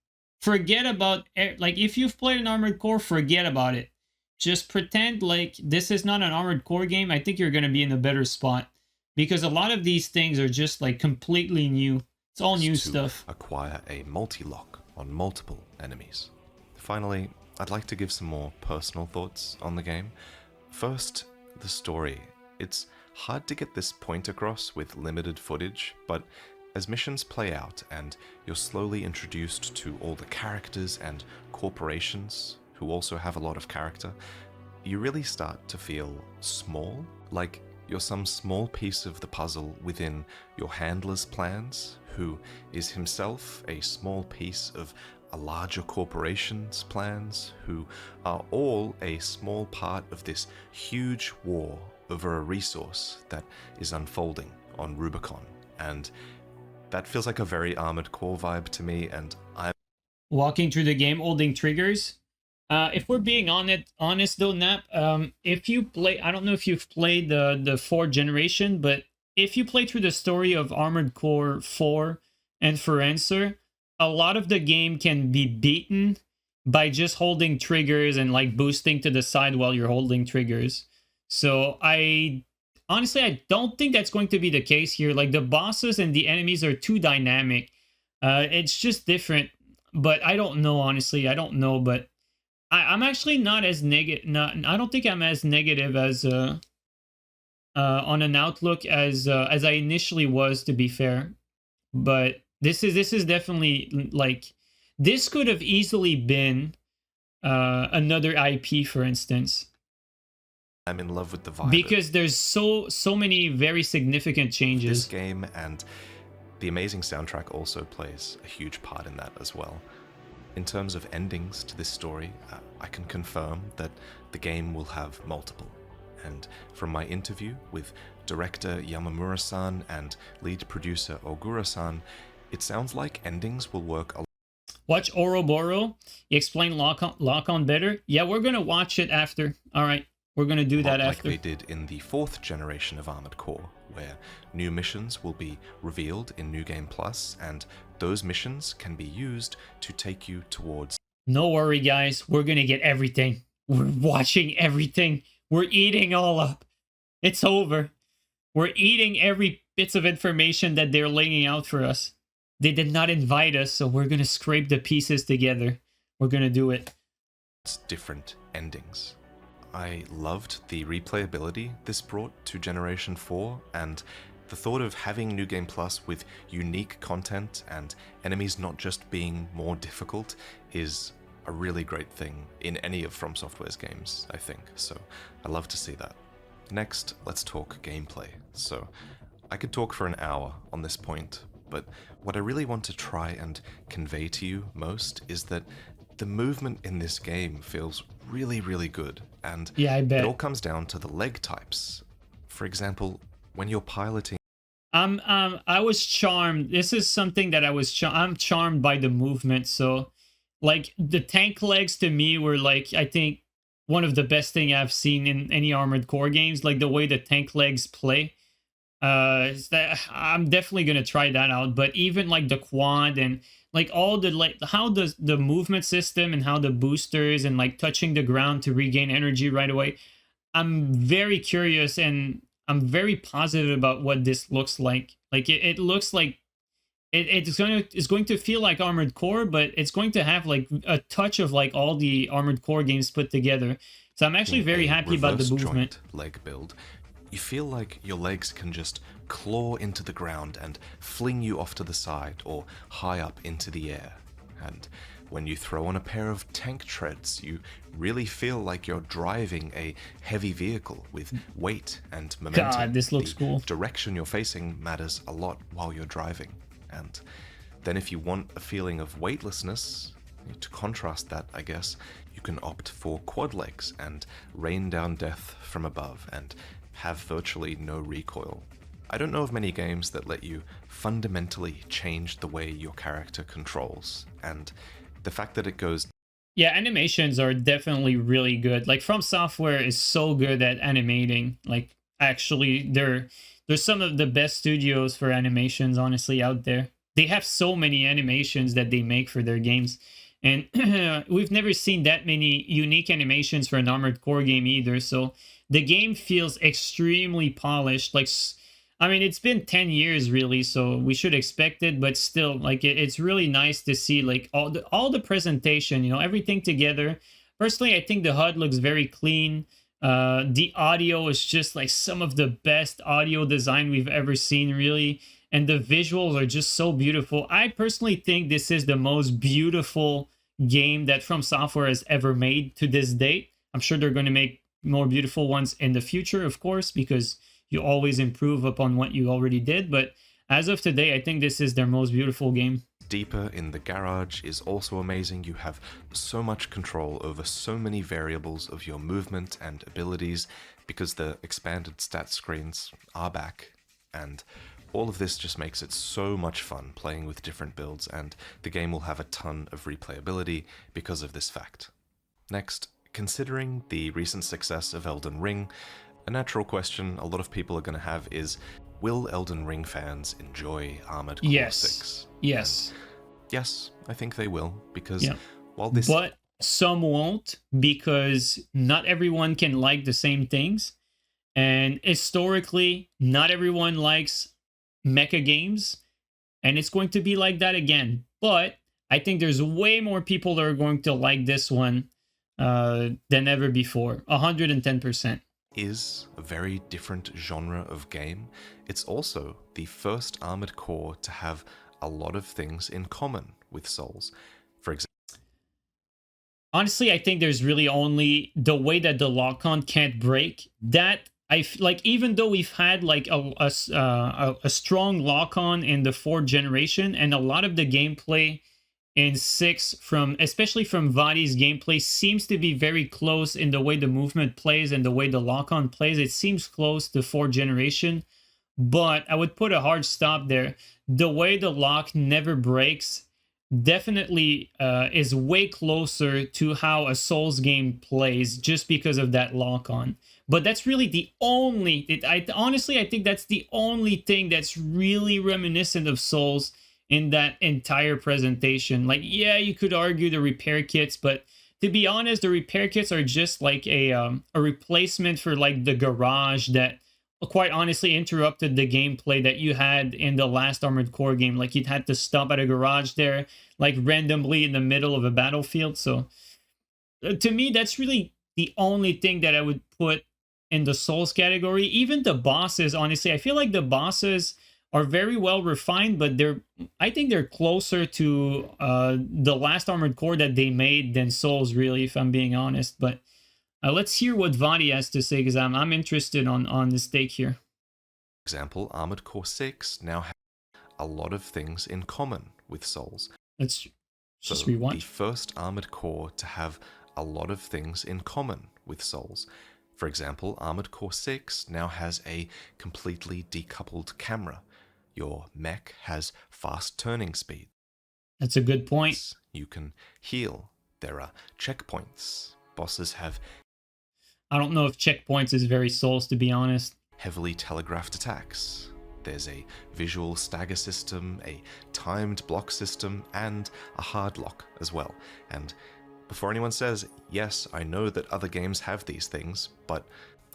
Forget about, like, if you've played an Armored Core, forget about it. Just pretend like this is not an Armored Core game. I think you're going to be in a better spot, because a lot of these things are just like completely new. It's all new stuff. Acquire a multi-lock on multiple enemies. Finally, I'd like to give some more personal thoughts on the game. First, the story. It's hard to get this point across with limited footage, but as missions play out and you're slowly introduced to all the characters and corporations who also have a lot of character, you really start to feel small, like you're some small piece of the puzzle within your handler's plans, who is himself a small piece of a larger corporation's plans, who are all a small part of this huge war over a resource that is unfolding on Rubicon. And that feels like a very Armored Core vibe to me, and I'm walking through the game holding triggers. If we're being honest though, Nap, if you play, I don't know if you've played the 4th generation, but if you play through the story of Armored Core 4 and Forenser, a lot of the game can be beaten by just holding triggers and like boosting to the side while you're holding triggers. So honestly, I don't think that's going to be the case here. Like, the bosses and the enemies are too dynamic. It's just different. but I don't know, honestly. I don't know, but I'm actually not as negative. Not, I don't think I'm as negative as on an outlook as I initially was, to be fair. But this is definitely like, this could have easily been another IP, for instance. I'm in love with the vibe because there's so many very significant changes. This game, and the amazing soundtrack also plays a huge part in that as well. In terms of endings to this story, I can confirm that the game will have multiple. And from my interview with director Yamamura-san and lead producer Ogura-san, it sounds like endings will work a lot. Watch Oroboro. You explain lock on better. Yeah, we're gonna watch it after. All right, we're gonna do that after. Like they did in the 4th generation of Armored Core, where new missions will be revealed in New Game Plus, and those missions can be used to take you towards... No worry, guys. We're gonna get everything. We're watching everything. We're eating all up. It's over. We're eating every bits of information that they're laying out for us. They did not invite us, so we're gonna scrape the pieces together. We're gonna do it. Different endings. I loved the replayability this brought to Generation 4, and the thought of having New Game Plus with unique content and enemies not just being more difficult is a really great thing in any of From Software's games, I think, so I love to see that. Next, let's talk gameplay. So, I could talk for an hour on this point, but what I really want to try and convey to you most is that the movement in this game feels really, really good, and yeah, I bet. It all comes down to the leg types. For example, when you're piloting... I was charmed. This is something that I'm charmed by the movement, so... Like, the tank legs to me were, like, I think, one of the best thing I've seen in any Armored Core games. Like, the way the tank legs play. I'm definitely going to try that out. But even, like, the quad and, like, all the, like, how the movement system and how the boosters and, like, touching the ground to regain energy right away. I'm very curious and I'm very positive about what this looks like. Like, it looks like it's going to feel like Armored Core, but it's going to have like a touch of like all the Armored Core games put together. So I'm actually very happy about the movement. Leg build, you feel like your legs can just claw into the ground and fling you off to the side or high up into the air. And when you throw on a pair of tank treads, you really feel like you're driving a heavy vehicle with weight and momentum. God, this looks cool. Direction you're facing matters a lot while you're driving. And then if you want a feeling of weightlessness, to contrast that, I guess, you can opt for quad legs and rain down death from above and have virtually no recoil. I don't know of many games that let you fundamentally change the way your character controls, and the fact that it goes... Yeah, animations are definitely really good. Like, From Software is so good at animating. Like, actually, there's some of the best studios for animations, honestly, out there. They have so many animations that they make for their games. And we've never seen that many unique animations for an Armored Core game either. So the game feels extremely polished. Like, I mean, it's been 10 years really, so we should expect it. But still, like, it's really nice to see like all the presentation, you know, everything together. Personally, I think the HUD looks very clean. The audio is just like some of the best audio design we've ever seen, really. And the visuals are just so beautiful. I personally think this is the most beautiful game that From Software has ever made to this date. I'm sure they're going to make more beautiful ones in the future, of course, because you always improve upon what you already did. But as of today, I think this is their most beautiful game. Deeper in the garage is also amazing. You have so much control over so many variables of your movement and abilities because the expanded stat screens are back, and all of this just makes it so much fun playing with different builds, and the game will have a ton of replayability because of this fact. Next, considering the recent success of Elden Ring, a natural question a lot of people are going to have is, will Elden Ring fans enjoy Armored Core 6? Yes. Yes, I think they will, because while this... But some won't, because not everyone can like the same things. And historically, not everyone likes mecha games. And it's going to be like that again. But I think there's way more people that are going to like this one than ever before. 110%. Is a very different genre of game. It's also the first Armored Core to have a lot of things in common with Souls. For example, honestly, I think there's really only the way that the lock-on can't break. That like, even though we've had like a strong lock-on in the 4th generation, and a lot of the gameplay in 6 from, especially from Vaati's gameplay, seems to be very close in the way the movement plays and the way the lock-on plays. It seems close to 4th generation, but I would put a hard stop there. The way the lock never breaks definitely is way closer to how a Souls game plays, just because of that lock-on. But that's really the only, honestly, I think that's the only thing that's really reminiscent of Souls in that entire presentation. Like, yeah, you could argue the repair kits, but to be honest, the repair kits are just like a replacement for like the garage that quite honestly interrupted the gameplay that you had in the last Armored Core game. Like, you'd had to stop at a garage there, like randomly in the middle of a battlefield. So to me, that's really the only thing that I would put in the Souls category. Even the bosses, honestly, I feel like the bosses are very well refined, but I think they're closer to the last Armored Core that they made than Souls, really, if I'm being honest. But let's hear what Vaati has to say, because I'm interested on this take here. For example, Armored Core 6 now has a lot of things in common with Souls. Let's just so rewind. The first Armored Core to have a lot of things in common with Souls. For example, Armored Core 6 now has a completely decoupled camera. Your mech has fast turning speed. That's a good point. You can heal. There are checkpoints. Bosses have... I don't know if checkpoints is very Souls, to be honest. Heavily telegraphed attacks. There's a visual stagger system, a timed block system, and a hard lock as well. And before anyone says, yes, I know that other games have these things, but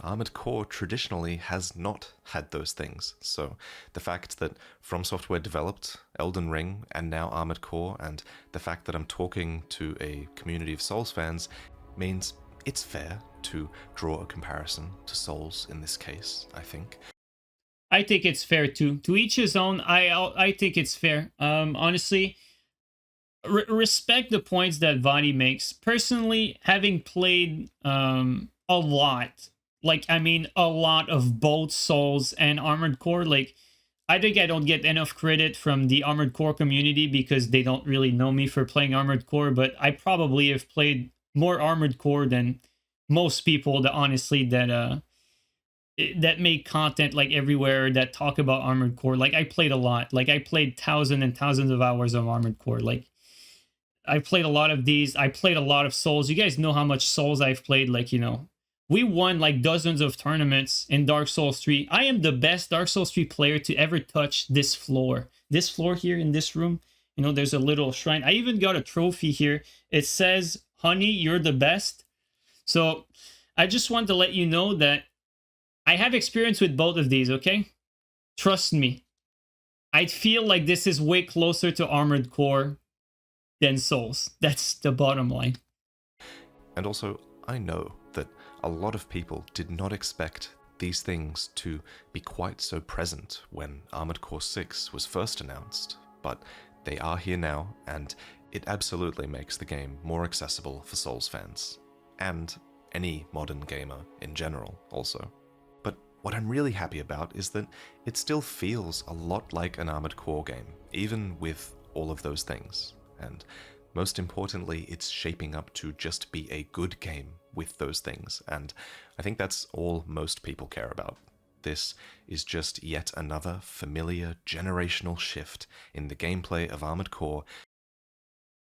Armored Core traditionally has not had those things. So the fact that From Software developed Elden Ring and now Armored Core, and the fact that I'm talking to a community of Souls fans, means it's fair to draw a comparison to Souls in this case, I think. I think it's fair too. To each his own. I think it's fair. Honestly, respect the points that Vaati makes. Personally, having played a lot, like, I mean, a lot of both Souls and Armored Core, like, I think I don't get enough credit from the Armored Core community because they don't really know me for playing Armored Core, but I probably have played more Armored Core than most people that honestly that make content like everywhere that talk about Armored Core. Like, I played a lot. Like, I played thousands and thousands of hours of Armored Core. Like, I played a lot of these. I played a lot of Souls. You guys know how much Souls I've played. Like, you know, we won like dozens of tournaments in Dark Souls 3. I am the best Dark Souls 3 player to ever touch this floor. This floor here in this room. You know, there's a little shrine. I even got a trophy here. It says, "Honey, you're the best." So I just want to let you know that I have experience with both of these, okay? Trust me. I feel like this is way closer to Armored Core than Souls. That's the bottom line. And also, I know that a lot of people did not expect these things to be quite so present when Armored Core 6 was first announced, but they are here now, and it absolutely makes the game more accessible for Souls fans, and any modern gamer in general also. But what I'm really happy about is that it still feels a lot like an Armored Core game, even with all of those things. And most importantly, it's shaping up to just be a good game with those things, and I think that's all most people care about. This is just yet another familiar generational shift in the gameplay of Armored Core.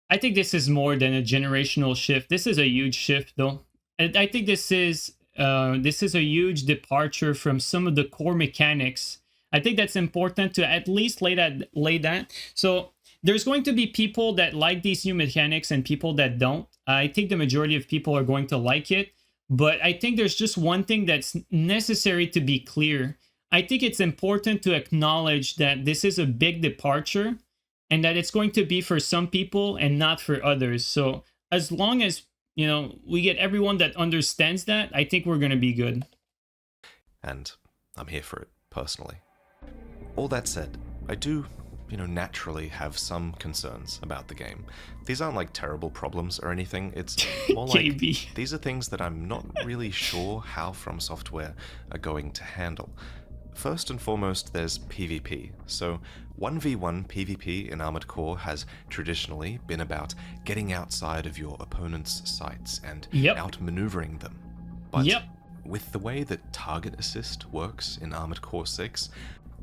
I think this is more than a generational shift. This is a huge shift, though. And I think this is a huge departure from some of the core mechanics. I think that's important to at least lay that. So there's going to be people that like these new mechanics and people that don't. I think the majority of people are going to like it. But I think there's just one thing that's necessary to be clear. I think it's important to acknowledge that this is a big departure. and that it's going to be for some people and not for others. So as long as, you know, we get everyone that understands that, I think we're going to be good. And I'm here for it, personally. All that said, I do, naturally have some concerns about the game. These aren't like terrible problems or anything. It's more like these are things that I'm not really sure how From Software are going to handle. First and foremost, there's PvP. So 1v1 PvP in Armored Core has traditionally been about getting outside of your opponent's sights and outmaneuvering them. But with the way that target assist works in Armored Core 6,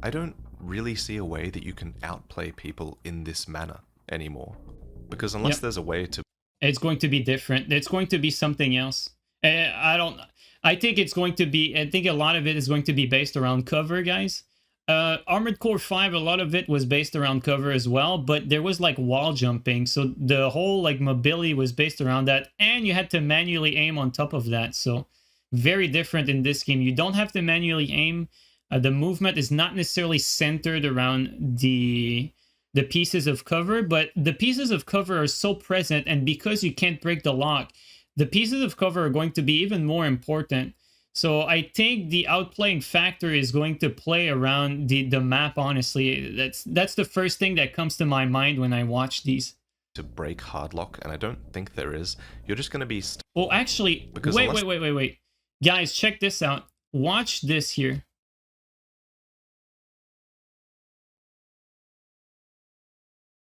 I don't really see a way that you can outplay people in this manner anymore. Because unless there's a way to... It's going to be different. It's going to be something else. I think it's going to be... I think a lot of it is going to be based around cover, guys. Armored Core 5, a lot of it was based around cover as well, but there was like wall jumping, so the whole like mobility was based around that, and you had to manually aim on top of that. So very different in this game. You don't have to manually aim. The movement is not necessarily centered around the pieces of cover, but the pieces of cover are so present, and because you can't break the lock, the pieces of cover are going to be even more important. So I think the outplaying factor is going to play around the map, honestly. That's the first thing that comes to my mind when I watch these. To break hardlock, and I don't think there is. You're just going to be... Well, actually, wait. Guys, check this out. Watch this here.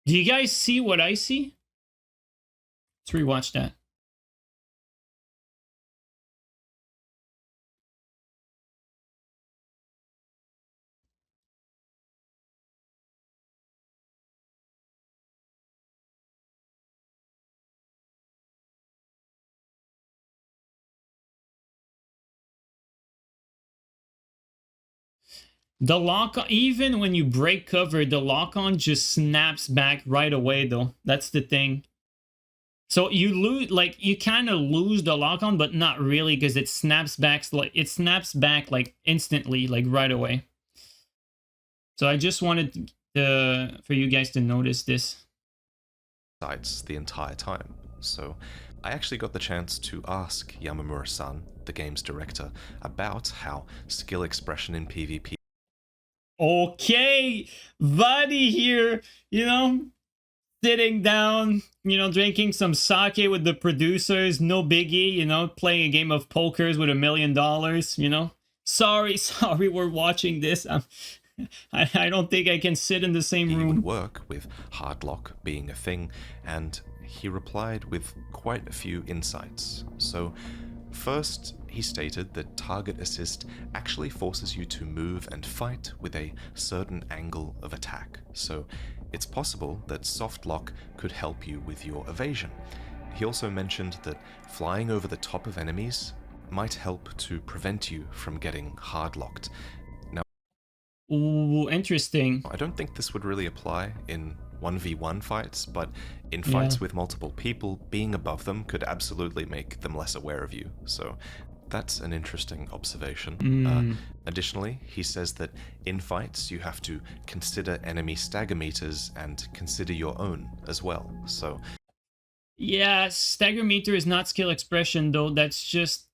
Do you guys see what I see? Let's rewatch that. The lock, even when you break cover, the lock-on just snaps back right away, though. That's the thing. So you lose, like, you kind of lose the lock-on, but not really, because it snaps back like instantly, like right away. So I just wanted for you guys to notice this. Sights the entire time. So I actually got the chance to ask Yamamura-san, the game's director, about how skill expression in PvP. Okay, Vaati here, sitting down, drinking some sake with the producers, no biggie, playing a game of pokers with $1 million, Sorry, we're watching this. I don't think I can sit in the same room. He would work with hardlock being a thing, and he replied with quite a few insights. So, first, he stated that target assist actually forces you to move and fight with a certain angle of attack, so it's possible that soft lock could help you with your evasion. He also mentioned that flying over the top of enemies might help to prevent you from getting hard locked. Now, ooh, interesting. I don't think this would really apply in 1v1 fights, but in fights with multiple people, being above them could absolutely make them less aware of you. So that's an interesting observation. Additionally, he says that in fights you have to consider enemy stagger meters and consider your own as well. So yeah, stagger meter is not skill expression though. That's just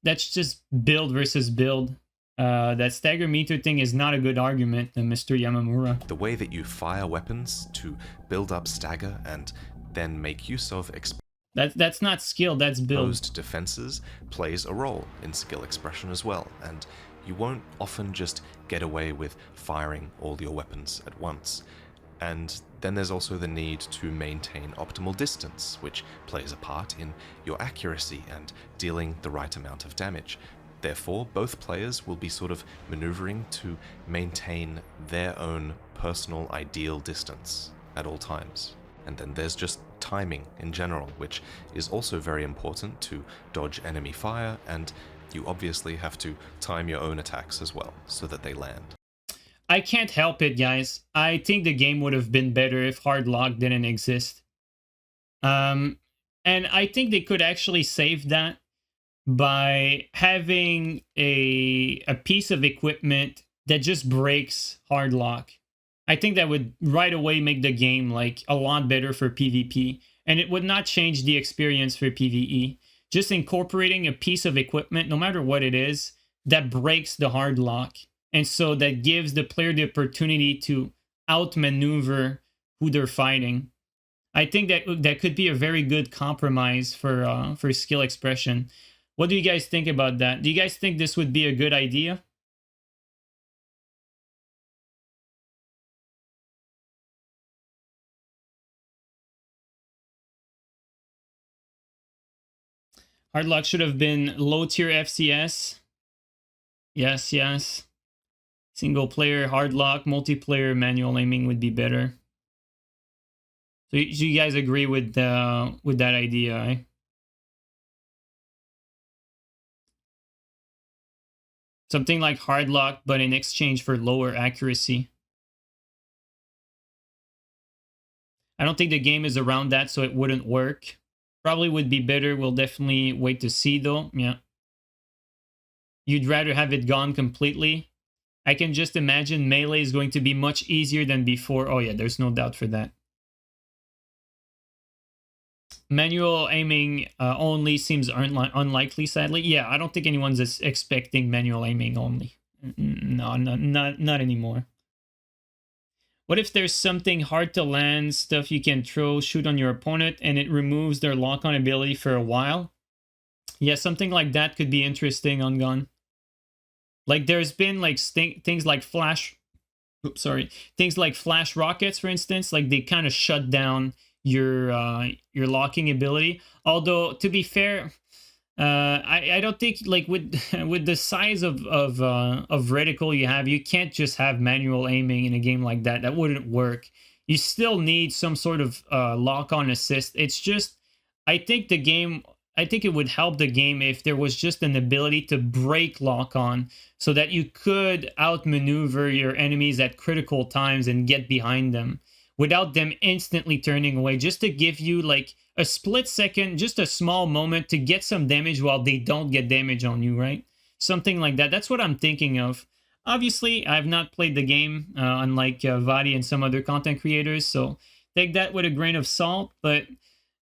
build versus build. That stagger meter thing is not a good argument, Mr. Yamamura. The way that you fire weapons to build up stagger and then make use of that's not skill, that's build. Exposed defenses plays a role in skill expression as well, and you won't often just get away with firing all your weapons at once. And then there's also the need to maintain optimal distance, which plays a part in your accuracy and dealing the right amount of damage. Therefore, both players will be sort of maneuvering to maintain their own personal ideal distance at all times. And then there's just timing in general, which is also very important to dodge enemy fire, and you obviously have to time your own attacks as well, so that they land. I can't help it, guys. I think the game would have been better if hard lock didn't exist. And I think they could actually save that by having a piece of equipment that just breaks hard lock. I think that would right away make the game like a lot better for PvP, and it would not change the experience for PvE. Just incorporating a piece of equipment, no matter what it is, that breaks the hard lock, and so that gives the player the opportunity to outmaneuver who they're fighting. I think that could be a very good compromise for skill expression. What do you guys think about that? Do you guys think this would be a good idea? Hardlock should have been low tier FCS. Yes, yes. Single player hardlock, multiplayer manual aiming would be better. So you guys agree with that idea, eh? Something like hardlock, but in exchange for lower accuracy. I don't think the game is around that, so it wouldn't work. Probably would be better. We'll definitely wait to see, though. Yeah. You'd rather have it gone completely. I can just imagine melee is going to be much easier than before. Oh yeah, there's no doubt for that. Manual aiming only seems unlikely, sadly. Yeah, I don't think anyone's expecting manual aiming only. No, not anymore. What if there's something hard to land, stuff you can throw, shoot on your opponent, and it removes their lock-on ability for a while? Yeah, something like that could be interesting on gun. Like there's been like things like flash rockets, for instance. Like they kind of shut down your locking ability. Although to be fair, I don't think like with the size of reticle you have, you can't just have manual aiming in a game like that. That wouldn't work. You still need some sort of lock-on assist. It's just, I think it would help the game if there was just an ability to break lock-on so that you could outmaneuver your enemies at critical times and get behind them without them instantly turning away, just to give you like a split second, just a small moment to get some damage while they don't get damage on you, right? Something like that. That's what I'm thinking of. Obviously, I've not played the game, unlike Vaati and some other content creators, so take that with a grain of salt. But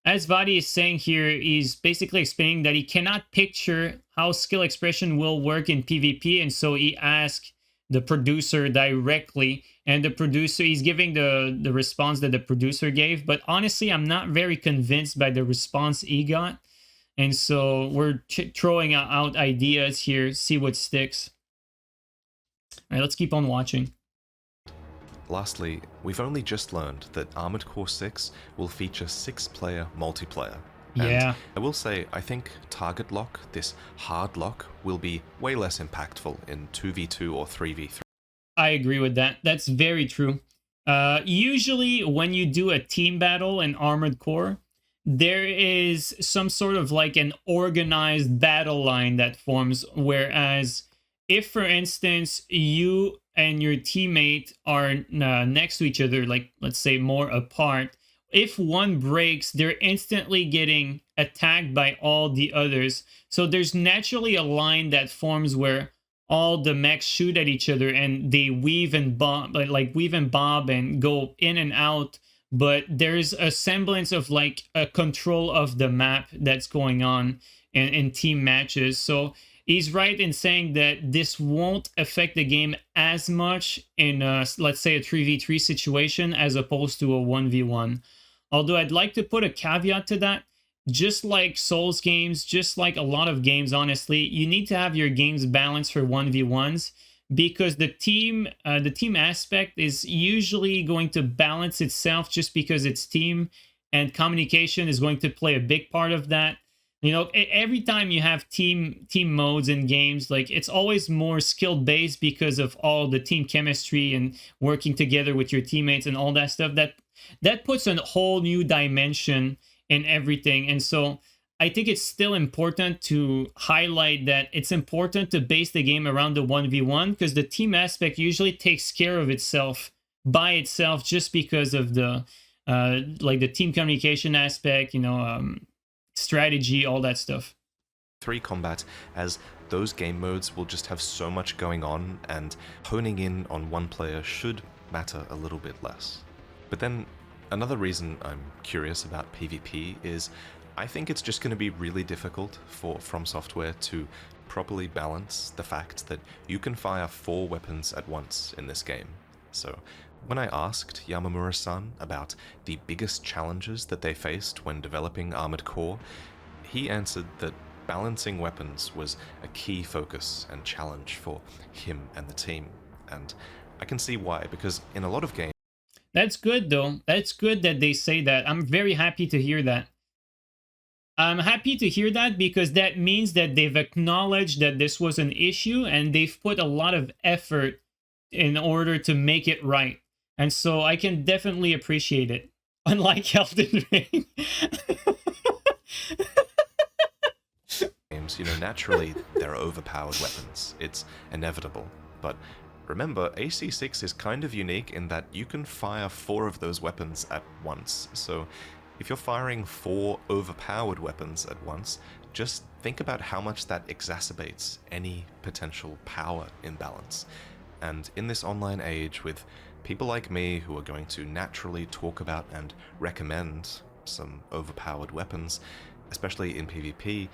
as Vaati is saying here, he's basically explaining that he cannot picture how skill expression will work in PvP, and so he asked the producer directly, and the producer, he's giving the response that the producer gave. But honestly, I'm not very convinced by the response he got, and so we're throwing out ideas here, see what sticks. All right, let's keep on watching. Lastly, we've only just learned that Armored Core 6 will feature 6-player multiplayer. Yeah. And I will say, I think target lock, this hard lock, will be way less impactful in 2v2 or 3v3. I agree with that. That's very true. Usually when you do a team battle in Armored Core, there is some sort of like an organized battle line that forms, whereas if, for instance, you and your teammate are next to each other, like let's say more apart, if one breaks, they're instantly getting attacked by all the others. So there's naturally a line that forms where all the mechs shoot at each other and they weave and bob, and go in and out. But there's a semblance of like a control of the map that's going on in team matches. So he's right in saying that this won't affect the game as much in, let's say, a 3v3 situation as opposed to a 1v1. Although I'd like to put a caveat to that. Just like Souls games, just like a lot of games, honestly, you need to have your games balanced for 1v1s, because the team aspect is usually going to balance itself just because it's team, and communication is going to play a big part of that. You know, every time you have team modes in games, like it's always more skill based because of all the team chemistry and working together with your teammates and all that stuff. That puts a whole new dimension in everything. And so I think it's still important to highlight that it's important to base the game around the 1v1, because the team aspect usually takes care of itself by itself just because of the like the team communication aspect, you know, strategy, all that stuff. 3 combat, as those game modes will just have so much going on, and honing in on one player should matter a little bit less. But then another reason I'm curious about PvP is I think it's just going to be really difficult for From Software to properly balance the fact that you can fire 4 weapons at once in this game. So when I asked Yamamura-san about the biggest challenges that they faced when developing Armored Core, he answered that balancing weapons was a key focus and challenge for him and the team. And I can see why, because in a lot of games... That's good, though. That's good that they say that. I'm very happy to hear that. I'm happy to hear that because that means that they've acknowledged that this was an issue and they've put a lot of effort in order to make it right. And so I can definitely appreciate it. Unlike Elden Ring. Games, you know, naturally they're overpowered weapons. It's inevitable. But remember, AC6 is kind of unique in that you can fire 4 of those weapons at once. So if you're firing 4 overpowered weapons at once, just think about how much that exacerbates any potential power imbalance. And in this online age, with people like me who are going to naturally talk about and recommend some overpowered weapons, especially in PvP,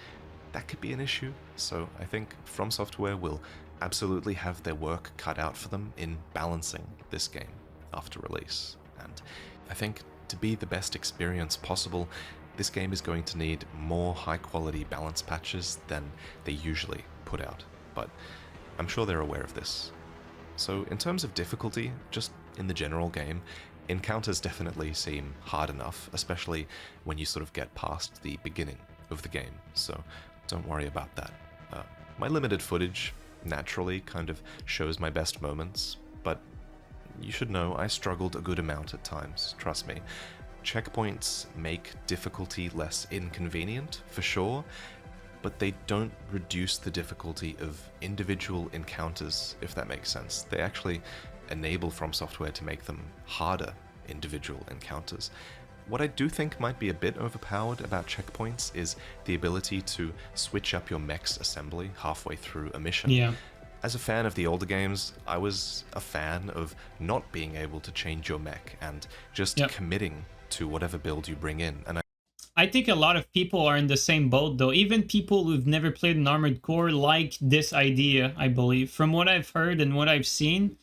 that could be an issue. So I think From Software will absolutely have their work cut out for them in balancing this game after release. And I think to be the best experience possible, this game is going to need more high-quality balance patches than they usually put out, but I'm sure they're aware of this. So in terms of difficulty, just in the general game, encounters definitely seem hard enough, especially when you sort of get past the beginning of the game, so don't worry about that. My limited footage naturally kind of shows my best moments, but you should know I struggled a good amount at times, trust me. Checkpoints make difficulty less inconvenient, for sure, but they don't reduce the difficulty of individual encounters, if that makes sense. They actually enable From Software to make them harder individual encounters. What I do think might be a bit overpowered about checkpoints is the ability to switch up your mech's assembly halfway through a mission. Yeah. As a fan of the older games, I was a fan of not being able to change your mech and just committing to whatever build you bring in. And I think a lot of people are in the same boat, though. Even people who've never played an Armored Core like this idea, I believe. From what I've heard and what I've seen,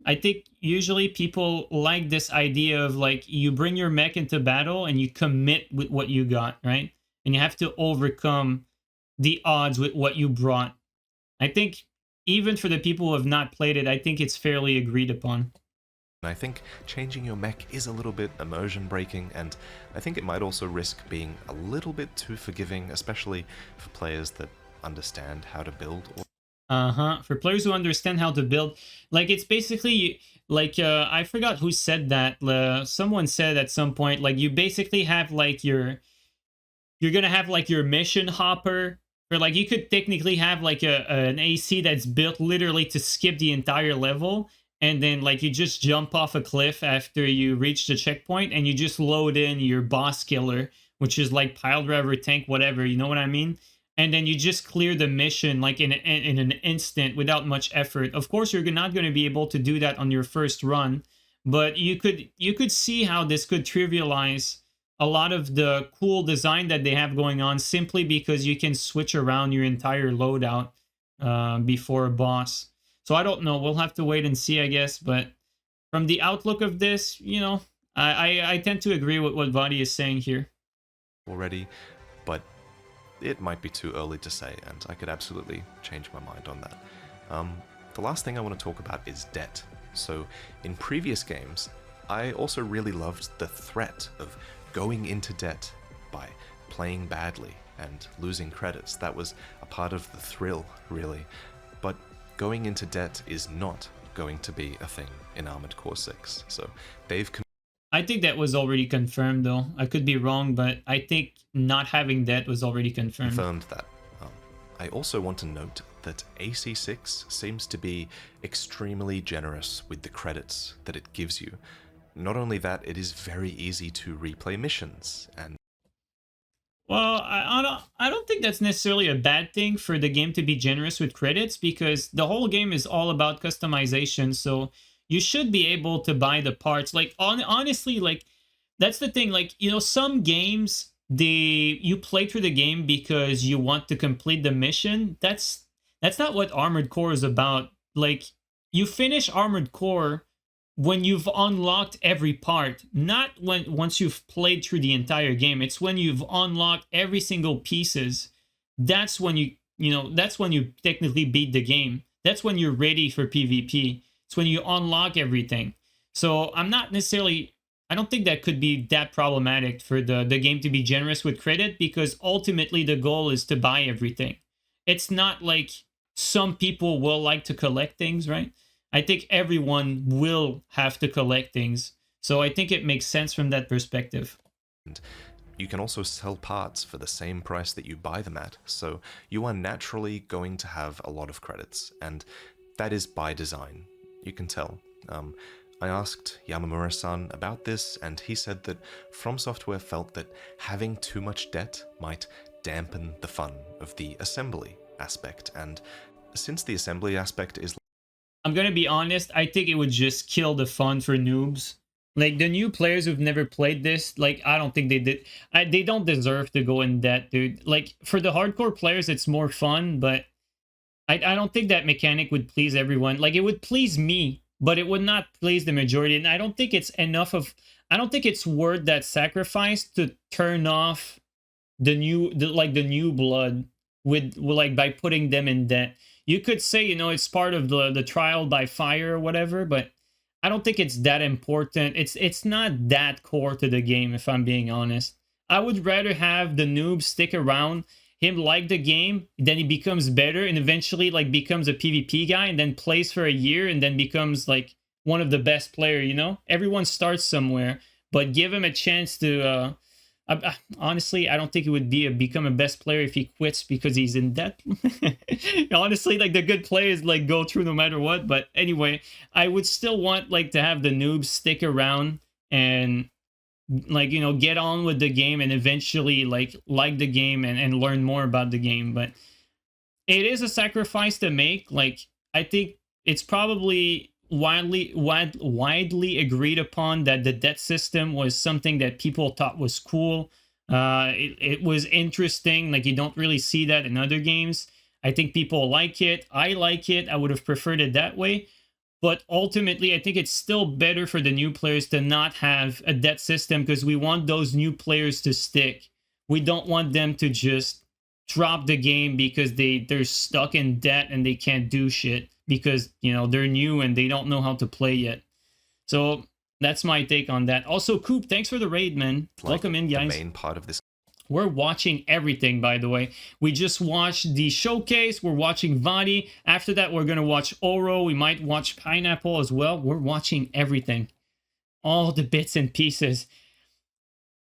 I think usually people like this idea of, like, you bring your mech into battle and you commit with what you got, right? And you have to overcome the odds with what you brought. I think even for the people who have not played it, I think it's fairly agreed upon. I think changing your mech is a little bit immersion breaking, and I think it might also risk being a little bit too forgiving, especially for players that understand how to build. For players who understand how to build, like, it's basically like, I forgot who said that. Someone said at some point, like, you basically have like you're gonna have like your mission hopper, or like you could technically have like an AC that's built literally to skip the entire level. And then, like, you just jump off a cliff after you reach the checkpoint, and you just load in your boss killer, which is like pile driver, tank, whatever, you know what I mean? And then you just clear the mission, like, in an instant without much effort. Of course, you're not going to be able to do that on your first run, but you could see how this could trivialize a lot of the cool design that they have going on, simply because you can switch around your entire loadout before a boss. So I don't know. We'll have to wait and see, I guess. But from the outlook of this, you know, I tend to agree with what Vaati is saying here. Already, but it might be too early to say, and I could absolutely change my mind on that. The last thing I want to talk about is debt. So in previous games, I also really loved the threat of going into debt by playing badly and losing credits. That was a part of the thrill, really. But going into debt is not going to be a thing in Armored Core 6. So they've... I think that was already confirmed, though. I could be wrong, but I think not having debt was already confirmed. Confirmed that. I also want to note that AC6 seems to be extremely generous with the credits that it gives you. Not only that, it is very easy to replay missions, and... Well, I don't think that's necessarily a bad thing for the game to be generous with credits, because the whole game is all about customization. So you should be able to buy the parts. Like honestly, like that's the thing. Like, you know, some games you play through the game because you want to complete the mission. That's not what Armored Core is about. Like, you finish Armored Core when you've unlocked every part, not once you've played through the entire game. It's when you've unlocked every single pieces. That's when that's when you technically beat the game. That's when you're ready for PvP. It's when you unlock everything. So I'm not necessarily, I don't think that could be that problematic for the game to be generous with credit, because ultimately the goal is to buy everything. It's not like some people will like to collect things, right? I think everyone will have to collect things. So I think it makes sense from that perspective. And you can also sell parts for the same price that you buy them at, so you are naturally going to have a lot of credits, and that is by design. You can tell. I asked Yamamura-san about this, and he said that From Software felt that having too much debt might dampen the fun of the assembly aspect, and since the assembly aspect is... I'm gonna be honest, I think it would just kill the fun for noobs. Like, the new players who've never played this, like, I don't think they did. They don't deserve to go in debt, dude. Like, for the hardcore players, it's more fun, but I don't think that mechanic would please everyone. Like, it would please me, but it would not please the majority. And I don't think it's enough of... I don't think it's worth that sacrifice to turn off the new blood with like by putting them in debt. You could say, you know, it's part of the trial by fire or whatever, but I don't think it's that important. It's not that core to the game, if I'm being honest. I would rather have the noob stick around, him like the game, then he becomes better and eventually like becomes a PvP guy and then plays for a year and then becomes like one of the best player, you know? Everyone starts somewhere, but give him a chance to... honestly, I don't think it would become a best player if he quits because he's in debt. Honestly, like the good players like go through no matter what. But anyway, I would still want like to have the noobs stick around and like, you know, get on with the game and eventually like the game and learn more about the game. But it is a sacrifice to make. Like, I think it's probably widely agreed upon that the debt system was something that people thought was cool. It was interesting. Like, you don't really see that in other games. I think people like it. I like it. I would have preferred it that way. But ultimately, I think it's still better for the new players to not have a debt system, because we want those new players to stick. We don't want them to just drop the game because they're stuck in debt and they can't do shit because, you know, they're new and they don't know how to play yet. So that's my take on that. Also, Coop, thanks for the raid, man. Like, welcome in, guys. The main part of this. We're watching everything, by the way. We just watched the showcase. We're watching Vaati. After that, we're going to watch Oro. We might watch Pineapple as well. We're watching everything. All the bits and pieces.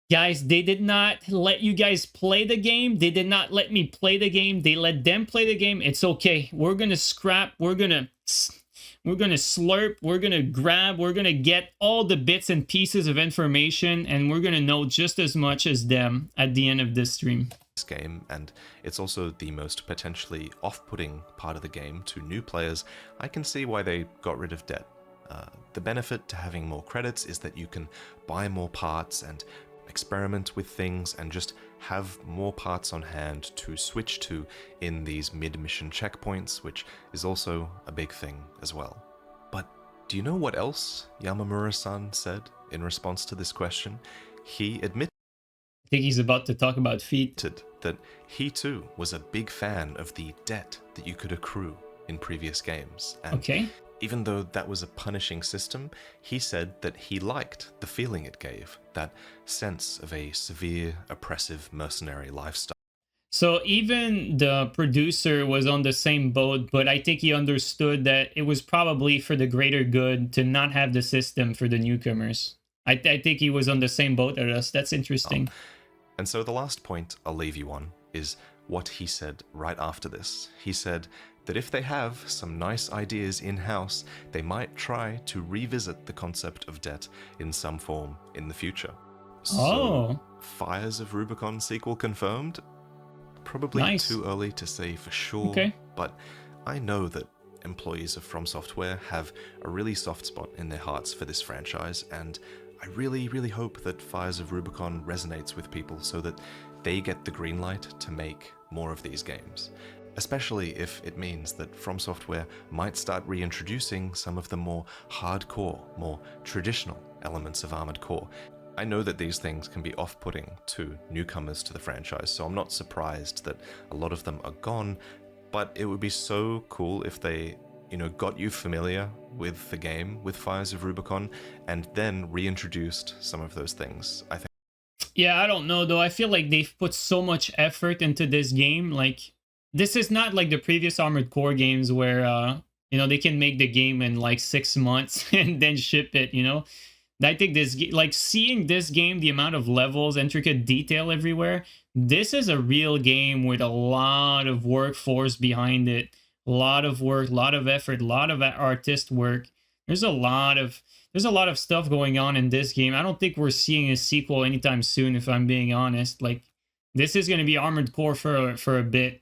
Guys, they did not let you guys play the game. They did not let me play the game. They let them play the game. It's okay. We're going to scrap. We're going to slurp. We're going to grab. We're going to get all the bits and pieces of information, and we're going to know just as much as them at the end of this stream. Game, and it's also the most potentially off-putting part of the game to new players. I can see why they got rid of debt. The benefit to having more credits is that you can buy more parts and experiment with things and just have more parts on hand to switch to in these mid-mission checkpoints, which is also a big thing as well. But do you know what else Yamamura-san said in response to this question? He admitted I think he's about to talk about feet. That he too was a big fan of the debt that you could accrue in previous games. And okay. Even though that was a punishing system, he said that he liked the feeling it gave, that sense of a severe, oppressive, mercenary lifestyle. So even the producer was on the same boat, but I think he understood that it was probably for the greater good to not have the system for the newcomers. I think he was on the same boat as us. That's interesting. And so the last point I'll leave you on is what he said right after this. He said that if they have some nice ideas in-house, they might try to revisit the concept of debt in some form in the future. So, Fires of Rubicon sequel confirmed? Probably too early to say for sure, but I know that employees of From Software have a really soft spot in their hearts for this franchise, and I really, really hope that Fires of Rubicon resonates with people so that they get the green light to make more of these games. Especially if it means that From Software might start reintroducing some of the more hardcore, more traditional elements of Armored Core. I know that these things can be off-putting to newcomers to the franchise, so I'm not surprised that a lot of them are gone, but it would be so cool if they, got you familiar with the game, with Fires of Rubicon, and then reintroduced some of those things. I think. Yeah, I don't know though. I feel like they've put so much effort into this game. Like, this is not like the previous Armored Core games where, they can make the game in like 6 months and then ship it, I think this, like, seeing this game, the amount of levels, intricate detail everywhere, this is a real game with a lot of workforce behind it. A lot of work, a lot of effort, a lot of artist work. There's a lot of stuff going on in this game. I don't think we're seeing a sequel anytime soon, if I'm being honest. Like, this is going to be Armored Core for a bit.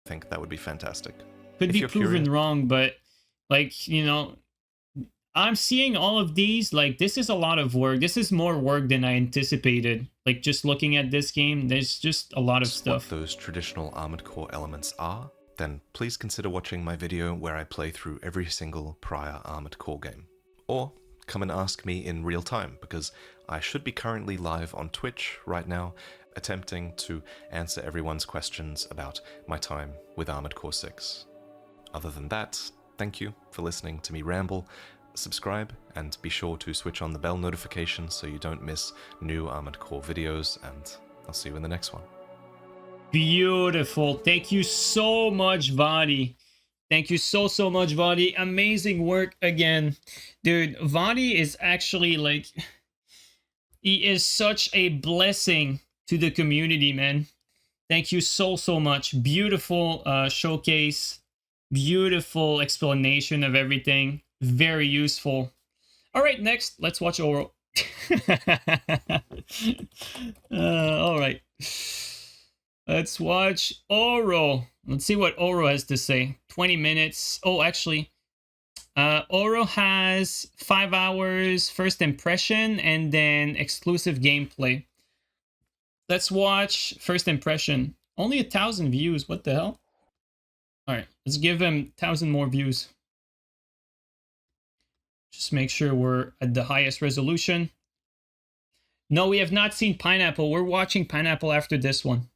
I think that would be fantastic. Could be proven wrong, but, like, I'm seeing all of these, like, this is a lot of work. This is more work than I anticipated. Like, just looking at this game, there's just a lot of stuff. What those traditional Armored Core elements are, then please consider watching my video where I play through every single prior Armored Core game. Or come and ask me in real time, because I should be currently live on Twitch right now, attempting to answer everyone's questions about my time with Armored Core 6. Other than that, thank you for listening to me ramble. Subscribe, and be sure to switch on the bell notification so you don't miss new Armored Core videos, and I'll see you in the next one. Beautiful. Thank you so much, Vaati. Thank you so much, Vaati. Amazing work again. Dude, Vaati is actually, like, he is such a blessing to the community, man. Thank you so much. Beautiful showcase. Beautiful explanation of everything. Very useful. All right, next, let's watch Oro. All right. Let's watch Oro. Let's see what Oro has to say. 20 minutes. Oh, actually, Oro has 5 hours first impression and then exclusive gameplay. Let's watch first impression. Only 1,000 views. What the hell? All right, let's give him 1,000 more views. Just make sure we're at the highest resolution. No, we have not seen Pineapple. We're watching Pineapple after this one.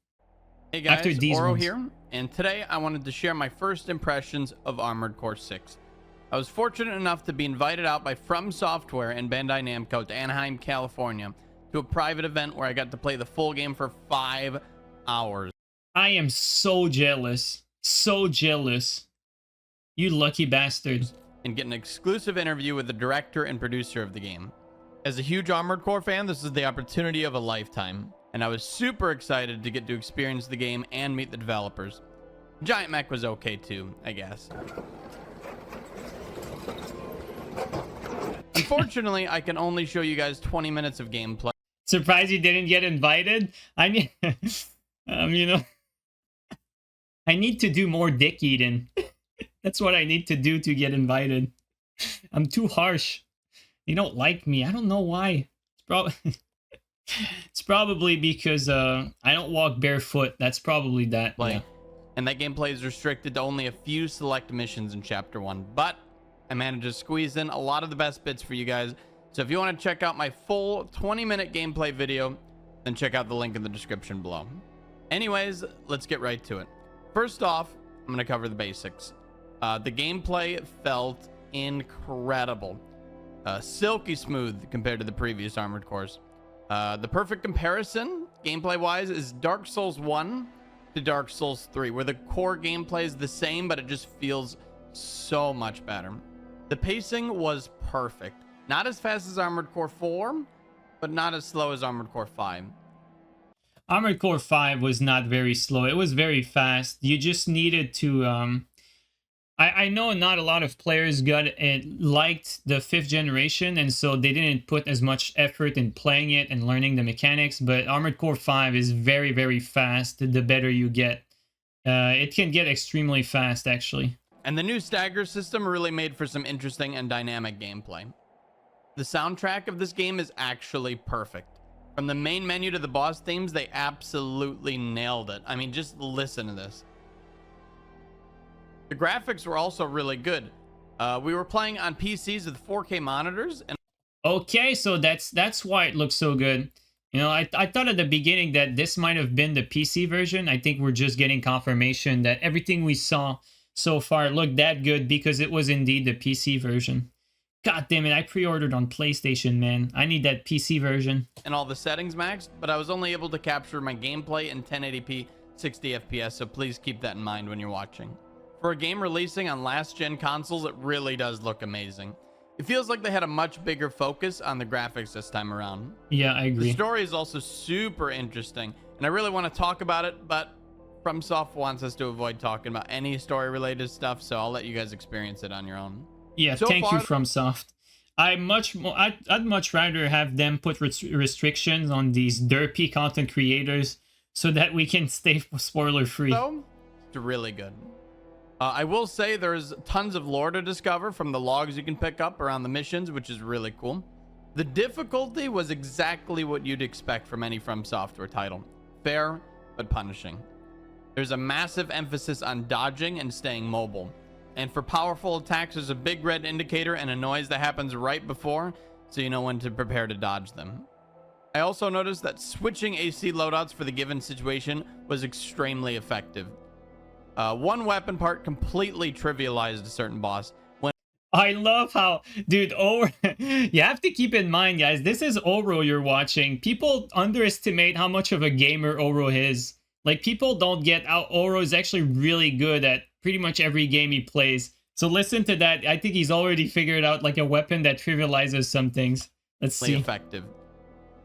Hey guys, after these Oro ones. here, and today I wanted to share my first impressions of Armored Core 6. I was fortunate enough to be invited out by From Software and Bandai Namco to Anaheim, California, to a private event where I got to play the full game for 5 hours. I am so jealous. So jealous. You lucky bastards. And get an exclusive interview with the director and producer of the game. As a huge Armored Core fan, this is the opportunity of a lifetime, and I was super excited to get to experience the game and meet the developers. Giant Mech was okay too, I guess. Unfortunately, I can only show you guys 20 minutes of gameplay. Surprised you didn't get invited? I mean, I need to do more dick eating. That's what I need to do to get invited. I'm too harsh. They don't like me. I don't know why. It's probably because I don't walk barefoot. That's probably that. Yeah. And that gameplay is restricted to only a few select missions in Chapter 1. But I managed to squeeze in a lot of the best bits for you guys. So if you want to check out my full 20-minute gameplay video, then check out the link in the description below. Anyways, let's get right to it. First off, I'm going to cover the basics. The gameplay felt incredible. Silky smooth compared to the previous Armored Cores. The perfect comparison, gameplay-wise, is Dark Souls 1 to Dark Souls 3, where the core gameplay is the same, but it just feels so much better. The pacing was perfect. Not as fast as Armored Core 4, but not as slow as Armored Core 5. Armored Core 5 was not very slow. It was very fast. You just needed to... I know not a lot of players liked the 5th generation, and so they didn't put as much effort in playing it and learning the mechanics, but Armored Core 5 is very fast the better you get. It can get extremely fast, actually. And the new stagger system really made for some interesting and dynamic gameplay. The soundtrack of this game is actually perfect. From the main menu to the boss themes, they absolutely nailed it. I mean, just listen to this. The graphics were also really good. We were playing on PCs with 4K monitors. And okay, so that's why it looks so good. You know, I thought at the beginning that this might have been the PC version. I think we're just getting confirmation that everything we saw so far looked that good because it was indeed the PC version. God damn it, I pre-ordered on PlayStation, man. I need that PC version. And all the settings maxed, but I was only able to capture my gameplay in 1080p 60 FPS, so please keep that in mind when you're watching. For a game releasing on last-gen consoles, it really does look amazing. It feels like they had a much bigger focus on the graphics this time around. Yeah, I agree. The story is also super interesting, and I really want to talk about it, but FromSoft wants us to avoid talking about any story-related stuff, so I'll let you guys experience it on your own. Yeah, So thank you, far, FromSoft. I'd much rather have them put restrictions on these derpy content creators so that we can stay spoiler-free. So, it's really good. I will say there's tons of lore to discover from the logs you can pick up around the missions, which is really cool. The difficulty was exactly what you'd expect from any From Software title. Fair, but punishing. There's a massive emphasis on dodging and staying mobile. And for powerful attacks, there's a big red indicator and a noise that happens right before, so you know when to prepare to dodge them. I also noticed that switching AC loadouts for the given situation was extremely effective. One weapon part completely trivialized a certain boss. I love how, dude, you have to keep in mind, guys, this is Oro you're watching. People underestimate how much of a gamer Oro is. Like, people don't get how Oro is actually really good at pretty much every game he plays. So listen to that. I think he's already figured out, like, a weapon that trivializes some things. Let's see. Effective.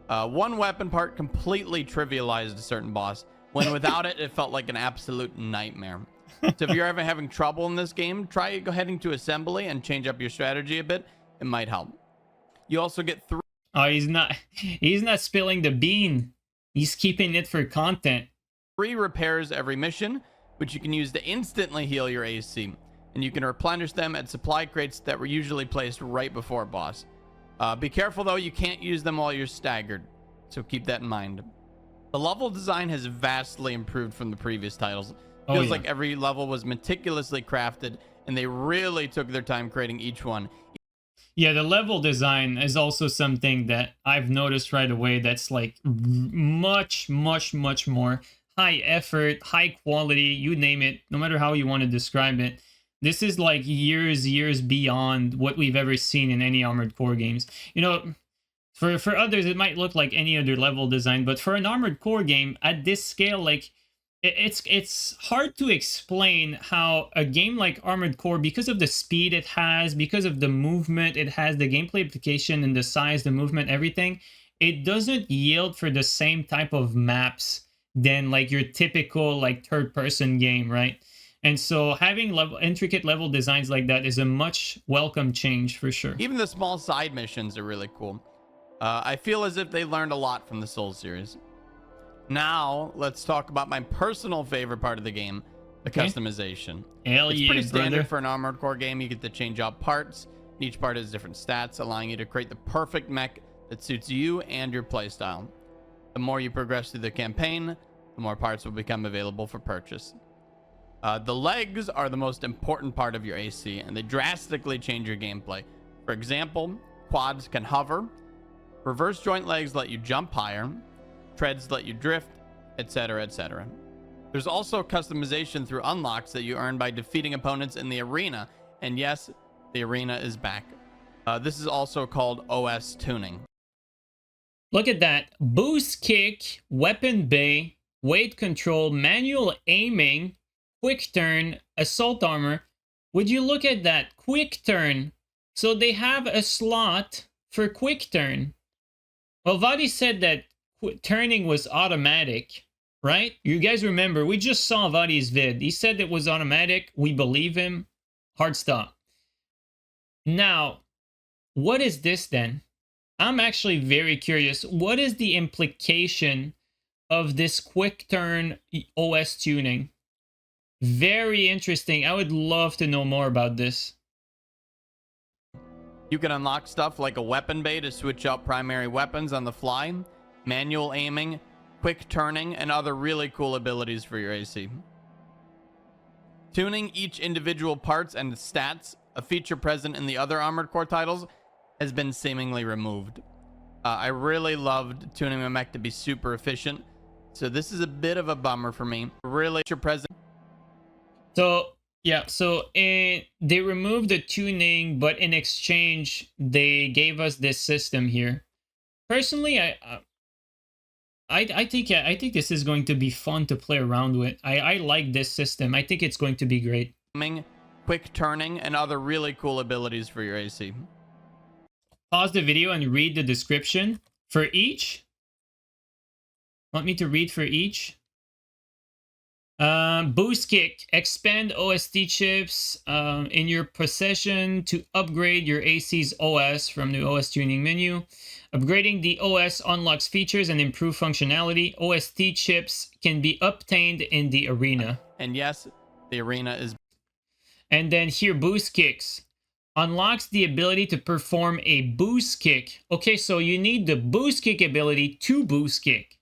One weapon part completely trivialized a certain boss. When without it, it felt like an absolute nightmare. So if you're ever having trouble in this game, try heading to assembly and change up your strategy a bit. It might help. You also get 3. Oh, he's not spilling the bean. He's keeping it for content. 3 repairs every mission, which you can use to instantly heal your AC. And you can replenish them at supply crates that were usually placed right before a boss. Be careful though, you can't use them while you're staggered. So keep that in mind. The level design has vastly improved from the previous titles. Feels like every level was meticulously crafted, and they really took their time creating each one. Yeah, the level design is also something that I've noticed right away. That's like much more high effort, high quality, you name it, no matter how you want to describe it. This is like years beyond what we've ever seen in any Armored Core games. You know, for others, it might look like any other level design, but for an Armored Core game at this scale, like, it's hard to explain how a game like Armored Core, because of the speed it has, because of the movement it has, the gameplay application and the size, the movement, everything, it doesn't yield for the same type of maps than like your typical like third-person game, right? And so having intricate level designs like that is a much welcome change for sure. Even the small side missions are really cool. I feel as if they learned a lot from the Souls series. Now, let's talk about my personal favorite part of the game, the customization. It's pretty standard for an Armored Core game. You get to change out parts. Each part has different stats, allowing you to create the perfect mech that suits you and your playstyle. The more you progress through the campaign, the more parts will become available for purchase. The legs are the most important part of your AC, and they drastically change your gameplay. For example, quads can hover, reverse joint legs let you jump higher, treads let you drift, etc., etc. There's also customization through unlocks that you earn by defeating opponents in the arena, and yes, the arena is back. This is also called OS tuning. Look at that. Boost kick, weapon bay, weight control, manual aiming, quick turn, assault armor. Would you look at that? Quick turn. So they have a slot for quick turn. Well, Vaati said that turning was automatic, right? You guys remember, we just saw Vaati's vid. He said it was automatic. We believe him. Hard stop. Now, what is this then? I'm actually very curious. What is the implication of this quick turn OS tuning? Very interesting. I would love to know more about this. You can unlock stuff like a weapon bay to switch out primary weapons on the fly, manual aiming, quick turning, and other really cool abilities for your AC. Tuning each individual parts and stats, a feature present in the other Armored Core titles, has been seemingly removed. I really loved tuning my mech to be super efficient, so this is a bit of a bummer for me. Really feature present. So yeah, so they removed the tuning, but in exchange they gave us this system here. Personally, I think this is going to be fun to play around with. I like this system. I think it's going to be great. Quick turning, and other really cool abilities for your AC. Pause the video and read the description for each. Want me to read for each? Boost kick. Expand OST chips in your possession to upgrade your AC's OS from the OS tuning menu. Upgrading the OS unlocks features and improve functionality. OST chips can be obtained in the arena. And yes, the arena is... And then here, boost kicks. Unlocks the ability to perform a boost kick. Okay, so you need the boost kick ability to boost kick.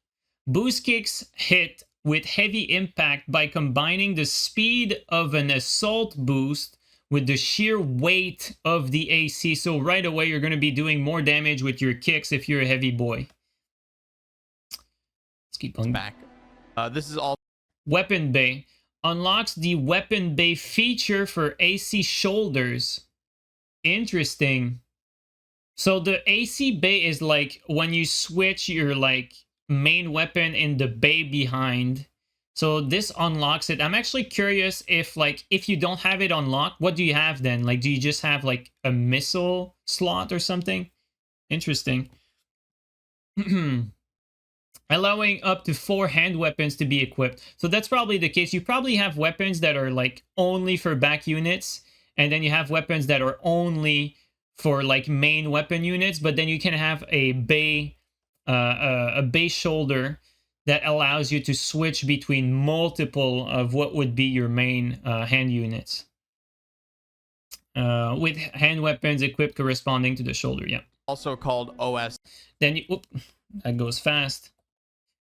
Boost kicks hit with heavy impact by combining the speed of an assault boost with the sheer weight of the AC. So right away, you're going to be doing more damage with your kicks if you're a heavy boy. Let's keep on back. This is all... Weapon Bay. Unlocks the Weapon Bay feature for AC shoulders. Interesting. So the AC bay is like when you switch your like main weapon in the bay behind. So this unlocks it. I'm actually curious if like if you don't have it unlocked, what do you have then? Like do you just have like a missile slot or something? Interesting. Allowing up to 4 hand weapons to be equipped. So that's probably the case. You probably have weapons that are like only for back units, and then you have weapons that are only for like main weapon units, but then you can have a bay shoulder that allows you to switch between multiple of what would be your main hand units. With hand weapons equipped corresponding to the shoulder, yeah. Also called OS. Then you, that goes fast.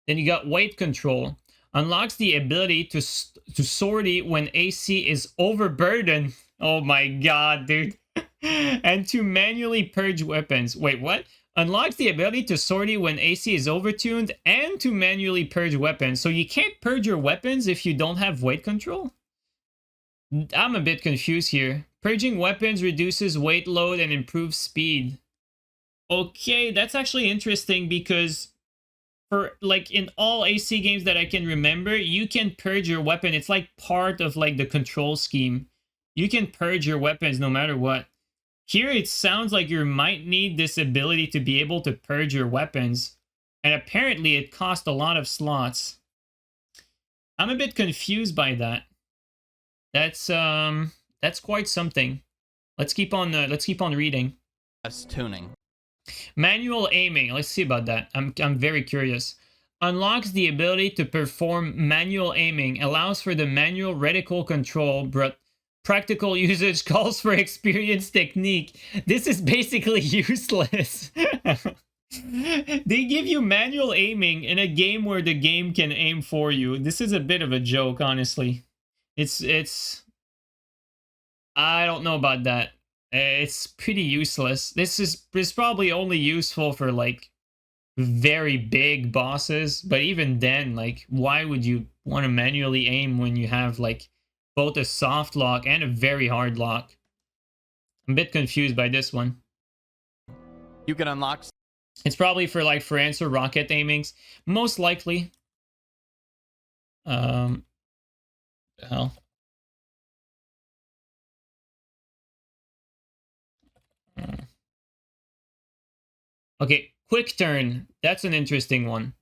Then you got weight control. Unlocks the ability to sortie when AC is overburdened. Oh my god, dude. And to manually purge weapons. Wait, what? Unlocks the ability to sortie when AC is overtuned and to manually purge weapons. So you can't purge your weapons if you don't have weight control? I'm a bit confused here. Purging weapons reduces weight load and improves speed. Okay, that's actually interesting because for like in all AC games that I can remember, you can purge your weapon. It's like part of like the control scheme. You can purge your weapons no matter what. Here it sounds like you might need this ability to be able to purge your weapons. And apparently it costs a lot of slots. I'm a bit confused by that. That's quite something. Let's keep on reading. That's tuning. Manual aiming. Let's see about that. I'm very curious. Unlocks the ability to perform manual aiming. Allows for the manual reticle control, but practical usage calls for experienced technique. This is basically useless. They give you manual aiming in a game where the game can aim for you. This is a bit of a joke, honestly. It's I don't know about that. It's pretty useless. This is probably only useful for like very big bosses, but even then, like, why would you want to manually aim when you have like both a soft lock and a very hard lock? I'm a bit confused by this one. You can unlock... It's probably for like for answer rocket aimings, most likely. The hell. Okay, quick turn. That's an interesting one.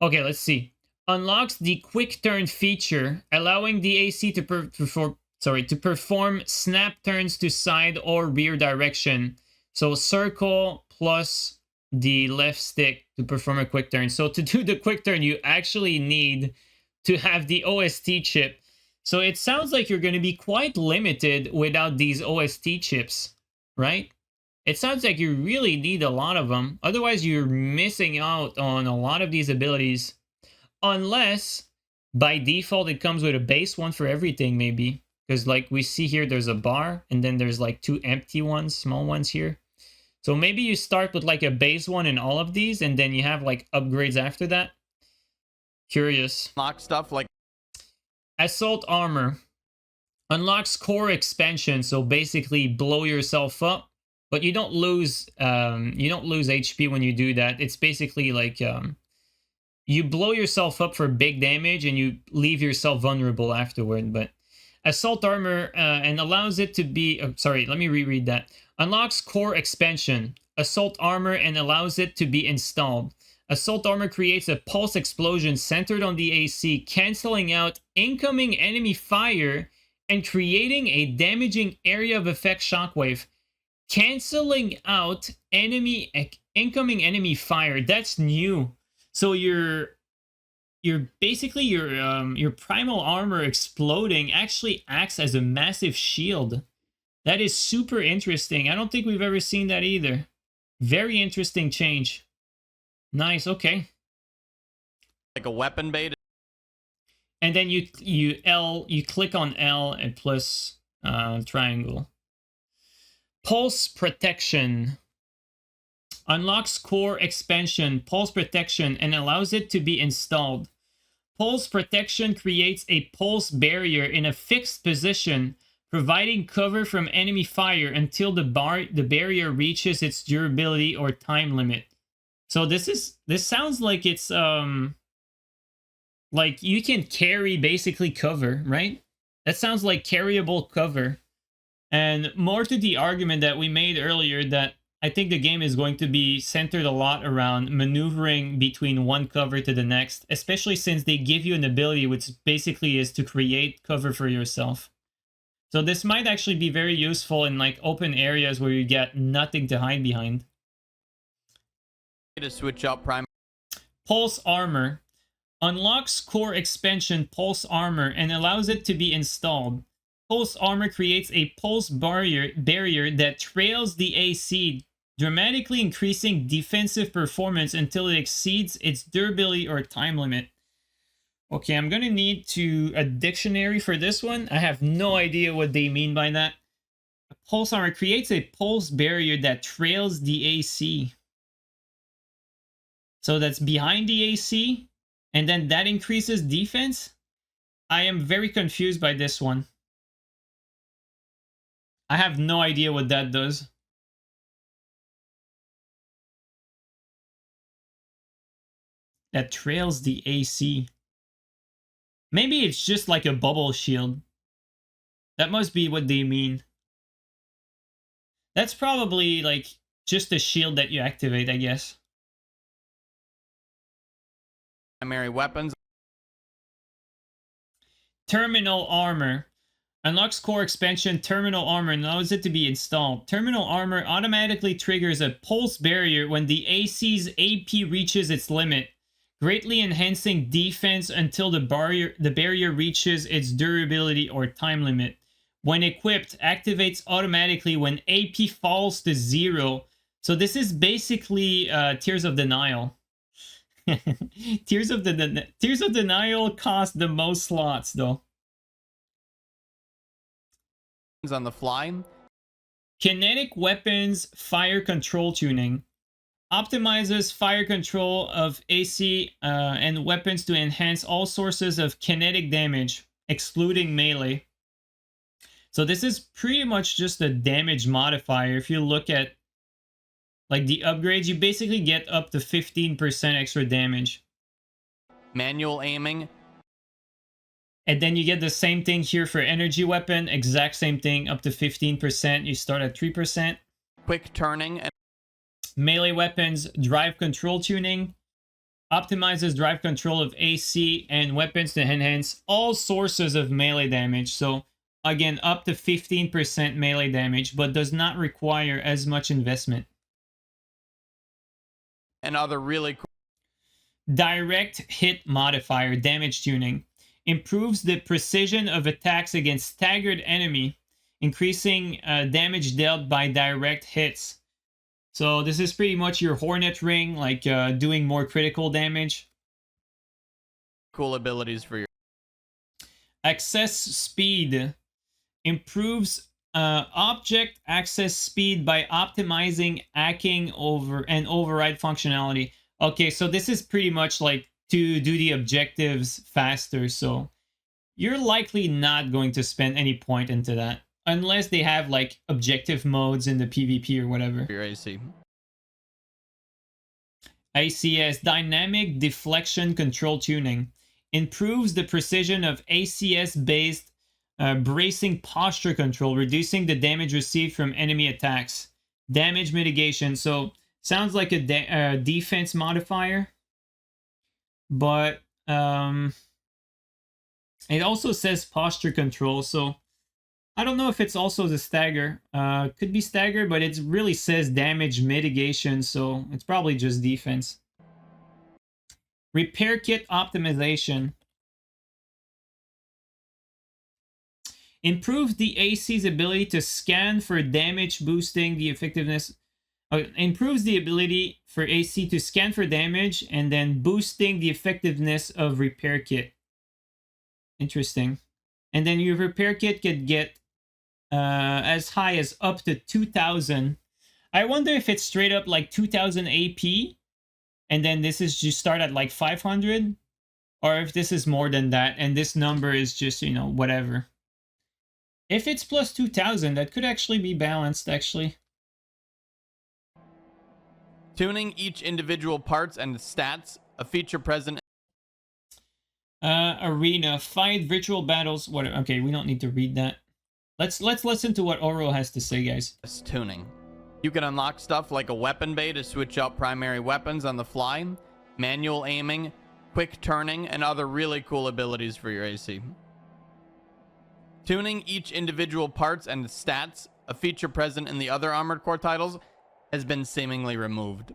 Okay, let's see. Unlocks the quick turn feature, allowing the AC to perform snap turns to side or rear direction. So circle plus the left stick to perform a quick turn. So to do the quick turn, you actually need to have the OST chip. So it sounds like you're going to be quite limited without these OST chips, right? It sounds like you really need a lot of them. Otherwise, you're missing out on a lot of these abilities. Unless, by default, it comes with a base one for everything, maybe. Because like we see here, there's a bar, and then there's like 2 empty ones, small ones here. So maybe you start with like a base one in all of these, and then you have like upgrades after that. Curious. Lock stuff like Assault Armor. Unlocks core expansion, so basically blow yourself up. But you don't lose HP when you do that. It's basically like you blow yourself up for big damage and you leave yourself vulnerable afterward. But Assault Armor and allows it to be... sorry, let me reread that. Unlocks core expansion. Assault Armor and allows it to be installed. Assault Armor creates a pulse explosion centered on the AC, cancelling out incoming enemy fire and creating a damaging area of effect shockwave. Canceling out incoming enemy fire. That's new. So your primal armor exploding actually acts as a massive shield. That is super interesting. I don't think we've ever seen that either. Very interesting change. Nice. Okay. like a weapon bait. And then you click on L and plus triangle. Pulse Protection. Unlocks core expansion, Pulse Protection, and allows it to be installed. Pulse Protection creates a pulse barrier in a fixed position, providing cover from enemy fire until the barrier reaches its durability or time limit. So this sounds like it's like you can carry basically cover, right? That sounds like carryable cover. And more to the argument that we made earlier that I think the game is going to be centered a lot around maneuvering between one cover to the next, especially since they give you an ability which basically is to create cover for yourself. So this might actually be very useful in like open areas where you get nothing to hide behind. To switch up prime. Pulse Armor. Unlocks core expansion Pulse Armor and allows it to be installed. Pulse Armor creates a pulse barrier that trails the AC, dramatically increasing defensive performance until it exceeds its durability or time limit. Okay, I'm gonna need a dictionary for this one. I have no idea what they mean by that. Pulse Armor creates a pulse barrier that trails the AC. So that's behind the AC, and then that increases defense? I am very confused by this one. I have no idea what that does. That trails the AC. Maybe it's just like a bubble shield. That must be what they mean. That's probably like just a shield that you activate, I guess. Primary weapons. Terminal Armor. Unlocks core expansion Terminal Armor and allows it to be installed. Terminal Armor automatically triggers a pulse barrier when the AC's AP reaches its limit, greatly enhancing defense until the barrier reaches its durability or time limit. When equipped, activates automatically when AP falls to 0. So this is basically Tears of Denial. Tears of Denial cost the most slots though. On the fly. Kinetic Weapons Fire Control Tuning. Optimizes fire control of AC and weapons to enhance all sources of kinetic damage, excluding melee. So this is pretty much just a damage modifier. If you look at like the upgrades, you basically get up to 15% extra damage. Manual aiming. And then you get the same thing here for energy weapon, exact same thing, up to 15%. You start at 3%. Quick turning. And melee weapons, drive control tuning. Optimizes drive control of AC and weapons to enhance all sources of melee damage. So again, up to 15% melee damage, but does not require as much investment. And other really cool. Direct hit modifier, damage tuning. improves the precision of attacks against staggered enemy, increasing damage dealt by direct hits. So this is pretty much your Hornet Ring, like doing more critical damage. Cool abilities for your Access speed improves object access speed by optimizing hacking over and override functionality. Okay, so this is pretty much like to do the objectives faster, so you're likely not going to spend any point into that unless they have like objective modes in the PvP or whatever. Your AC. ACS, dynamic deflection control tuning, improves the precision of ACS based bracing posture control, reducing the damage received from enemy attacks. Damage mitigation, so sounds like a defense modifier, but it also says posture control, so I don't know if it's also the stagger. Could be stagger, but it really says damage mitigation, so it's probably just defense. Repair kit optimization. Improves the AC's ability to scan for damage, boosting the effectiveness. Improves the ability for AC to scan for damage and then boosting the effectiveness of repair kit. Interesting. And then your repair kit could get as high as up to 2,000. I wonder if it's straight up like 2,000 AP, and then this is just start at like 500, or if this is more than that, and this number is just, you know, whatever. If it's plus 2,000, that could actually be balanced, actually. Tuning each individual parts and stats, a feature present. Arena, fight virtual battles. What? Okay, we don't need to read that. Let's listen to what Oro has to say, guys. Tuning. You can unlock stuff like a weapon bay to switch out primary weapons on the fly, manual aiming, quick turning, and other really cool abilities for your AC. Tuning each individual parts and stats, a feature present in the other Armored Core titles, has been seemingly removed.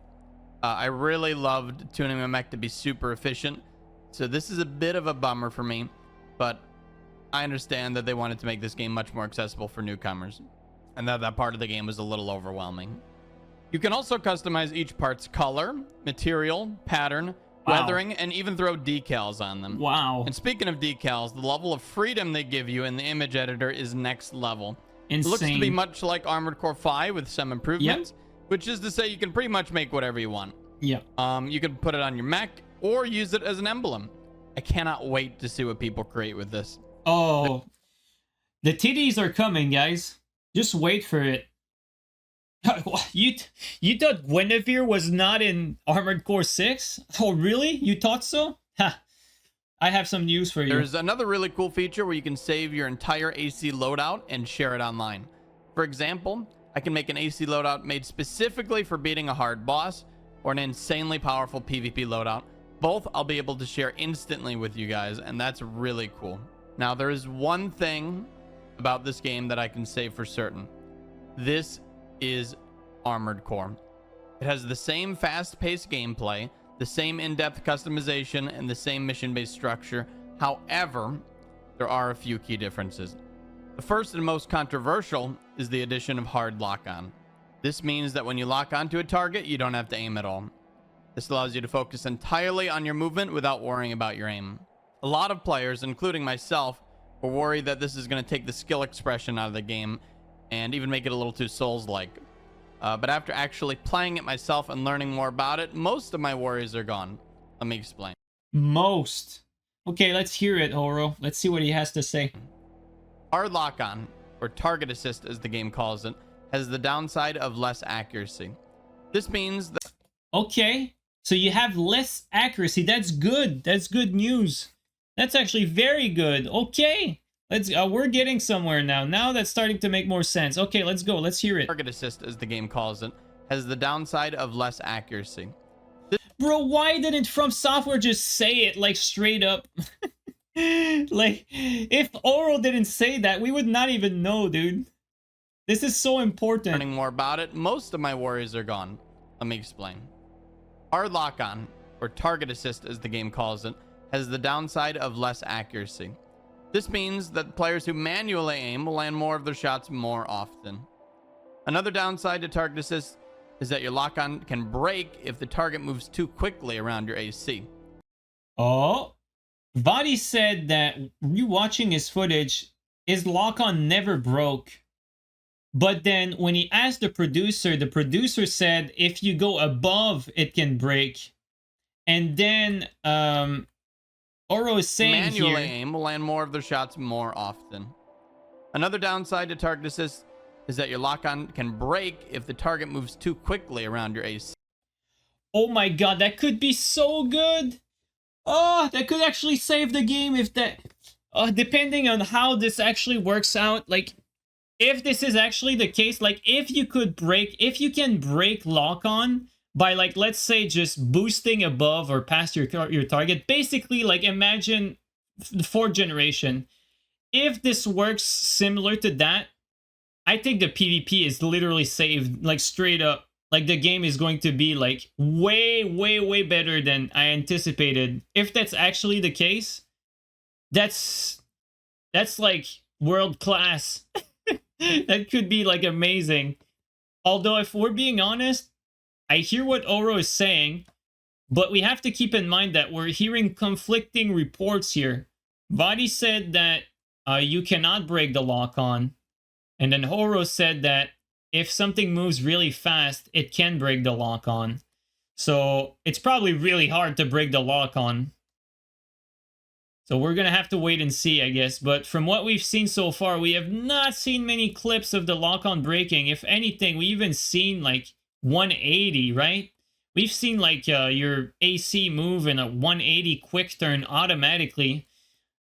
I really loved tuning my mech to be super efficient, so this is a bit of a bummer for me, but I understand that they wanted to make this game much more accessible for newcomers, and that part of the game was a little overwhelming. You can also customize each part's color, material, pattern, weathering, and even throw decals on them. Wow. And speaking of decals, the level of freedom they give you in the image editor is next level. Insane. It looks to be much like Armored Core 5 with some improvements, which is to say you can pretty much make whatever you want. Yeah. You can put it on your mech or use it as an emblem. I cannot wait to see what people create with this. Oh, the titties are coming, guys. Just wait for it. You thought Guinevere was not in Armored Core 6? Oh, really? You thought so? Ha. I have some news for you. There's another really cool feature where you can save your entire AC loadout and share it online. For example, I can make an AC loadout made specifically for beating a hard boss, or an insanely powerful PvP loadout. Both I'll be able to share instantly with you guys, and that's really cool. Now, there is one thing about this game that I can say for certain. This is Armored Core. It has the same fast-paced gameplay, the same in-depth customization, and the same mission-based structure. However, there are a few key differences. The first and most controversial is the addition of hard lock-on. This means that when you lock onto a target, you don't have to aim at all. This allows you to focus entirely on your movement without worrying about your aim. A lot of players, including myself, were worried that this is going to take the skill expression out of the game and even make it a little too Souls-like. But after actually playing it myself and learning more about it, most of my worries are gone. Let me explain. Most. Okay, let's hear it, Oro. Let's see what he has to say. Hard lock-on, or target assist as the game calls it, has the downside of less accuracy. This means that... Okay, so you have less accuracy. That's good. That's good news. That's actually very good. Okay. Let's we're getting somewhere now. Now that's starting to make more sense. Okay, let's go. Let's hear it. Target assist, as the game calls it, has the downside of less accuracy. Bro, why didn't From Software just say it like straight up? Like, if Oro didn't say that, we would not even know, dude. This is so important. Learning more about it, most of my worries are gone. Let me explain. Hard lock-on, or target assist as the game calls it, has the downside of less accuracy. This means that players who manually aim will land more of their shots more often. Another downside to target assist is that your lock-on can break if the target moves too quickly around your AC. Oh, Vaati said that rewatching his footage, his lock-on never broke. But then when he asked the producer said if you go above, it can break. And then Oro is saying Manually here, aim will land more of their shots more often. Another downside to target assist is that your lock-on can break if the target moves too quickly around your AC. oh my god, that could be so good. Oh, that could actually save the game if that... depending on how this actually works out, like, if this is actually the case, like, if you can break lock-on by, like, let's say just boosting above or past your target, basically, like, imagine the 4th generation. If this works similar to that, I think the PvP is literally saved, like, straight up. Like, the game is going to be, like, way, way, way better than I anticipated. If that's actually the case, that's like, world class. That could be, like, amazing. Although, if we're being honest, I hear what Oro is saying, but we have to keep in mind that we're hearing conflicting reports here. Vaati said that you cannot break the lock-on, and then Oro said that if something moves really fast, it can break the lock-on. So it's probably really hard to break the lock-on. So we're going to have to wait and see, I guess. But from what we've seen so far, we have not seen many clips of the lock-on breaking. If anything, we even seen like 180, right? We've seen like your AC move in a 180 quick turn automatically.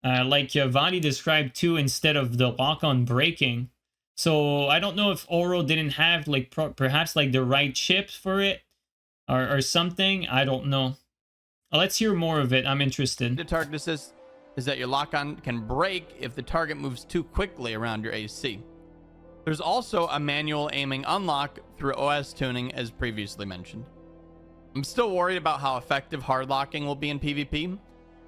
Like Vaati described too, instead of the lock-on breaking. So I don't know if Oro didn't have like perhaps like the right chips for it or something. I don't know. Let's hear more of it. I'm interested. The target assist is that your lock-on can break if the target moves too quickly around your AC. There's also a manual aiming unlock through OS tuning, as previously mentioned. I'm still worried about how effective hard locking will be in PvP.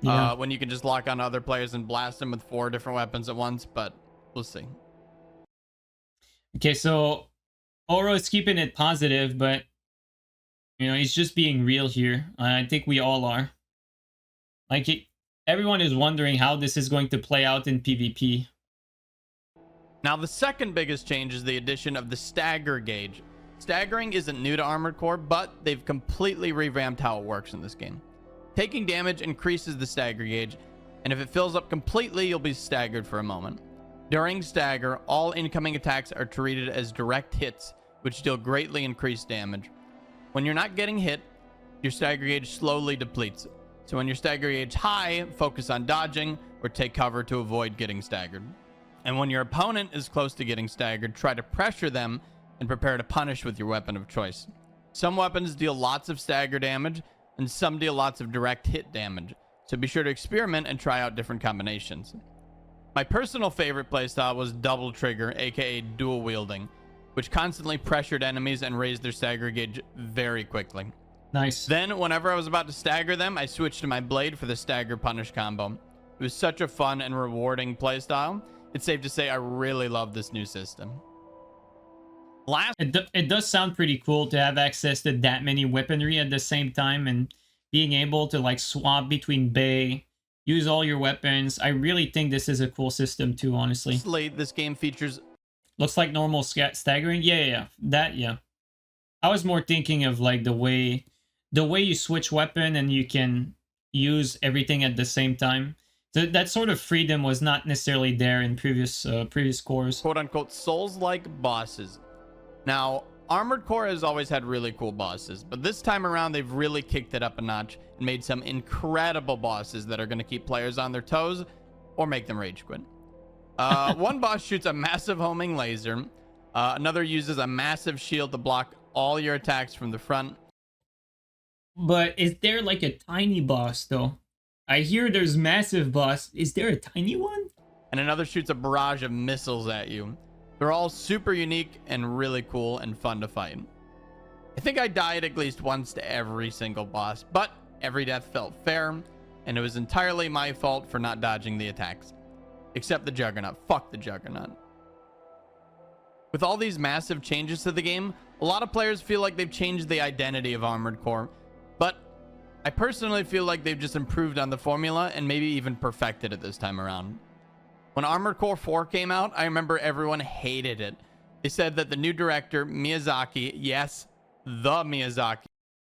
Yeah. When you can just lock on other players and blast them with 4 different weapons at once, but we'll see. Okay, so Oro is keeping it positive, but you know, he's just being real here. I think we all are. Like, everyone is wondering how this is going to play out in PvP. Now, the second biggest change is the addition of the stagger gauge. Staggering isn't new to Armored Core, but they've completely revamped how it works in this game. Taking damage increases the stagger gauge, and if it fills up completely, you'll be staggered for a moment. During stagger, all incoming attacks are treated as direct hits, which deal greatly increased damage. When you're not getting hit, your stagger gauge slowly depletes. So when your stagger gauge high, focus on dodging or take cover to avoid getting staggered. And when your opponent is close to getting staggered, try to pressure them and prepare to punish with your weapon of choice. Some weapons deal lots of stagger damage, and some deal lots of direct hit damage. So be sure to experiment and try out different combinations. My personal favorite playstyle was double trigger, aka dual wielding, which constantly pressured enemies and raised their stagger gauge very quickly. Nice. Then, whenever I was about to stagger them, I switched to my blade for the stagger punish combo. It was such a fun and rewarding playstyle. It's safe to say I really love this new system. It does sound pretty cool to have access to that many weaponry at the same time and being able to like swap between bay, use all your weapons. I really think this is a cool system too, honestly. This game features... Looks like normal staggering. Yeah. I was more thinking of like the way you switch weapon and you can use everything at the same time. That sort of freedom was not necessarily there in previous cores. Quote-unquote Souls-like bosses. Now, Armored Core has always had really cool bosses, but this time around they've really kicked it up a notch and made some incredible bosses that are going to keep players on their toes or make them rage quit. One boss shoots a massive homing laser. Another uses a massive shield to block all your attacks from the front. But is there like a tiny boss though? I hear there's massive boss. Is there a tiny one? And another shoots a barrage of missiles at you. They're all super unique and really cool and fun to fight. I think I died at least once to every single boss, but every death felt fair. and it was entirely my fault for not dodging the attacks. Except the Juggernaut. Fuck the Juggernaut. With all these massive changes to the game, a lot of players feel like they've changed the identity of Armored Core, but I personally feel like they've just improved on the formula and maybe even perfected it this time around. When Armored Core 4 came out, I remember everyone hated it. They said that the new director, Miyazaki, yes, the Miyazaki,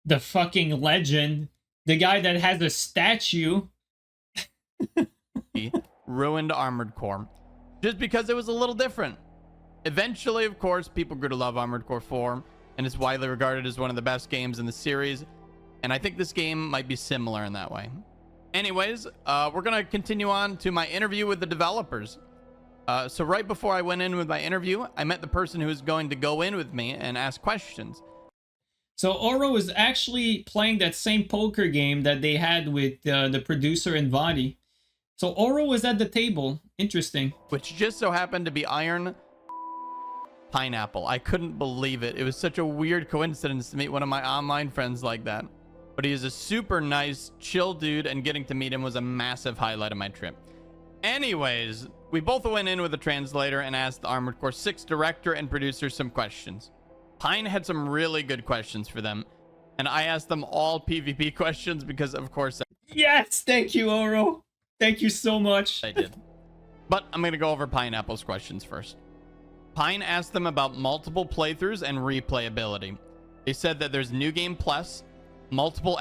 the fucking legend, the guy that has a statue, ruined Armored Core just because it was a little different. Eventually, of course, people grew to love Armored Core 4, and it's widely regarded as one of the best games in the series, and I think this game might be similar in that way. Anyways, we're going to continue on to my interview with the developers. So right before I went in with my interview, I met the person who was going to go in with me and ask questions. So Oro is actually playing that same poker game that they had with the producer and VaatiVidya. So Oro was at the table. Interesting. Which just so happened to be Iron Pineapple. I couldn't believe it. It was such a weird coincidence to meet one of my online friends like that. But he is a super nice, chill dude, and getting to meet him was a massive highlight of my trip. Anyways, we both went in with a translator and asked the Armored Core 6 director and producer some questions. Pine had some really good questions for them, and I asked them all PvP questions because, of course, yes, thank you, Oro. Thank you so much. I did. But I'm going to go over Pineapple's questions first. Pine asked them about multiple playthroughs and replayability. They said that there's New Game Plus, multiple...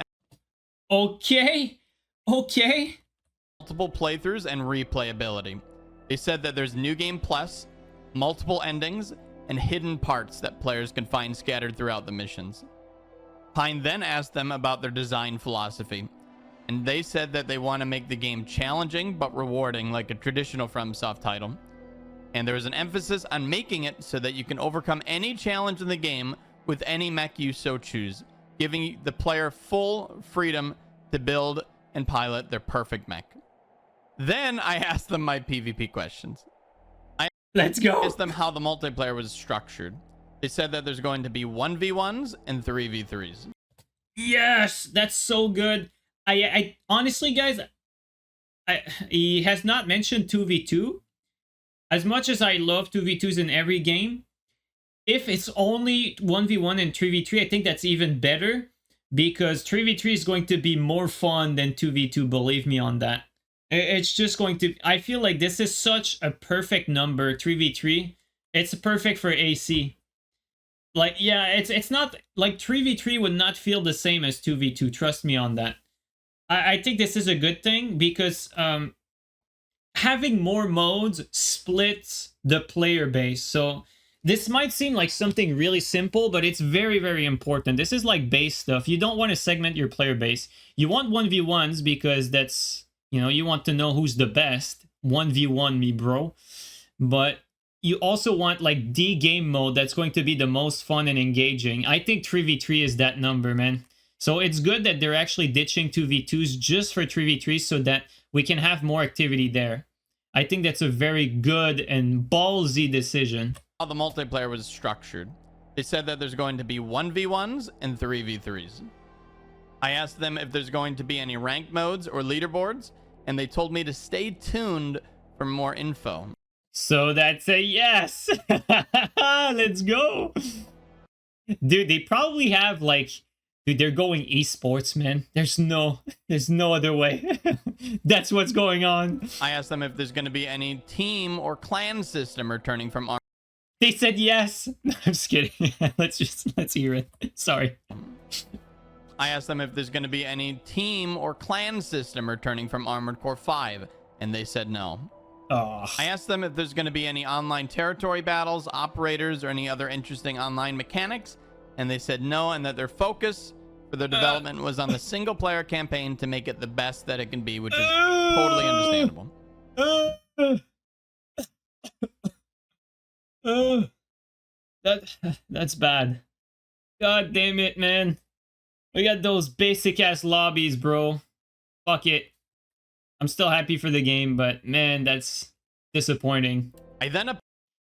Okay. Multiple playthroughs and replayability. They said that there's New Game Plus, multiple endings, and hidden parts that players can find scattered throughout the missions. Pine then asked them about their design philosophy, and they said that they want to make the game challenging but rewarding like a traditional FromSoft title. And there is an emphasis on making it so that you can overcome any challenge in the game with any mech you so choose, giving the player full freedom to build and pilot their perfect mech. Then I asked them my PvP questions. Let's go. I asked them how the multiplayer was structured. They said that there's going to be 1v1s and 3v3s. Yes, that's so good. I honestly, guys, he has not mentioned 2v2. As much as I love 2v2s in every game, if it's only 1v1 and 3v3, I think that's even better, because 3v3 is going to be more fun than 2v2, believe me on that. It's just going to... I feel like this is such a perfect number, 3v3. It's perfect for AC. Like, yeah, it's not... Like, 3v3 would not feel the same as 2v2, trust me on that. I think this is a good thing, because... having more modes splits the player base. So this might seem like something really simple, but it's very, very important. This is like base stuff. You don't want to segment your player base. You want 1v1s because that's, you know, you want to know who's the best. 1v1 me, bro. But you also want like D game mode that's going to be the most fun and engaging. I think 3v3 is that number, man. So it's good that they're actually ditching 2v2s just for 3v3 so that we can have more activity there. I think that's a very good and ballsy decision. How the multiplayer was structured. They said that there's going to be 1v1s and 3v3s. I asked them if there's going to be any ranked modes or leaderboards, and they told me to stay tuned for more info. So that's a yes. Let's go. Dude, they probably have like... Dude, they're going esports, man. There's no other way. That's what's going on. I asked them if there's going to be any team or clan system returning from Armored. They said yes. I'm just kidding. Let's hear it. Sorry. I asked them if there's going to be any team or clan system returning from Armored Core 5, and they said no. Oh. I asked them if there's going to be any online territory battles, operators, or any other interesting online mechanics, and they said no, and that their focus for their development was on the single player campaign to make it the best that it can be, which is totally understandable. That's bad. God damn it, man. We got those basic ass lobbies, bro. Fuck it. I'm still happy for the game, but man, that's disappointing.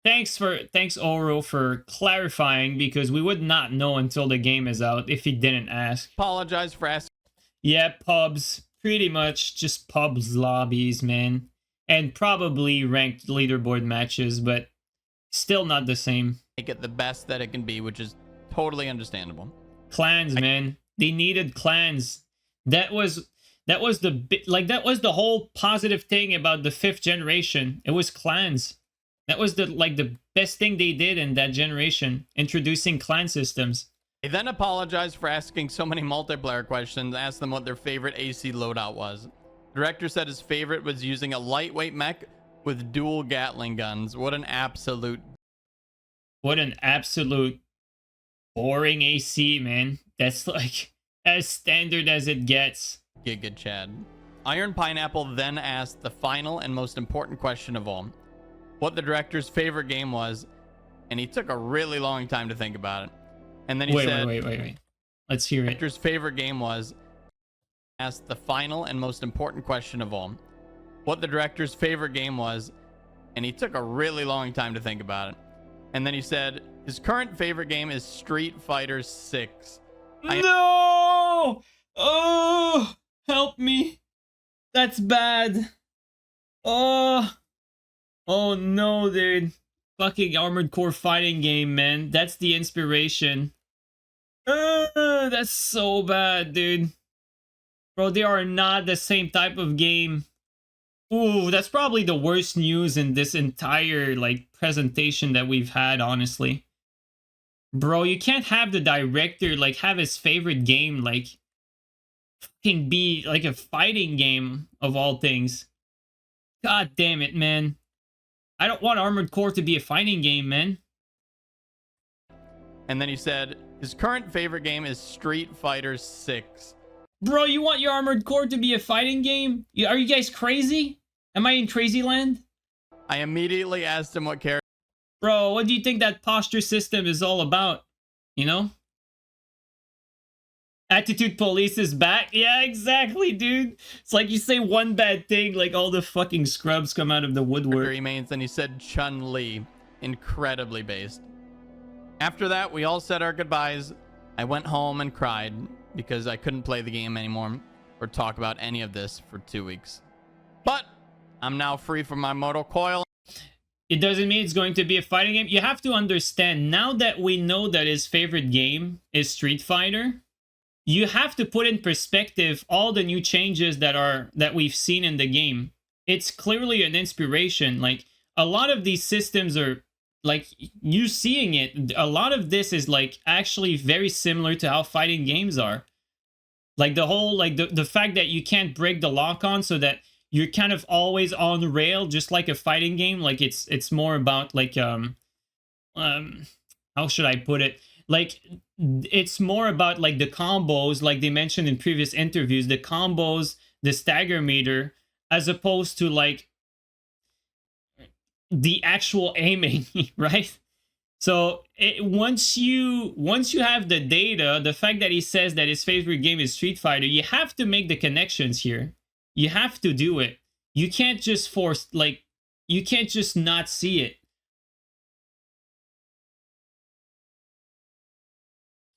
Thanks Oro for clarifying, because we would not know until the game is out if he didn't ask. Apologize for asking. Yeah, pubs. pretty much just pubs, lobbies, man. And probably ranked leaderboard matches, but still not the same. Make it the best that it can be, which is totally understandable. Clans, man. They needed clans. That was the whole positive thing about the 5th generation. It was clans. That was the best thing they did in that generation, introducing clan systems. He then apologized for asking so many multiplayer questions, asked them what their favorite AC loadout was. The director said his favorite was using a lightweight mech with dual Gatling guns. What an absolute boring AC, man. That's like as standard as it gets. Giga Chad. Iron Pineapple then asked the final and most important question of all, what the director's favorite game was, and he took a really long time to think about it. And then he said, wait. Let's hear it. Director's favorite game was, asked the final and most important question of all, what the director's favorite game was, and he took a really long time to think about it. And then he said his current favorite game is Street Fighter 6. No! Oh, help me. That's bad. Oh no, dude. Fucking Armored Core fighting game, man. That's the inspiration. That's so bad, dude. Bro, they are not the same type of game. Ooh, that's probably the worst news in this entire, like, presentation that we've had, honestly. Bro, you can't have the director, like, have his favorite game, like, fucking be, like, a fighting game, of all things. God damn it, man. I don't want Armored Core to be a fighting game, man. And then he said his current favorite game is Street Fighter 6. Bro, you want your Armored Core to be a fighting game? Are you guys crazy? Am I in crazy land? I immediately asked him what character. Bro, what do you think that posture system is all about? You know? Attitude Police is back? Yeah, exactly, dude. It's like you say one bad thing, like all the fucking scrubs come out of the woodwork. Remains, and he said Chun-Li. Incredibly based. After that, we all said our goodbyes. I went home and cried because I couldn't play the game anymore or talk about any of this for 2 weeks. But I'm now free from my mortal coil. It doesn't mean it's going to be a fighting game. You have to understand, now that we know that his favorite game is Street Fighter, you have to put in perspective all the new changes that we've seen in the game. It's clearly an inspiration. Like, a lot of these systems are, like, you seeing it, a lot of this is, like, actually very similar to how fighting games are. Like, the whole, like, the fact that you can't break the lock-on so that you're kind of always on rail, just like a fighting game. Like, it's more about, like, how should I put it? Like, it's more about, like, the combos, like they mentioned in previous interviews, the combos, the stagger meter, as opposed to, like, the actual aiming, right? So once you have the data, the fact that he says that his favorite game is Street Fighter, you have to make the connections here. You have to do it. You can't just force, like, you can't just not see it.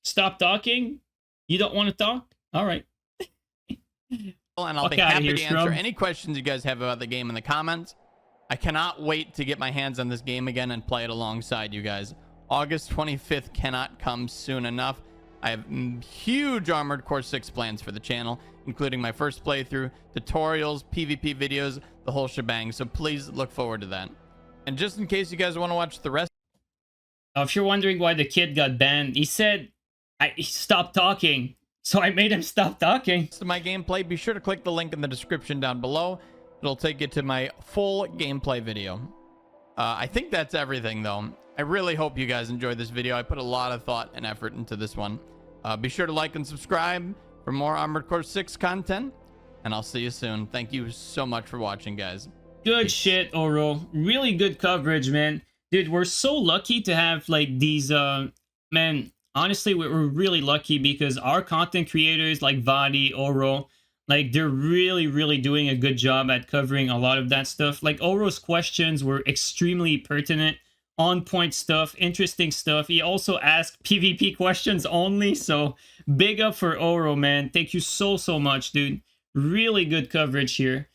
Stop talking? You don't want to talk? All right. And I'll be happy to answer any questions you guys have about the game in the comments. I cannot wait to get my hands on this game again and play it alongside you guys. August 25th cannot come soon enough. I have huge Armored Core 6 plans for the channel, including my first playthrough, tutorials, PvP videos, the whole shebang. So please look forward to that. And just in case you guys want to watch the rest. If you're wondering why the kid got banned, he said, he stopped talking. So I made him stop talking. To my gameplay, be sure to click the link in the description down below. It'll take you to my full gameplay video. I think that's everything, though. I really hope you guys enjoyed this video. I put a lot of thought and effort into this one. Be sure to like and subscribe for more Armored Core 6 content. And I'll see you soon. Thank you so much for watching, guys. Good shit, Oro. Really good coverage, man. Dude, we're so lucky to have, like, these, man, honestly, we're really lucky because our content creators like Vaati, Oro, like, they're really, really doing a good job at covering a lot of that stuff. Like, Oro's questions were extremely pertinent, on-point stuff, interesting stuff. He also asked PvP questions only, so big up for Oro, man. Thank you so much, dude. really good coverage here.